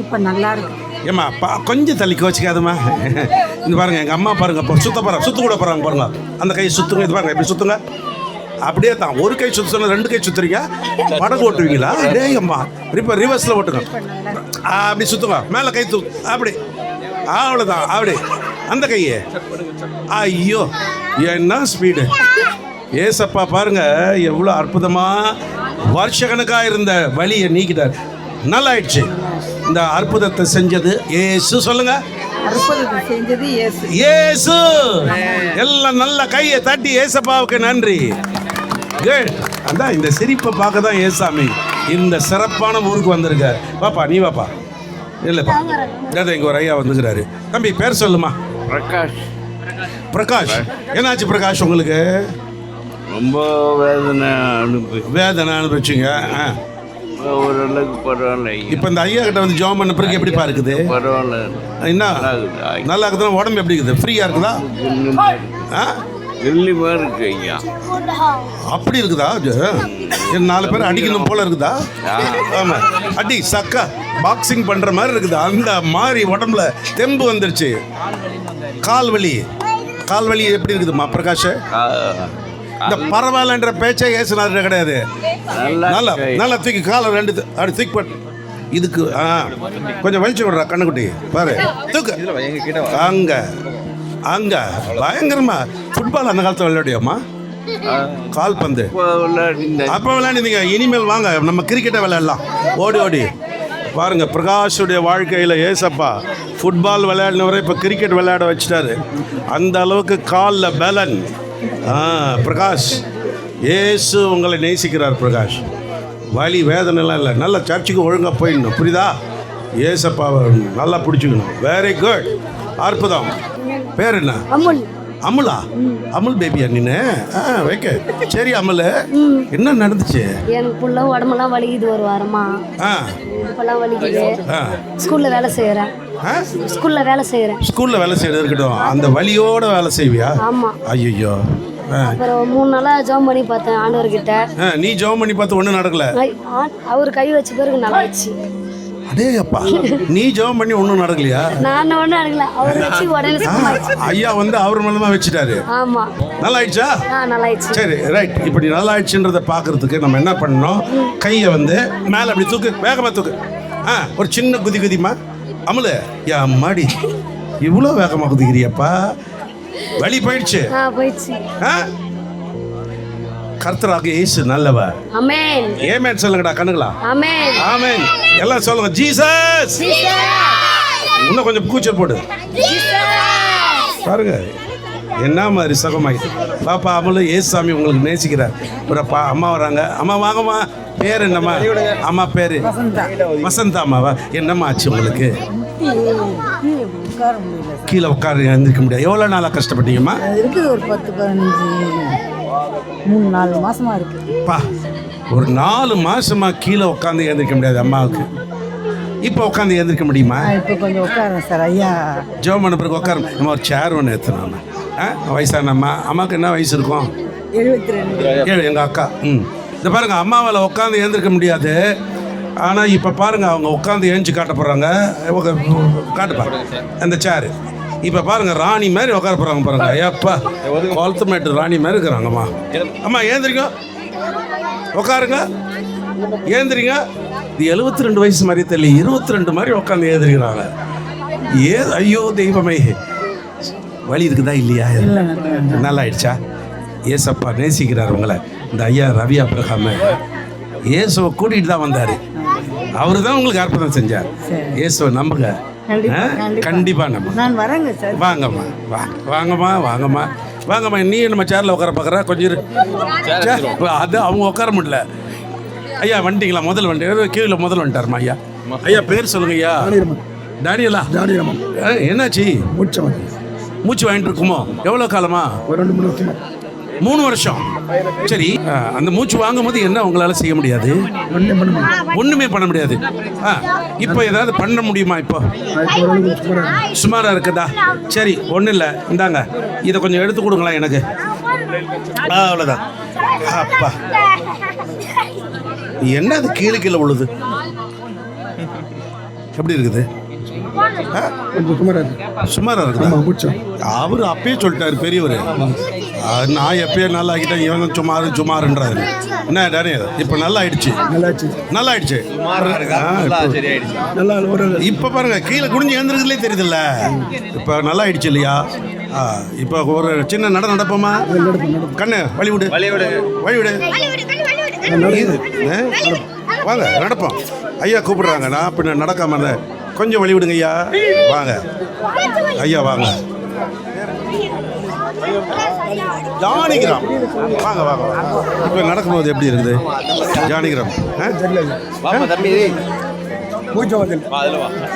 இப்போ நல்லா இருக்கு.
ஏம்மா கொஞ்சம் தள்ளி கோச்சிக்காதம்மா. இது பாருங்க, எங்கள் அம்மா பாருங்க, இப்போ சுத்த போகிறாங்க, சுத்து கூட போகிறாங்க பாருங்க. அந்த கை சுத்துங்க, இது பாருங்க இப்படி சுத்துங்க. அப்படியே தான், ஒரு கை சுத்த சொன்ன 2 கை சுத்துறீங்க. மடங்கு ஓட்டுவீங்களா? அப்படியே அம்மா இப்போ ரிவர்ஸில் ஓட்டுங்க, அப்படி சுத்துங்க, மேலே கை தூ, அப்படி, அவ்வளோதான், அப்படி அந்த கையே. ஐயோ என்ன ஸ்பீடு! ஏசப்பா பாருங்க எவ்வளோ அற்புதமாக வருஷ கணக்காக இருந்த வலியை நீக்கிட்டார், நல்லாயிடுச்சு. இந்த அற்புதத்தை செஞ்சது ஏசு. சொல்லுங்க,
அற்புதத்தை செஞ்சது இயேசு.
இயேசு. எல்லாம் நல்ல கையை தட்டி ஏசப்பாவுக்கு நன்றி. அதான் இந்த சிரிப்பை பார்க்க தான் ஏசாமி இந்த சிறப்பான ஊருக்கு வந்திருக்க. பாப்பா நீ வாப்பா. இல்லைப்பா, இங்கே ஒரு ஐயா வந்துக்கிறாரு. தம்பி பேர் சொல்லுமா?
பிரகாஷ்.
பிரகாஷ், என்னாச்சு பிரகாஷ் உங்களுக்கு?
ரொம்ப
வேதனை அனுபவிச்சிங்க.
ஓரளவுக்கு பரவாயில்ல.
இப்போ இந்த ஐயா கிட்ட வந்து ஜாம் பண்ண பிறகு எப்படிப்பா இருக்குது?
பரவாயில்ல.
என்ன நல்லா இருக்குதுன்னா உடம்பு எப்படி இருக்குது? ஃப்ரீயாக இருக்குதா?
இருக்கு ஐயா.
அப்படி இருக்குதா? 4 பேர் அடிக்கணும் போல இருக்குதா? ஆமா, அடி சக்கா பாக்ஸிங் பண்ற மாதிரி இருக்குதா? அந்த மாதிரி உடம்புல தெம்பு வந்துருச்சு. கால் வலி எப்படி இருக்குதுமா பிரகாஷ்? இந்த பரவாயில்லன்ற பேச்சே ஏசுனாரு கிடையாது. நல்லா தூக்கி காலை 2 அப்படி தூக்கி போட்டு இதுக்கு கொஞ்சம் வலிச்சு விடுறா கண்ணுக்குட்டி, பாரு தூக்கு. அங்க பயங்கரமா ஃபுட்பால் அந்த காலத்தில் விளையாடியோம்மா, கால்பந்து அப்போ விளையாடிங்க. இனிமேல் வாங்க நம்ம கிரிக்கெட்டை விளையாடலாம், ஓடி ஓடி. பாருங்க பிரகாஷுடைய வாழ்க்கையில் ஏசப்பா ஃபுட்பால் விளையாடினவரை இப்போ கிரிக்கெட் விளையாட வச்சுட்டாரு. அந்த அளவுக்கு காலில் பலன். பிரகாஷ், ஏசு உங்களை நேசிக்கிறார் பிரகாஷ். வலி வேதனைலாம் இல்லை. நல்ல சர்ச்சுக்கு ஒழுங்காக போயிடணும், புரியுதா? ஏசப்பாவை நல்லா பிடிச்சிக்கணும். வெரி குட், அற்புதம். பேர் என்ன?
அமுல்.
அமுலா? அமுல் பேபியா நீனு? வைக்க. சரி அமுல், என்ன நடந்துச்சு?
எனக்கு ஃபுல்லாக உடம்பெல்லாம் வலிக்குது, ஒரு வாரமா இப்பெல்லாம் வலிக்குது. ஸ்கூல்ல வேலை செய்யறேன்.
ஸ்கூல்ல வேலை செய்யறது இருக்கட்டும், அந்த வலியோட வேலை செய்வியா?
ஆமா.
ஐயோ.
அப்புறம் 3 நாளா ஜெபம் பண்ணி பார்த்தேன் ஆண்டவர்கிட்ட.
நீ ஜெபம் பண்ணி பார்த்து ஒன்றும் நடக்கல?
அவர் கை வச்ச பிறகு நல்லா ஆயிடுச்சு.
அடே அப்பா, நீ ஜெபம் பண்ணி ஒன்றும் நடக்கலையா?
நான் ஒன்றும் நடக்கல, அவர் வச்சு உடனே
ஐயா வந்து அவர் மூலமா வச்சுட்டாரு.
ஆமா.
நல்லா ஆயிடுச்சா?
நல்லா ஆயிடுச்சு.
சரி ரைட். இப்படி நல்லா ஆயிடுச்சுன்றதை பார்க்கறதுக்கு நம்ம என்ன பண்ணணும்? கையை வந்து மேலே அப்படி தூக்கு, வேகமாக தூக்கு. ஒரு சின்ன குதிமா. அமுல யா மாடி, இவ்வளோ வேகமாக குதிக்கிறியப்பா? வலி போயிடுச்சு? கர்த்தராக இயேசு நல்லவர்.
ஆமென்.
ஆமென் சொல்லுங்கடா கண்ணுங்களா.
ஆமென்.
ஆமென். எல்லாம் சொல்லுங்க, ஜீசஸ். இன்னும் கொஞ்சம் கூச்சல் போடு. பாருங்க என்ன மாதிரி சுகமாயி. பாப்பா அமுல ஏசாமி உங்களுக்கு நேசிக்கிறார். ஒரு அம்மா வராங்க. அம்மா வாங்கம்மா. பேர் என்னம்மா? அம்மா பேரு வசந்தா. அம்மாவா? என்னம்மா ஆச்சு உங்களுக்கு? கீழே உட்கார எழுந்திருக்க முடியாது. எவ்வளோ நாளாக கஷ்டப்பட்டீங்கம்மா?
இருக்குது ஒரு 10-15 மாசமா இருக்கு.
ஒரு 4 மாசமா கீழே உட்காந்து எழுந்திருக்க முடியாது அம்மாவுக்கு. இப்போ உட்காந்து எழுந்திருக்க முடியுமா?
இப்போ கொஞ்சம் உட்காருங்க சார். ஐயா
ஜெபம் பண்ண பிறகு உட்காரு. நம்ம ஒரு சேர் ஒன்று எடுத்துனோம். வயசான அம்மாவுக்கு என்ன வயசு இருக்கும்?
72.
எங்கள் அக்கா. இந்த பாருங்க, அம்மாவால் உட்காந்து எழுந்திருக்க முடியாது. ஆனால் இப்போ பாருங்க, அவங்க உட்காந்து எழுஞ்சி காட்ட போகிறாங்க. காட்டுப்பா அந்த சேரு. இப்போ பாருங்க, ராணி மாதிரி உட்கார போகிறாங்க பாருங்க. ஐயாப்பா, குளத்துமேட்டு ராணி மாதிரி இருக்கிறாங்கம்மா. அம்மா ஏந்திரிங்க, உட்காருங்க, ஏந்திரிங்க. இது 72 வயசு மாதிரி தெரியல, 22 மாதிரி உட்காந்து ஏந்திரிக்கிறாங்க. ஐயோ தெய்வமே, வலி இருக்குதா இல்லையா? நல்லா ஆயிடுச்சா? ஏசப்பா நேசிக்கிறார் உங்களை. இந்த ஐயா ரவி அப்ரஹாம் இயேசுவை கூட்டிகிட்டு தான் வந்தார். அவரு தான் உங்களுக்கு அற்புதம் செஞ்சார். இயேசுவை நம்புங்க, கண்டிப்பாக நம்ப.
நான் வரேங்க சார்.
வாங்கம்மா, வாங்கம்மா, வாங்கம்மா, வாங்கம்மா. நீ நம்ம சேரில் உட்கார பார்க்குறா, கொஞ்சம் இரு. அது அவங்க உட்கார முடியல. ஐயா வந்துட்டீங்களா? முதல் வண்டி கீழே முதல் வந்துட்டாருமா ஐயா. ஐயா பேர் சொல்லுங்க ஐயா. டானியலா? என்னாச்சு? மூச்சு வாங்கிட்டு இருக்குமோ? எவ்வளோ காலமா? 3 வருஷம். சரி, அந்த மூச்சு வாங்கும் போது என்ன உங்களால் செய்ய முடியாது? ஒன்றுமே பண்ண முடியாது. இப்போ ஏதாவது பண்ண முடியுமா? இப்போ சுமாராக இருக்குதா? சரி, ஒன்றும் இல்லை, இந்தாங்க இதை கொஞ்சம் எடுத்து கொடுங்களா எனக்கு. அவ்வளோதான். அப்பா, என்ன அது கீழே கீழே விழுது? எப்படி இருக்குது? சுமாராக இருக்குது. அவர் அப்பயே சொல்லிட்டாரு பெரியவர். நான் எப்பயே நல்லா ஆகிட்டேன், இவங்க சுமாருன்றாரு. என்ன டேனியல், இப்போ நல்லா ஆயிடுச்சு. நல்லா ஆயிடுச்சு. இப்போ பாருங்க, கீழே குனிஞ்சு எழுந்திருக்கிறதுலே தெரியுதுல்ல. இப்போ நல்லா ஆயிடுச்சு இல்லையா? இப்போ ஒரு சின்ன நடப்போமா? கண்ணு வழிவிடு, வழிவிடு. வாங்க நடப்போம். ஐயா கூப்பிடுறாங்க, நான் பின்ன நடக்காம கொஞ்சம் வழி விடுங்க ஐயா. வாங்க ஐயா, வாங்க. ஜானிகிராம், வாங்க வாங்க. இப்போ நடக்கும்போது எப்படி இருக்குது ஜானிகிராம்?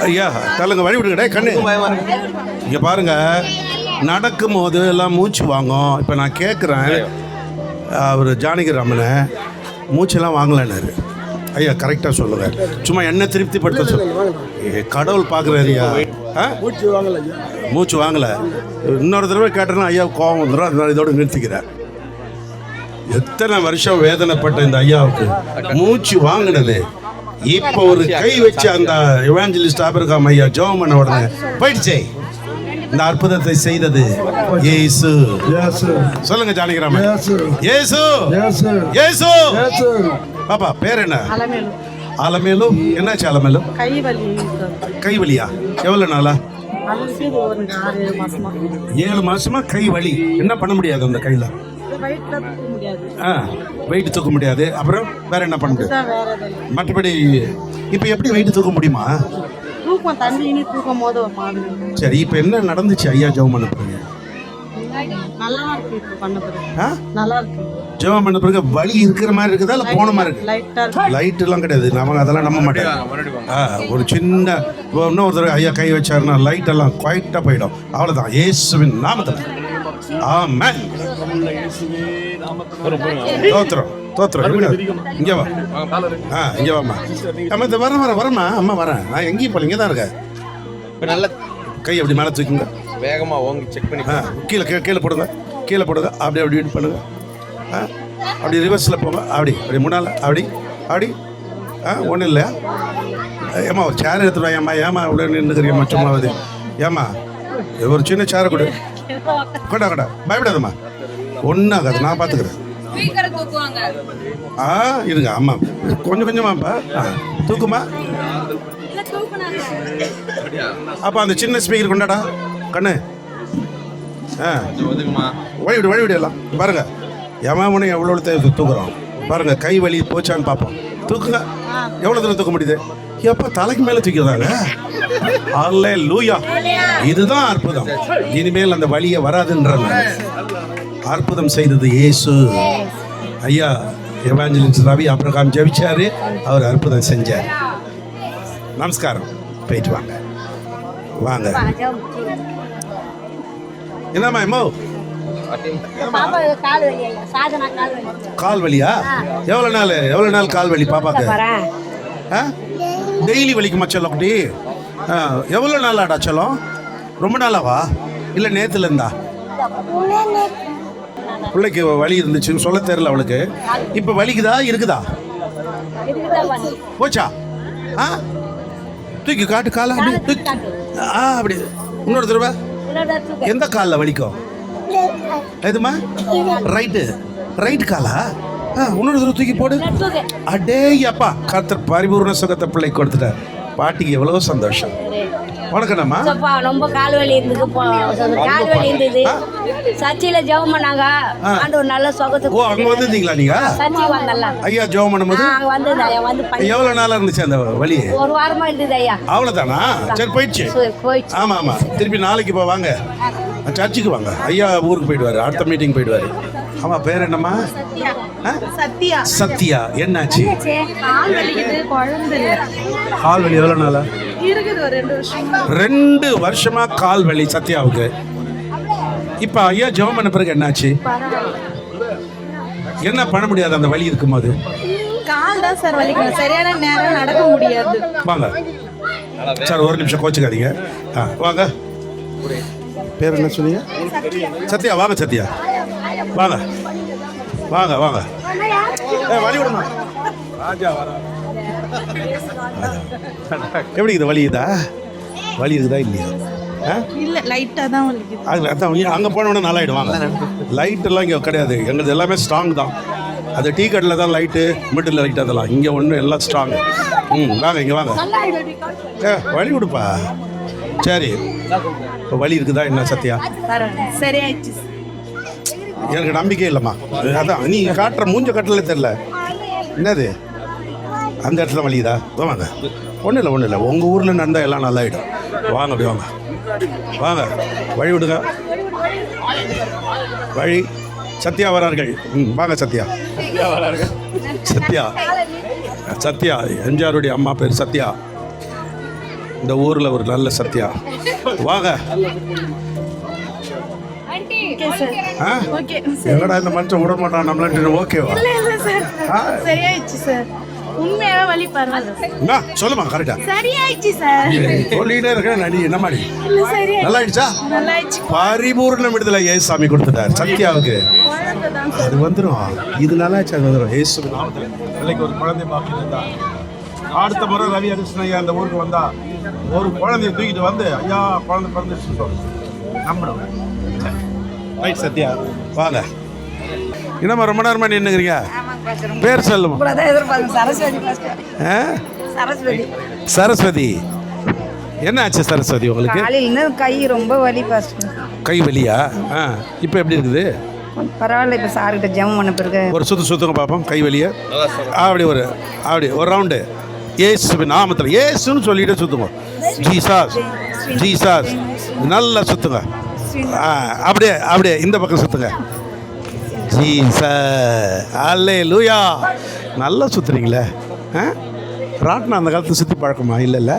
ஐயா தள்ளுங்க, வழி விடுங்கடே கண்ணு. இங்கே பாருங்க, நடக்கும்போது எல்லாம் மூச்சு வாங்கும். இப்போ நான் கேட்குறேன், அவர் ஜானகிராமனை மூச்செல்லாம் வாங்கலைன்னாரு. ஐயா கரெக்டாக சொல்லுங்கள், சும்மா என்ன திருப்திப்படுத்த சொல்லுங்க. கடவுள் பார்க்குறாருயா. மூச்சு வாங்கலை. இன்னொரு தடவை கேட்டேன்னா ஐயா கோபம் வந்துடும். அதனால இதோட நிறுத்திக்கிறேன். எத்தனை வருஷம் வேதனைப்பட்ட இந்த ஐயாவுக்கு மூச்சு வாங்கினது. இப்போ ஒரு கை வச்சு அந்த எவாஞ்சலிஸ்ட் ஆபிரகாம் ஐயா ஜெபம் பண்ண உடனே போயிடுச்சே. இந்த அற்புதத்தை செய்தது இயேசு. சொல்லுங்க ஜானகிராமன். இயேசு, இயேசு. பாப்பா பேர் என்ன? ஆலமேலு. என்னாச்சு ஆலமேலு? கைவலியா? எவ்வளோ நாளா? 7 மாசமா கை வலி. என்ன பண்ண முடியாது அந்த கையில? வெயிட் தூக்க முடியாது. அப்புறம் வேற என்ன பண்ண முடியாது? மற்றபடி இப்போ எப்படி வெயிட் தூக்க முடியுமா? சரி, இப்போ என்ன நடந்துச்சு ஐயா ஜெபம் பண்ண பிறகு? ஜெபம் பண்ண பிறகு வலி இருக்கிற மாதிரி இருக்குதா இல்லை போன மாதிரி இருக்கு? லைட் எல்லாம் கிடையாது. நம்ம அதெல்லாம் நம்ப மாட்டேன். ஒரு சின்ன இன்னொரு தடவை ஐயா கை வச்சாருன்னா லைட் எல்லாம் குவைட்டா போயிடும். அவ்வளவுதான், இயேசுவின் நாமத்தில். ஆமென். தோத்திரம் தோத்திரம். இங்கே வா. இங்கே வாம்மா. வரமா அம்மா வரேன். நான் எங்கேயும் போல, இங்கே தான் இருக்கேன்.
இப்போ நல்ல
கை அப்படி மேலே தூக்குங்க,
வேகமாக ஓங்கி செக் பண்ணி.
கீழே போடுங்க, கீழே போடுங்க. அப்படி பண்ணுங்க. அப்படி ரிவர்ஸில் போங்க. அப்படி முன்னால் அப்படி. ஒன்றும் இல்லை. ஏம்மா ஒரு சேர் எடுத்துருவா. ஏம்மா உடனே நின்றுக்கிறியம்மா சும்மாவது. ஏம்மா ஒரு சின்ன சேரை கொடு. கொண்டா பயப்படாதம்மா, ஒன்றும் ஆகாது, நான் பார்த்துக்கிறேன். இருங்க அம்மா, கொஞ்சமாப்பா தூக்குமா. அப்போ அந்த சின்ன ஸ்பீக்கர் கொண்டாடா கண்ணு. வழிவிடு எல்லாம். பாருங்க ஏமா உனக்கு எவ்வளோ தூக்குறோம் பாருங்க. கை வலி போச்சான்னு பார்ப்போம். தூக்குங்க. எவ்வளோ தூரம் தூக்க முடியுது? எப்போ தலைக்கு மேலே தூக்கிறாங்க. அல்லேலூயா. இதுதான் அற்புதம். இனிமேல் அந்த வலியை வராதுன்றாங்க. அற்புதம் செய்தது இயேசு. ஐயா எவாஞ்சலிஸ்ட் ரவி அப்ரஹாம் ஜெபிச்சாரு, அவர் அற்புதம் செஞ்சார். நமஸ்காரம். போயிட்டு வாங்க. என்னம்மா எம்மோ? கால் வலியா? எவ்வளோ நாள் கால் வலி பாப்பாக்கு? டெய்லி வலிக்குமா செல்லம் குட்டி? எவ்வளோ நாள் ஆடா செல்லம்? ரொம்ப நாளாவா இல்லை நேத்துல இருந்தா? பிள்ளைக்கு வலி இருந்துச்சுன்னு சொல்ல தெரியல அவளுக்கு. இப்போ வலிக்குதா இருக்குதா? போச்சா? தூக்கி காட்டு காலை. அப்படி இன்னொரு தடவை. எந்த காலில் வலிக்கும்? எதுமா? ரைட்டு காலா? இன்னொரு தடவை தூக்கி போடு. அடே அப்பா, கர்த்தர் பரிபூர்ண சுகத்தை பிள்ளை கொடுத்துட்டார். பாட்டிக்கு எவ்வளோ சந்தோஷம். வணக்கம்மா.
சப்பா ரொம்ப கால் வலி இருந்தது, கால் வலி இருந்தது. சர்ச்சில் ஜெபம் பண்ணாங்க, ஆண்டவர் நல்ல சுகத்தை.
ஓ, அங்க வந்திருந்தீங்களா நீங்க?
சர்ச்சைக்கு வந்தல
ஐயா ஜெபம் பண்ணும்போது
அங்க வந்தது ஐயா, வந்து
எவ்வளவு நாளா இருந்துச்சு அந்த வலி?
ஒரு வாரமா இருந்தது ஐயா.
அவ்வளவுதானா? சரி, போயிடுச்சு.
போயிடுச்சு.
ஆமா ஆமா, திருப்பி நாளைக்கு இப்போ வாங்க, சர்ச்சுக்கு வாங்க. ஐயா ஊருக்கு போயிடுவாரு, அடுத்த மீட்டிங் போயிடுவாரு. ஆமா, பேர் என்னம்மா?
சத்யா.
சத்யா. என்னாச்சு?
கால் வலிக்குது, குழந்தை
கால் வலி எவ்வளவு நாளா?
இருக்குது, ஒரு 2 வருஷம்.
2 வருஷமா கால் வலி சத்யாவுக்கு. இப்ப ஐயா ஜெபம் பண்ண பிறகு என்னாச்சு? என்ன பண்ண முடியாது அந்த வலி இருக்கும்போது?
கால் தான் சார் வலிக்கும், சரியான நேரம் நடக்க முடியாது.
வாங்க சார், ஒரு நிமிஷம் கோச்சுக்காதீங்க. வாங்க. பேர் என்ன சொன்னீங்க? சத்யா. வாங்க சத்யா, வாங்க வாங்க வாங்க. வலி விடுமா ராஜா வர. எப்படி இருக்குது? வலி இதா? வலி இருக்குதா இல்லையா?
இல்ல, லைட்டா தான் வலிக்குது.
அதான் அங்கே போனோடனே நல்லா ஆகிடுவாங்க. லைட்டெல்லாம் இங்கே கிடையாது, எங்களுக்கு எல்லாமே ஸ்ட்ராங் தான். அது டீ கட்டில் தான் லைட்டு, மிடில் லைட் அதெல்லாம். இங்கே ஒன்றும் எல்லாம் ஸ்ட்ராங். வாங்க இங்கே வாங்க. வலி கொடுப்பா. சரி, இப்போ வலி இருக்குதா என்ன சத்யா?
சரியாயிடுச்சு.
எனக்கு நம்பிக்கை இல்லைம்மா. அதான் நீ காட்டுற மூஞ்ச கட்டல தெரியல. என்னது அந்த இடத்துல வலிக்குதா? வாங்க. ஒன்றும் இல்லை, ஒன்றும் இல்லை. உங்கள் ஊரில் நடந்தால் எல்லாம் நல்லாயிடும். வாங்க, அப்படி வாங்க வாங்க. வழி விடுங்க, வழி. சத்யா வரார்கள். வாங்க சத்யா. சத்யா, சத்யா எம்ஜிஆருடைய அம்மா பேர் சத்யா. இந்த ஊரில் ஒரு நல்ல சத்யா. வாங்க. எங்கடா இந்த மனுஷன் விட மாட்டான் நம்மள? ஓகேவா?
சரியாயிடுச்சு சார், உண்மையாவே வலி பரவாயில்ல.
சொல்லுமா கரெக்டா?
சரியாயிடுச்சு சார்.
சொல்லிட்டே இருக்கேன். நடி என்ன மாதிரி
சரியா
நல்லா ஆயிடுச்சா?
நல்லா ஆயிடுச்சு.
பரிபூர்ண விடுதலை ஏசாமி கொடுத்துட்டார் சத்யாவுக்கு. அது வந்துடும், இது நல்லா ஆச்சு. அது வந்துடும். ஏசு நாமத்தில் பிள்ளைக்கு ஒரு குழந்தை பாக்கி இருந்தா, அடுத்த முறை ரவி ஹரிஷ்ணன் ஐயா அந்த ஊருக்கு வந்தா ஒரு குழந்தைய தூக்கிட்டு வந்து ஐயா குழந்தை பிறந்துச்சு நம்பணும். ரைட் சத்யா, வாங்க. என்னம்மா ரொம்ப நேரமா நின்னுக்கிறீங்க? பேர் சொல்லுமா?
சரஸ்வதி.
சரஸ்வதி. என்ன ஆச்சு சரஸ்வதி உங்களுக்கு?
காலையில கை ரொம்ப வலி பாஸ்டர்.
கை வலியா? இப்போ எப்படி இருக்குது?
பரவாயில்ல, இப்போ சார்கிட்ட ஜெபம் பண்ண பிறகு
ஒரு சுத்துங்க பார்ப்போம். கை வலியா? அப்படி ஒரு ரவுண்டு. இயேசுவின் நாமத்தில் இயேசுன்னு சொல்லிட்டு சுத்துங்க. Jesus Jesus. நல்லா சுத்துங்க. அப்படியே இந்த பக்கம் சுத்துங்க. ஜீசஸ். அல்லேலூயா. நல்லா சுத்துறீங்களே. ராட்டினம் அந்த காலத்தில் சுற்றி பழக்கமா? இல்லைல்ல,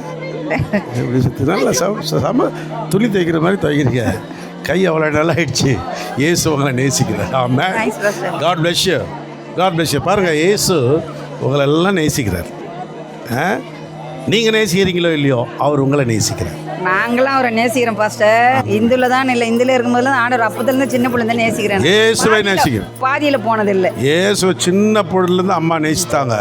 எப்படி சுற்றி நல்லா சம துணி தைக்கிற மாதிரி தைக்கிறீங்க. கை அவ்வளோ நல்லா ஆயிடுச்சு. இயேசு உங்களை நேசிக்கிறார். ஆமாம். God bless you. God bless you. பாருங்கள், இயேசு உங்களை எல்லாம் நேசிக்கிறார். நீங்கள் நேசிக்கிறீங்களோ இல்லையோ, அவர் உங்களை நேசிக்கிறார்.
நாங்களாம் அவரை நேசிக்கிறோம் பாஸ்டர். இந்துல தான் இல்லை, இந்துல இருக்கும்போது ஆண்டவர் அப்பத்துல சின்ன பிள்ளை நேசிக்கிறேன்.
இயேசுவை நேசிக்கிறேன்.
பாதியில போனது இல்லை.
இயேசுவை சின்ன பொருள்லேருந்து அம்மா நேசித்தாங்க.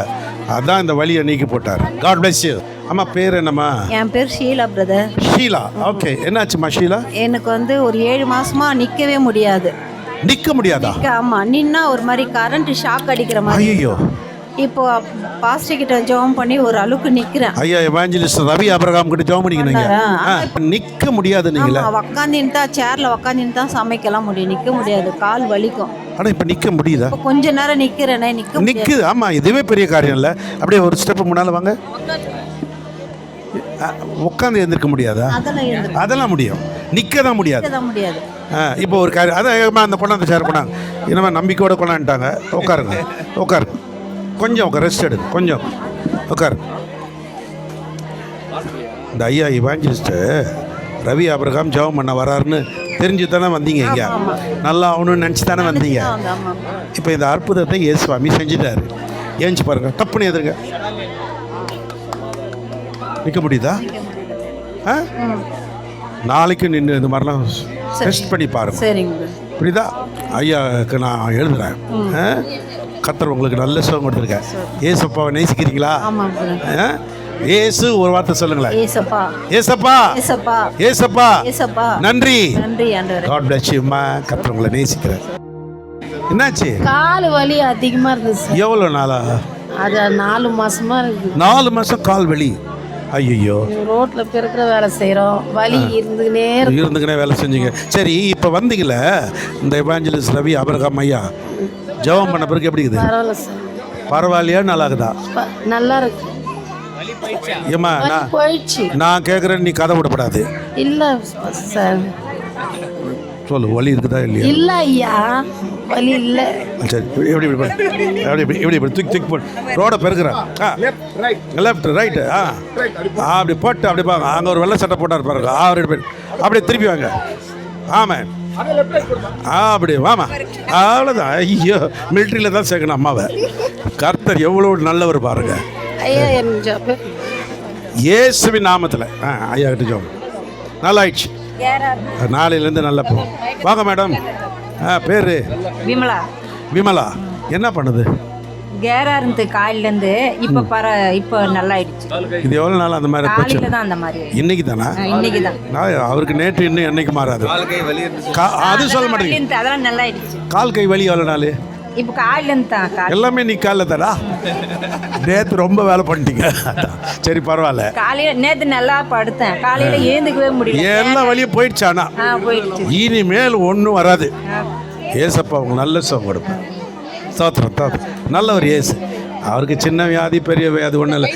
அதான் இந்த வழியை நீக்கி போட்டார். God bless you. அம்மா பேர் என்னம்மா?
என் பேர் ஷீலா பிரதர்.
ஷீலா. ஓகே, என்னாச்சுமா ஷீலா?
எனக்கு வந்து ஒரு 7 மாசமா நிக்கவே முடியாது.
நிக்க முடியாதா?
ஆமா, நின்னா ஒரு மாதிரி கரண்ட் ஷாக் அடிக்கிற மாதிரி.
ஐயோ.
இப்போ பாஸ்டர் கிட்ட ஜெபம் பண்ணி ஒரு அளவுக்கு நிக்கிறேன்.
ஐயா எவாஞ்சலிஸ்ட் ரவி ஆபிரகாம் கிட்ட ஜெபம் பண்ணிக்கிறீங்க. நிக்க முடியாது நீங்களா?
உக்காந்துன்னு தான், சேர்ல உக்காந்துன்னு தான் சமைக்கலாம் முடியும், நிக்க முடியாது, கால் வலிக்கும்.
ஆனா இப்ப நிக்க முடியுதா?
கொஞ்ச நேரம் நிக்கிறேனே,
நிக்குது. ஆமா, இதுவே பெரிய காரியம் இல்ல. அப்படியே ஒரு ஸ்டெப் முன்னால வாங்க. உட்காந்து எழுந்திருக்க முடியாதா? அதெல்லாம் முடியும், நிக்க தான் முடியாது. இப்போ ஒரு காரியம் அதான் அந்த கொண்டாந்து சேர் பண்ணாங்க. இனிமே நம்பிக்கையோட கொண்டாந்துட்டாங்க. உட்காருங்க. கொஞ்சம் ரெஸ்ட் எடுங்க. கொஞ்சம் உட்காரு. இந்த ஐயா இவாஞ்சலிஸ்ட் ரவி ஆபிரகாம் ஜெபம் பண்ண வராருன்னு தெரிஞ்சு தானே வந்தீங்க. இங்கே நல்லா ஆகணும்னு நினச்சி தானே வந்தீங்க. இப்போ இந்த அற்புதத்தை இயேசுவாமி செஞ்சுட்டாரு. ஏஞ்சி பாருங்க, தப்புன்னு எதிர்க்க நிற்க முடியுதா? நாளைக்கு நின்று இந்த மாதிரிலாம் டெஸ்ட் பண்ணி பாருங்க. புரியுதா? ஐயாவுக்கு நான் எழுதுறேன். கர்த்தர் உங்களுக்கு நல்ல சுகம் கொடுத்துருக்கேன். ஏசப்பாவை நேசிக்கிறீங்களா? ஏசு ஒரு வார்த்தை சொல்லுங்களேன். ஏசப்பா ஏசப்பா ஏசப்பா ஏசப்பா. நன்றி. காட் பிளஸ் யூ மா. கர்த்தர் உங்களை நேசிக்கிறேன். என்னாச்சு?
கால் வலி அதிகமா இருந்துச்சு.
எவ்வளவு நாளா?
அது 4 மாசமா இருக்கு.
4 மாசம் கால் வலி. ஐயோ,
ரோட்ல பெருக்கிற வேலை செய்கிறோம், வலி
இருந்துக்கினே வேலை செஞ்சீங்க. சரி, இப்போ வந்தீங்கல்ல இந்த எவாஞ்சலிஸ்ட் ரவி ஆபிரகாம் ஐயா ஜெபம் பண்ண பிறகு எப்படி இருக்குது?
பரவாயில்ல சார்.
பரவாயில்லையா? நல்லா இருக்குதா?
நல்லா இருக்கு.
ஏம்மா,
போயிடுச்சு.
நான் கேட்குறேன், நீ கதை விடப்படாது.
இல்லை சார்.
சொல்லு, வலி இருக்குதா இல்லையா?
இல்லை ஐயா, வலி இல்லை.
சரி, எப்படி இப்படி பண்ணு, எப்படி தூக்கி போட்டு ரோடை பெருக்குறேன். லெஃப்ட் ரைட்டு, அப்படி போட்டு அப்படி பாங்க. அங்கே ஒரு வெள்ளை சட்டை போட்டார் பாருங்க, ரெண்டு பேர் அப்படியே திருப்பி வாங்க. ஆமாம், அப்படி வாமா, அவ்வளோதான். ஐயோ, மிலிட்ரியில் தான் சேர்க்கணும் அம்மாவை. கர்த்தர் எவ்வளோ நல்லவர் பாருங்க.
ஐயா,
இயேசுவின் நாமத்தில் ஐயா கிட்ட ஜெபம். நல்லா ஆயிடுச்சு. நாளையிலேருந்து நல்லா போகும். வாங்க மேடம். பேர்
விமலா.
விமலா. என்ன பண்ணுது?
கேரா இருந்து காலிலேருந்து இப்போ நல்லா ஆயிடுச்சு.
இது எவ்வளோ நாள் அந்த மாதிரி பிரச்சனை?
தான் அந்த மாதிரி.
இன்னைக்கு தானா?
இன்னைக்கு தான்.
அவருக்கு நேற்று இன்னும் என்னைக்கு மாறாது. அது சொல்ல மாட்டேங்குது.
அதெல்லாம் நல்லா ஆயிடுச்சு.
கால் கை வலி எவ்வளோ நாள்?
இப்போ காலிலேருந்து தான்.
எல்லாமே நீ காலில் தானா? நேற்று ரொம்ப வேலை பண்ணிட்டீங்க. சரி, பரவாயில்ல.
காலையில் நேற்று நல்லா படுத்தேன், காலையில் ஏந்துக்கவே முடியல.
எல்லா வழியும் போயிடுச்சு. ஆனால்
போயிடுச்சு.
இனிமேல் ஒன்றும் வராது. ஏசப்பா உங்களுக்கு நல்ல சுகம் கொடுப்பேன். ஸ்தோத்திரம். நல்லவர் ஏசு. அவருக்கு சின்ன வியாதி பெரிய வியாதி ஒன்றும் இல்லை.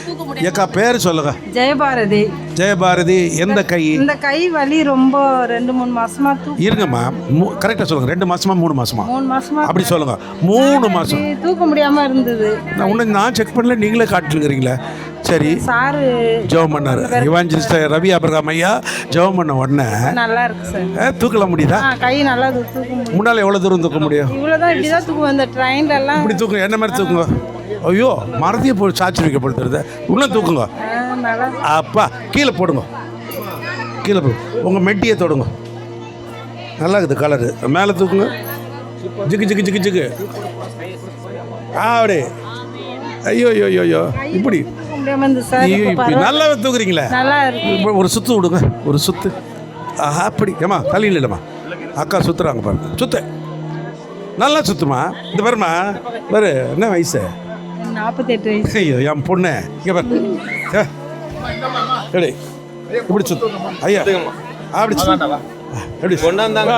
ஏக்கா பேர் சொல்லுங்க.
ஜெயபாரதி.
ஜெயபாரதி. எந்த கை?
இந்த கை வலி ரொம்ப 2-3 மாசமா.
இருங்கம்மா, கரெக்டாக சொல்லுங்க. 2 மாசமா 3 மாசமா?
3 மாசமா.
அப்படி சொல்லுங்க. 3 மாசம்
தூக்க முடியாம இருந்தது.
நான் செக் பண்ணல, நீங்களே காட்டுங்கிறீங்களே. சரி, சாரு ஜெபம் பண்ணாரு. இவாஞ்சலிஸ்ட் ரவி ஆபிரகாம் ஐயா ஜெபம் பண்ண உடனே
நல்லா இருக்கு சார்.
தூக்கலாம் முடியுதா?
கை நல்லா தூக்க முடியும்.
முன்னால எவ்வளவு தூரம் தூக்க முடியும்?
இவ்வளவுதான். இப்படிதான் தூக்குவோம். இந்த ட்ரெயின்ல எல்லாம்
இப்படி தூக்குங்க. என்ன மாதிரி தூக்குங்க? ஐயோ, மரத்தையே போய் சாச்சி வைக்கப்படுத்துறது. இன்னும் தூக்குங்க. அப்பா, கீழே போடுங்க. கீழே போடு. உங்கள் மெட்டியை தொடுங்க. நல்லா இருக்குது கலரு. மேலே தூக்குங்க. ஜிக்கு ஜிக்கு ஜிக்கு ஜிக்கு. அப்படி. ஐயோ ஐயோ ஐயோ, இப்படி இப்படி நல்லா தூக்குறீங்களே. ஒரு சுத்து விடுங்க. ஒரு சுத்து. அப்படி. ஏமா தலையில் இல்லைம்மா, அக்கா சுற்றுறாங்க பாருங்க. சுத்து நல்லா சுத்துமா. இந்த பாருமா, பாரு. என்ன வயசு?
48 வயசு.
ஐயோ, என் பொண்ணு. இங்கே பாரு. எப்படி இப்படி சுத்து. ஐயா, அப்படி எப்படி
கொண்டாந்தாங்க.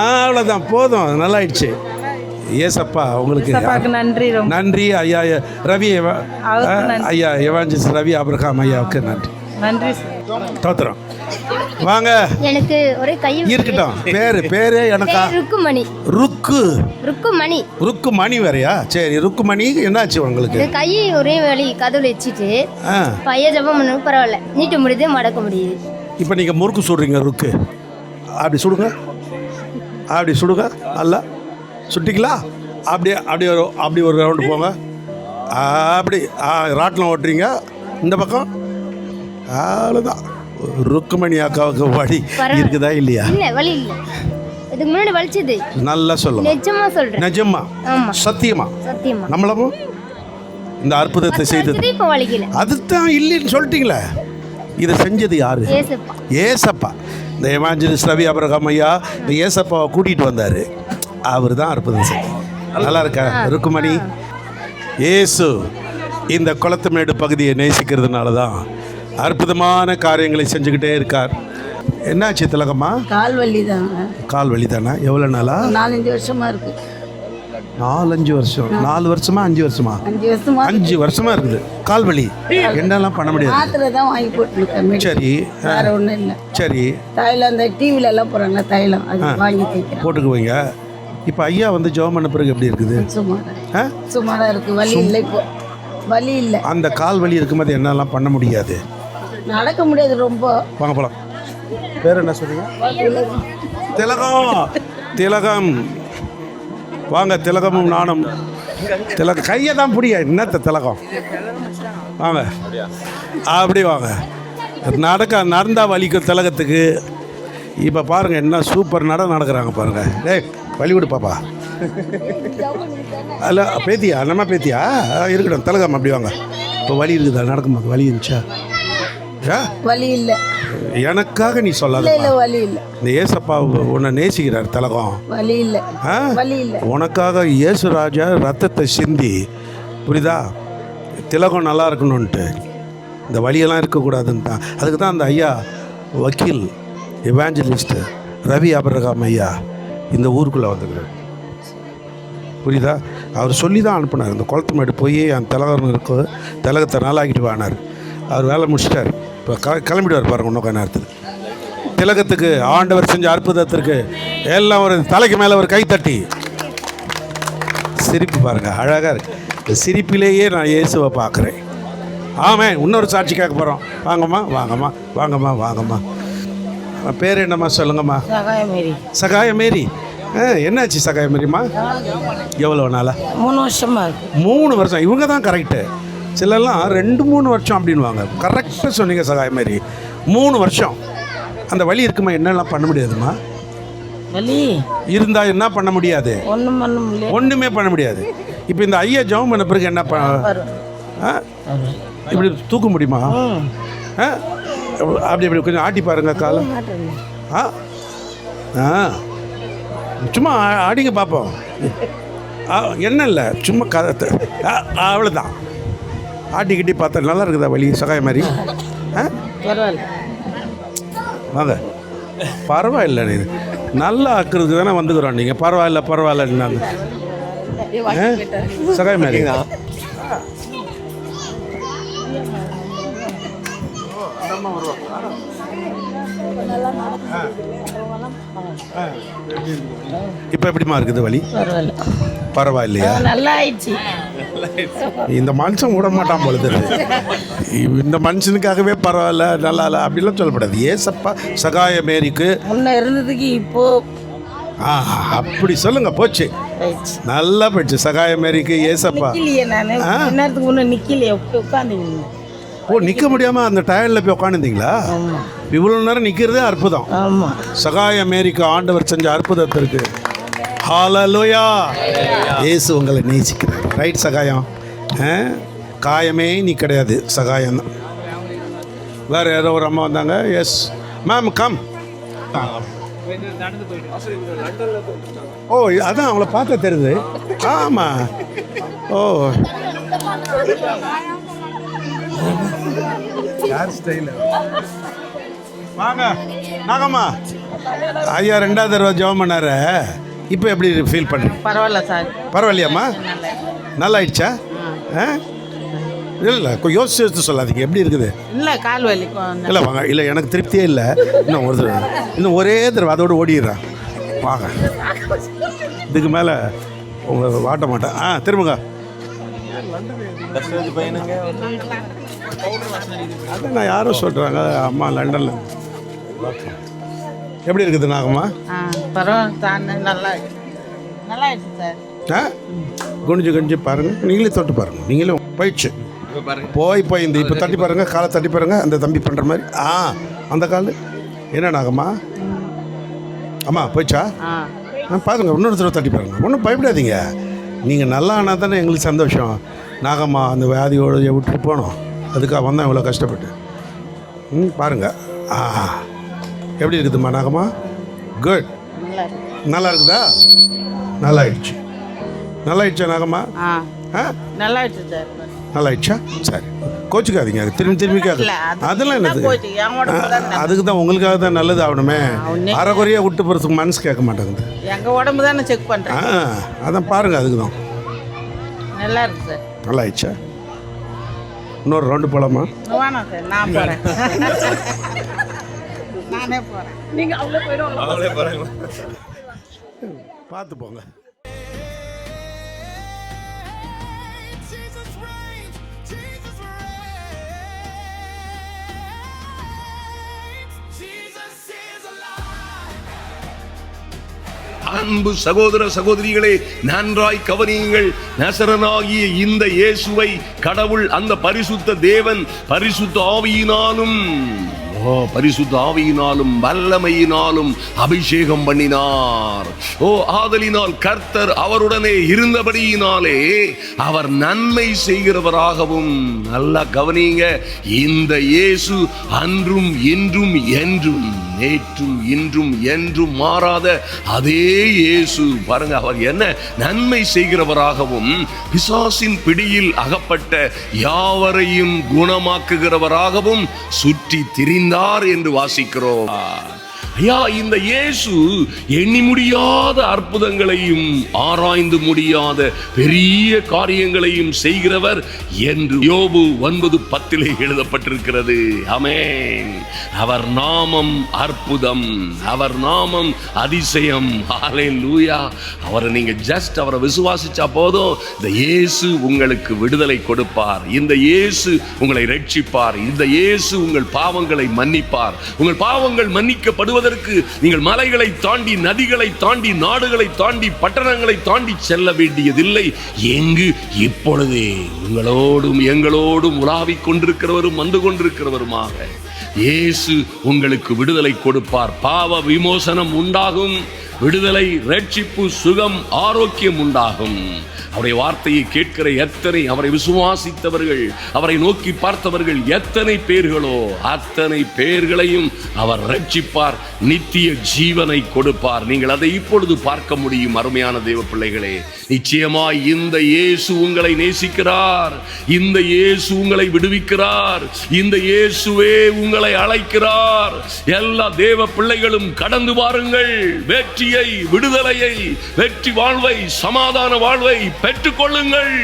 அவ்வளோதான், போதும். நல்லா ஆயிடுச்சு. ஏசப்பா உங்களுக்கு
நன்றி.
நன்றி ஐயா. ரவி ஐயா, எவாஞ்சலிஸ்ட் ரவி ஆபிரகாம் ஐயாவுக்கு நன்றி.
நன்றி.
தோத்திரம். வாங்க.
எனக்கு ஒரே கை
இருக்கட்டும். பேரு எனக்கா?
ருக்குமணி. ருக்குமணி.
ருக்குமணி வேறையா? சரி, ருக்குமணி. என்னாச்சு உங்களுக்கு?
கை ஒரே வலி கதவுல வச்சுட்டு பைய ஜபம் பண்ண பரவாயில்ல, நீட்ட முடியுது, மடக்க முடியுது.
இப்போ நீங்கள் முறுக்கு சுடுறீங்க. ருக்கு அப்படி சுடுங்க. அப்படி சுடுங்க. நல்லா சுட்டிங்களா? அப்படி ஒரு ரவுண்டு போங்க. அப்படி ராட்டினம் ஓட்டுறீங்க. இந்த பக்கம். அவ்வளோதான். ருக்குமணி அக்காவுக்கு வலி இருக்குதா இல்லையா?
இல்ல, வலி இல்ல. இதுக்கு முன்னாடி வலிச்சது.
நல்லா சொல்லுங்க.
நிஜமா சொல்றேன்.
நிஜமா? சத்தியமா?
சத்தியமா.
நம்மளவும் இந்த அற்புதத்தை செய்தது
இப்போ வலிக்கல.
அதுதான் இல்லைன்னு சொல்லிட்டீங்களே. இதை செஞ்சது யாரு? ஏசப்பா. இந்த எவாஞ்சலிஸ்ட் ரவி ஆபிரகாம் ஐயா இந்த ஏசப்பாவை கூட்டிகிட்டு வந்தார். அவர் தான் அற்புதம் செய்தார். நல்லா இருக்கா ருக்குமணி? ஏசு இந்த குளத்துமேடு பகுதியை நேசிக்கிறதுனால தான் அற்புதமான காரியங்களை செஞ்சுக்கிட்டே இருக்கார். என்னாச்சு திலகம்மா?
கால் வலி தாங்க.
கால் வலி தானே? எவ்வளோ நாளா?
4-5 வருஷமா இருக்கு.
4-5 வருஷம்? 4 வருஷமா 5 வருஷமா? 5 வருஷமா இருக்குது கால் வலி. என்னெல்லாம் பண்ண முடியாது.
மாத்திரை தான் வாங்கி போட்டுருக்கேன்.
சரி,
வேற ஒன்றும் இல்லை.
சரி,
தைலம் அந்த டிவில எல்லாம் போறாங்க, தைலம் அது வாங்கி தைக்கிறேன்,
போட்டுக்குவீங்க. இப்போ ஐயா வந்து ஜெபம் பண்ண பிறகு எப்படி இருக்குது?
சுமாரா இருக்கு. வலி இல்லை. இப்போ வலி இல்லை.
அந்த கால் வலி இருக்கும்போது என்னெல்லாம் பண்ண முடியாது?
நடக்க முடியாது ரொம்ப.
வாங்க போலாம். பேர் என்ன சொல்றீங்க? திலகம். வாங்க. திலகமும் நானும். திலகம் கையை தான் பிடிங்க. என்னத்த திலகம்? வாங்க. அப்படி வாங்க. நடந்தா வலிக்கும் திலகத்துக்கு. இப்போ பாருங்க என்ன சூப்பர் நடக்கிறாங்க பாருங்க. டேய் வலி விடு பாப்பா. அல்ல பேத்தியா? நம்ம பேத்தியா? இருக்கட்டும். திலகம் அப்படி வாங்க. இப்போ வலி இருக்குதா? நடக்கும்போது வலி இருந்துச்சா?
வலி இல்லை.
எனக்காக நீ சொல்லாத.
வலி இல்லை.
இந்த ஏசப்பா உன்னை நேசிக்கிறார் திலகம்.
வலி இல்லை. வலி இல்லை.
உனக்காக இயேசு ராஜா ரத்தத்தை சிந்தி, புரியுதா? திலகம் நல்லா இருக்கணும்ன்ட்டு, இந்த வழியெல்லாம் இருக்கக்கூடாதுன்னு தான். அதுக்கு தான் அந்த ஐயா வக்கீல் எவாஞ்சலிஸ்ட் ரவி ஆபிரகாம் ஐயா இந்த ஊருக்குள்ளே வந்துக்கிறார். புரியுதா? அவர் சொல்லி தான் அனுப்புனார். இந்த குளத்துமேடு போய் அந்த திலகம் இருக்கு, திலகத்தை நாளாக்கிட்டு வானார். அவர் வேலை முடிச்சிட்டார். இப்போ கிளம்பிடுவார் பாருங்க இன்னும் கொஞ்ச நேரத்தில். திலகத்துக்கு ஆண்டவர் செஞ்ச அற்புதத்திற்கு எல்லாம் ஒரு தலைக்கு மேலே ஒரு கைத்தட்டி சிரிப்பு பாருங்கள், அழகாக இருக்குது. இந்த சிரிப்பிலேயே நான் இயேசுவை பார்க்குறேன். ஆமாம், இன்னொரு சாட்சி கேட்க போகிறோம். வாங்கம்மா வாங்கம்மா வாங்கம்மா வாங்கம்மா. பேர் என்னம்மா சொல்லுங்கம்மா?
சகாயமேரி.
சகாயமேரி. என்னாச்சு சகாயமேரிம்மா? எவ்வளோ நாளா?
3 வருஷமா இருக்கு.
3 வருஷம். இவங்க தான் கரெக்டு. சிலர்லாம் 2-3 வருஷம் அப்படின்வாங்க. கரெக்டாக சொன்னீங்க சகாயமேரி. 3 வருஷம். அந்த வலி இருக்குமா? என்னெல்லாம் பண்ண முடியாதுமா?
வலி
இருந்தால் என்ன பண்ண முடியாது?
ஒன்றும் பண்ண முடியாது.
ஒன்றுமே பண்ண முடியாது. இப்போ இந்த ஐயா ஜெபம் பண்ண பிறகு என்ன இப்படி தூக்க முடியுமா? அப்படி அப்படி கொஞ்சம் ஆட்டி பாருங்க காலை. சும்மா ஆடிங்க பார்ப்போம். என்ன இல்லை, சும்மா கதை அவ்வளோதான். ஆட்டிக்கிட்டி பார்த்தா நல்லா இருக்குதா வலி சகாய மாதிரி?
பரவாயில்ல.
வாங்க. பரவாயில்ல, நீ நல்லா ஆக்குறதுக்கு தானே வந்துக்கிறோம். நீங்கள் பரவாயில்ல பரவாயில்ல சகாய மாதிரி தான். இப்போ எப்படிமா இருக்குது வலி?
பரவாயில்ல.
பரவாயில்லையா?
நல்லா ஆயிடுச்சு.
இந்த மனுஷன் விட மாட்டான் பொழுது. இந்த மனுஷனுக்காகவே பரவாயில்ல நல்லா இல்லை அப்படிலாம் சொல்லப்படாது. ஏசப்பா சகாய மேரிக்கு
முன்ன இருந்ததுக்கு இப்போ
அப்படி சொல்லுங்க. போச்சு, நல்லா போயிடுச்சு. சகாய மேரிக்கு ஏசப்பா.
நேரத்துக்கு முன்னே நிக்கலையே, உட்காந்துங்க.
ஓ, நிற்க முடியாமல் அந்த டயர்டில் போய் உட்காந்துருந்தீங்களா? இவ்வளோ நேரம் நிற்கிறதே அற்புதம்.
ஆமாம்.
சகாய மேரிக்கு ஆண்டவர் செஞ்ச அற்புதத்திற்கு ஹல்லேலூயா. இயேசு உங்களை நேசிக்கிறார். ரைட் சகாயம். காயமே நீ கிடையாது, சகாயம் தான். வேறு யாரோ ஒரு அம்மா வந்தாங்க. Yes ma'am come. ஓ, அதான் அவங்கள பார்த்தா தெரியுது. ஆமாம். ஓ, யார் ஸ்டைலு? வாங்க நாகம்மா. ஐயா 2வது தடவை ஜெபம் பண்ணாரு. இப்போ எப்படி ஃபீல் பண்ணுறீங்க?
பரவாயில்ல சார்.
பரவாயில்லையாம்மா? நல்லா ஆயிடுச்சா? இல்லை யோசிச்சு சொல்லாதீங்க. எப்படி இருக்குது?
இல்லை, கால் வலி.
இல்லை வாங்க. இல்லை எனக்கு திருப்தியே இல்லை. இன்னும் ஒரு தடவை, இன்னும் ஒரே தடவை அதோடு ஓடிடுறேன். வாங்க, இதுக்கு மேலே உங்களை வாட்ட மாட்டேன். திரும்புங்க. அதான் நான் யாரும் சொல்கிறாங்க, அம்மா லண்டனில். எப்படி இருக்குது நாகம்மா?
பரவாயில்ல, நல்லா நல்லா ஆயிடுச்சு சார்.
குனிஞ்சு பாருங்கள். நீங்களே தொட்டு பாருங்கள். நீங்களும் போயிடுச்சு. போய் இந்த இப்போ தட்டி பாருங்கள். காலை தட்டி பாருங்கள். அந்த தம்பி பண்ணுற மாதிரி. அந்த கால் என்ன நாகம்மா? அம்மா போயிடுச்சா? பாருங்க, இன்னொரு தடவை தட்டி பாருங்கள். ஒன்றும் பயப்படாதீங்க. நீங்கள் நல்லா ஆனால் தானே எங்களுக்கு சந்தோஷம். நாகம்மா அந்த வியாதியோடு விட்டுட்டு போனோம். அதுக்காக வந்தேன் இவ்வளோ கஷ்டப்பட்டு. பாருங்கள். எப்படி இருக்குதும்மா நாகம்மா? குட். நல்லா இருக்குதா? நல்லா ஆயிடுச்சு. நல்லா ஆயிடுச்சா நாகம்மா?
நல்லா ஆயிடுச்சு சார்.
நல்லா ஆயிடுச்சா? சரி, கோச்சுக்காதீங்க. திரும்பி கேட்க அதெல்லாம் என்னது? அதுக்கு தான் உங்களுக்காக தான் நல்லது ஆகணுமே. அரைக்குறையாக விட்டு போகிறதுக்கு மனசு கேட்க மாட்டேங்குது.
எங்கள் உடம்பு தானே செக் பண்ணுறேன்.
அதான் பாருங்கள். அதுக்கு தான்
நல்லா இருக்கு சார்.
நல்லா ஆயிடுச்சா? இன்னொரு ரவுண்டு போகலாமா?
வேணாம் சார், நான் போகிறேன். நானே போகிறேன். நீங்கள் அவ்வளோ போயிடும்.
பார்த்து போங்க.
அன்பு சகோதர சகோதரிகளே, நன்றாய் கவனியுங்கள். நசரனாகிய இந்த இயேசுவை கடவுள் அந்த பரிசுத்த தேவன் பரிசுத்த ஆவியினாலும் வல்லமையினாலும் அபிஷேகம் பண்ணினார். ஆதலினால் கர்த்தர் அவருடனே இருந்தபடியினாலே அவர் நன்மை செய்கிறவராகவும். நல்லா கவனிங்க. இந்த இயேசு அன்றும் இன்றும் என்றும் நேற்றும் இன்றும் என்றும் மாறாத அதே இயேசு. பாருங்க, அவர் என்ன நன்மை செய்கிறவராகவும் பிசாசின் பிடியில் அகப்பட்ட யாவரையும் குணமாக்குகிறவராகவும் சுற்றி திரிந்தார் என்று வாசிக்கிறோம். ஐயா, இந்த இயேசு எண்ணி முடியாத அற்புதங்களையும் ஆராய்ந்து முடியாத பெரிய காரியங்களையும் செய்கிறவர் என்று யோபு 9:10 எழுதப்பட்டிருக்கிறது. ஆமென். அவர் நாமம் அற்புதம், அவர் நாமம் அதிசயம். ஹல்லேலூயா. அவரை நீங்க ஜஸ்ட் அவரை விசுவாசிச்சா போதும், இந்த இயேசு உங்களுக்கு விடுதலை கொடுப்பார், இந்த இயேசு உங்களை ரட்சிப்பார், இந்த இயேசு உங்கள் பாவங்களை மன்னிப்பார். உங்கள் பாவங்கள் மன்னிக்கப்படுவது நீங்கள் மலைகளை தாண்டி, நதிகளை தாண்டி, நாடுகளை தாண்டி, பட்டணங்களை தாண்டி செல்ல வேண்டியதில்லை. எங்கு இப்பொழுதே உங்களோடும் எங்களோடும் உலாவிக் கொண்டிருக்கிறவரும் வந்து கொண்டிருக்கிறவருமாக இயேசு உங்களுக்கு விடுதலை கொடுப்பார். பாவ விமோசனம் உண்டாகும், விடுதலை, ரட்சிப்பு, சுகம், ஆரோக்கியம் உண்டாகும். அவருடைய வார்த்தையை கேட்கிற எத்தனை, அவரை விசுவாசித்தவர்கள், அவரை நோக்கி பார்த்தவர்கள் எத்தனை பேர்களோ அத்தனை பேர்களையும் அவர் ரட்சிப்பார், நித்திய ஜீவனை கொடுப்பார். நீங்கள் அதை இப்பொழுது பார்க்க முடியும். அருமையான தேவ பிள்ளைகளே, நிச்சயமாய் இந்த இயேசு உங்களை நேசிக்கிறார், இந்த இயேசு உங்களை விடுவிக்கிறார், இந்த இயேசுவே உங்களை அழைக்கிறார். எல்லா தேவ பிள்ளைகளும் கடந்து வாருங்கள். வெற்றியை, விடுதலையை, வெற்றி வாழ்வை, சமாதான வாழ்வை பெற்றுக் கொள்ளுங்கள்.